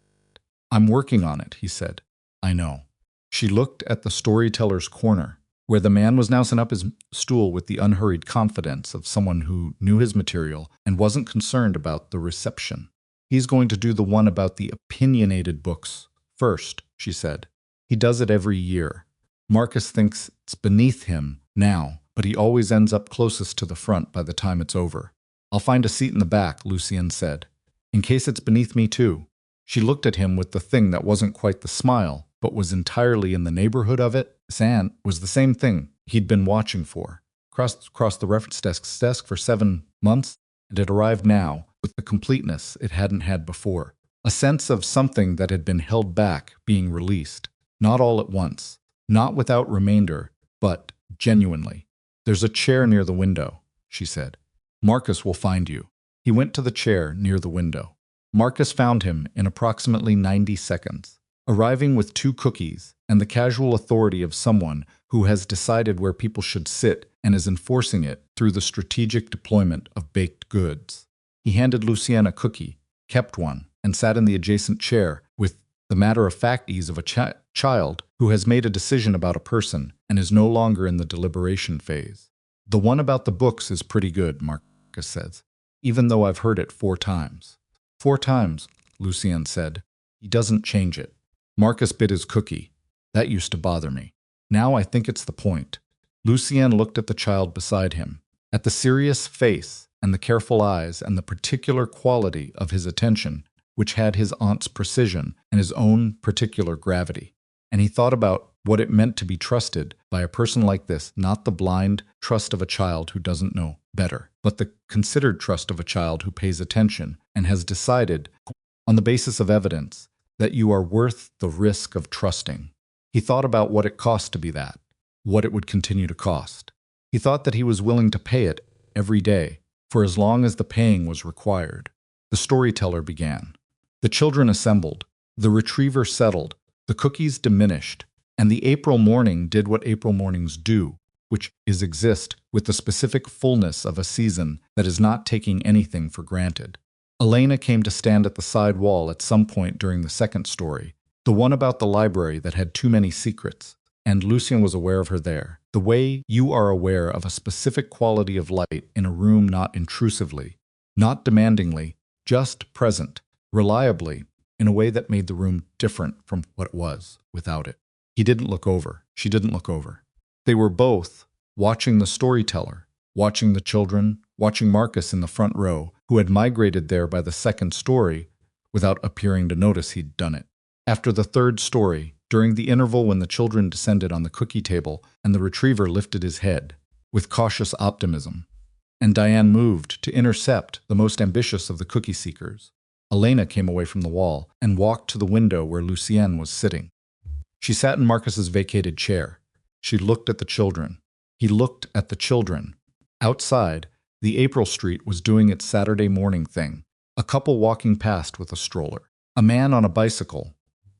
"I'm working on it," he said. "I know." She looked at the storyteller's corner, where the man was now sitting up his stool with the unhurried confidence of someone who knew his material and wasn't concerned about the reception. "He's going to do the one about the opinionated books first," she said. "He does it every year. Marcus thinks it's beneath him now, but he always ends up closest to the front by the time it's over." "I'll find a seat in the back," Lucien said. "In case it's beneath me too." She looked at him with the thing that wasn't quite the smile, but was entirely in the neighborhood of it. San was the same thing he'd been watching for. Across the reference desk for 7 months, and it arrived now with the completeness it hadn't had before. A sense of something that had been held back being released. Not all at once, not without remainder, but genuinely. "There's a chair near the window," she said. "Marcus will find you." He went to the chair near the window. Marcus found him in approximately 90 seconds, arriving with 2 cookies and the casual authority of someone who has decided where people should sit and is enforcing it through the strategic deployment of baked goods. He handed Lucien a cookie, kept one, and sat in the adjacent chair with the matter-of-fact ease of a child who has made a decision about a person and is no longer in the deliberation phase. "The one about the books is pretty good," Marcus says, "even though I've heard it 4 times. 4 times, Lucien said. "He doesn't change it." Marcus bit his cookie. "That used to bother me. Now I think it's the point." Lucien looked at the child beside him, at the serious face and the careful eyes and the particular quality of his attention, which had his aunt's precision and his own particular gravity. And he thought about what it meant to be trusted by a person like this, not the blind trust of a child who doesn't know better, but the considered trust of a child who pays attention and has decided, on the basis of evidence, that you are worth the risk of trusting. He thought about what it cost to be that, what it would continue to cost. He thought that he was willing to pay it every day, for as long as the paying was required. The storyteller began. The children assembled. The retriever settled. The cookies diminished. And the April morning did what April mornings do, which is exist with the specific fullness of a season that is not taking anything for granted. Elena came to stand at the side wall at some point during the second story, the one about the library that had too many secrets, and Lucien was aware of her there, the way you are aware of a specific quality of light in a room, not intrusively, not demandingly, just present, reliably, in a way that made the room different from what it was without it. He didn't look over. She didn't look over. They were both watching the storyteller, watching the children, watching Marcus in the front row, who had migrated there by the second story without appearing to notice he'd done it. After the third story, during the interval when the children descended on the cookie table and the retriever lifted his head with cautious optimism, and Diane moved to intercept the most ambitious of the cookie seekers, Elena came away from the wall and walked to the window where Lucienne was sitting. She sat in Marcus's vacated chair. She looked at the children. He looked at the children. Outside, the April Street was doing its Saturday morning thing. A couple walking past with a stroller. A man on a bicycle.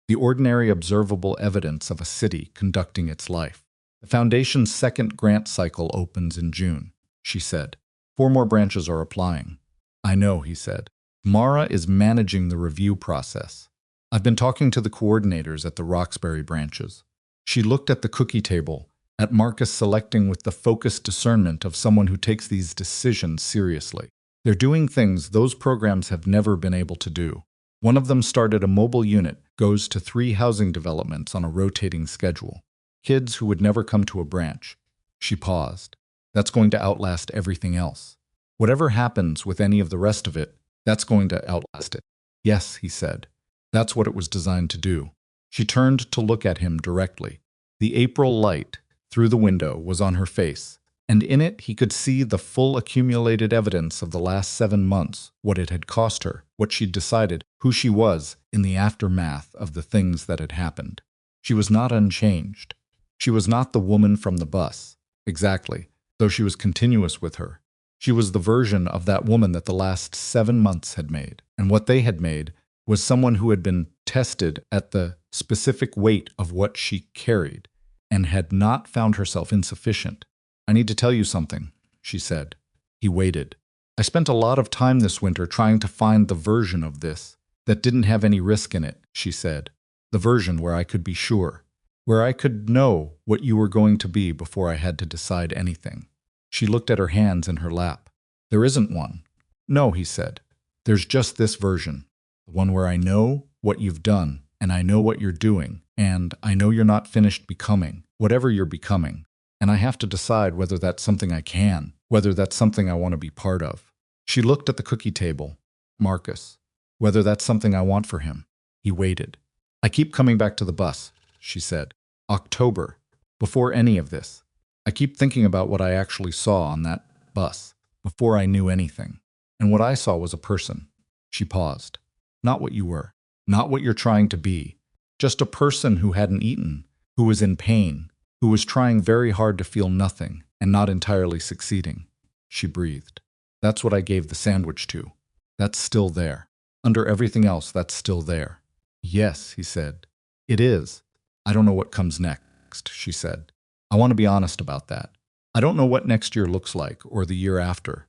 The ordinary observable evidence of a city conducting its life. The Foundation's second grant cycle opens in June, she said. 4 more branches are applying. I know, he said. Mara is managing the review process. I've been talking to the coordinators at the Roxbury branches. She looked at the cookie table, at Marcus selecting with the focused discernment of someone who takes these decisions seriously. They're doing things those programs have never been able to do. One of them started a mobile unit, goes to 3 housing developments on a rotating schedule. Kids who would never come to a branch. She paused. That's going to outlast everything else. Whatever happens with any of the rest of it, that's going to outlast it. Yes, he said. That's what it was designed to do. She turned to look at him directly. The April light through the window was on her face, and in it he could see the full accumulated evidence of the last 7 months, what it had cost her, what she'd decided, who she was in the aftermath of the things that had happened. She was not unchanged. She was not the woman from the bus, exactly, though she was continuous with her. She was the version of that woman that the last 7 months had made, and what they had made was someone who had been tested at the specific weight of what she carried, and had not found herself insufficient. I need to tell you something, she said. He waited. I spent a lot of time this winter trying to find the version of this that didn't have any risk in it, she said. The version where I could be sure, where I could know what you were going to be before I had to decide anything. She looked at her hands in her lap. There isn't one. No, he said. There's just this version. The one where I know what you've done, and I know what you're doing, and I know you're not finished becoming, whatever you're becoming. And I have to decide whether that's something I can, whether that's something I want to be part of. She looked at the cookie table. Marcus. Whether that's something I want for him. He waited. I keep coming back to the bus, she said. October. Before any of this. I keep thinking about what I actually saw on that bus, before I knew anything. And what I saw was a person. She paused. Not what you were. Not what you're trying to be. Just a person who hadn't eaten, who was in pain, who was trying very hard to feel nothing and not entirely succeeding. She breathed. That's what I gave the sandwich to. That's still there. Under everything else, that's still there. Yes, he said. It is. I don't know what comes next, she said. I want to be honest about that. I don't know what next year looks like or the year after.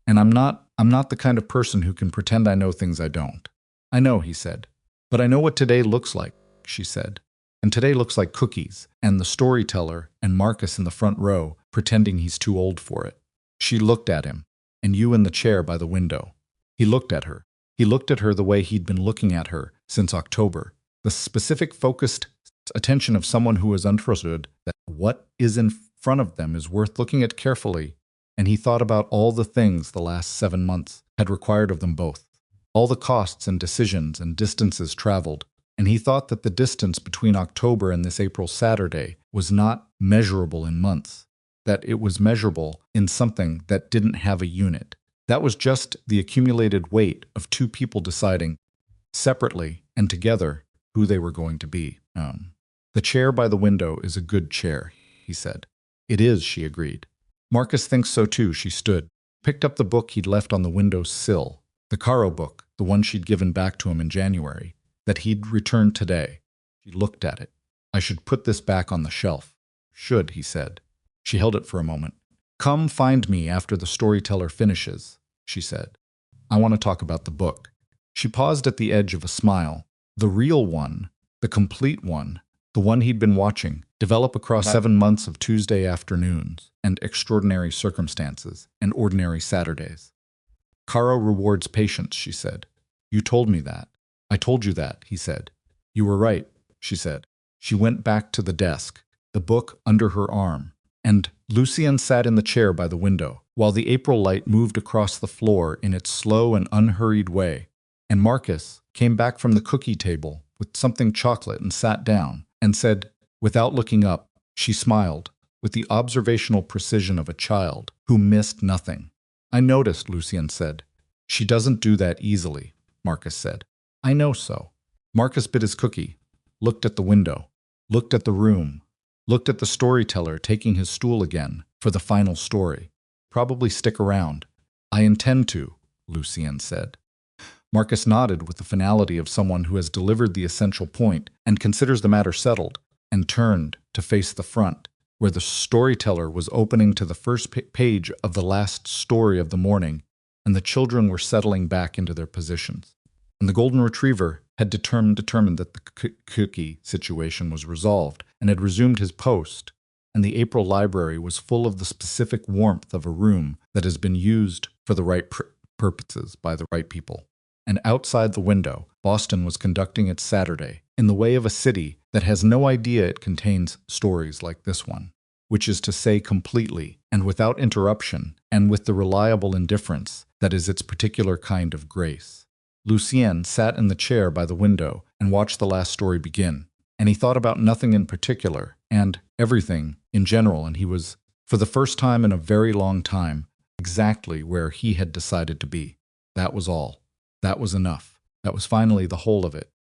And I'm not the kind of person who can pretend I know things I don't. I know, he said. But I know what today looks like, she said. And today looks like cookies, and the storyteller, and Marcus in the front row, pretending he's too old for it. She looked at him, and you in the chair by the window. He looked at her. He looked at her the way he'd been looking at her since October. The specific, focused attention of someone who has understood that what is in front of them is worth looking at carefully, and he thought about all the things the last 7 months had required of them both. All the costs and decisions and distances traveled, and he thought that the distance between October and this April Saturday was not measurable in months, that it was measurable in something that didn't have a unit. That was just the accumulated weight of 2 people deciding, separately and together, who they were going to be. The chair by the window is a good chair, he said. It is, she agreed. Marcus thinks so too, she stood, picked up the book he'd left on the window sill, the Caro book, the one she'd given back to him in January, that he'd returned today. She looked at it. I should put this back on the shelf. Should, he said. She held it for a moment. Come find me after the storyteller finishes, she said. I want to talk about the book. She paused at the edge of a smile. The real one, the complete one, the one he'd been watching, develop across 7 months of Tuesday afternoons, and extraordinary circumstances, and ordinary Saturdays. Caro rewards patience, she said. You told me that. I told you that, he said. You were right, she said. She went back to the desk, the book under her arm, and Lucienne sat in the chair by the window, while the April light moved across the floor in its slow and unhurried way, and Marcus came back from the cookie table with something chocolate and sat down and said, without looking up, she smiled with the observational precision of a child who missed nothing. I noticed, Lucien said. She doesn't do that easily, Marcus said. I know so. Marcus bit his cookie, looked at the window, looked at the room, looked at the storyteller taking his stool again for the final story. Probably stick around. I intend to, Lucien said. Marcus nodded with the finality of someone who has delivered the essential point and considers the matter settled, and turned to face the front, where the storyteller was opening to the first page of the last story of the morning, and the children were settling back into their positions. And the golden retriever had determined that the cookie situation was resolved and had resumed his post, and the April library was full of the specific warmth of a room that has been used for the right purposes by the right people. And outside the window, Boston was conducting its Saturday in the way of a city that has no idea it contains stories like this one, which is to say completely and without interruption and with the reliable indifference that is its particular kind of grace. Lucien sat in the chair by the window and watched the last story begin, and he thought about nothing in particular and everything in general, and he was, for the first time in a very long time, exactly where he had decided to be. That was all. That was enough. That was finally the whole of it.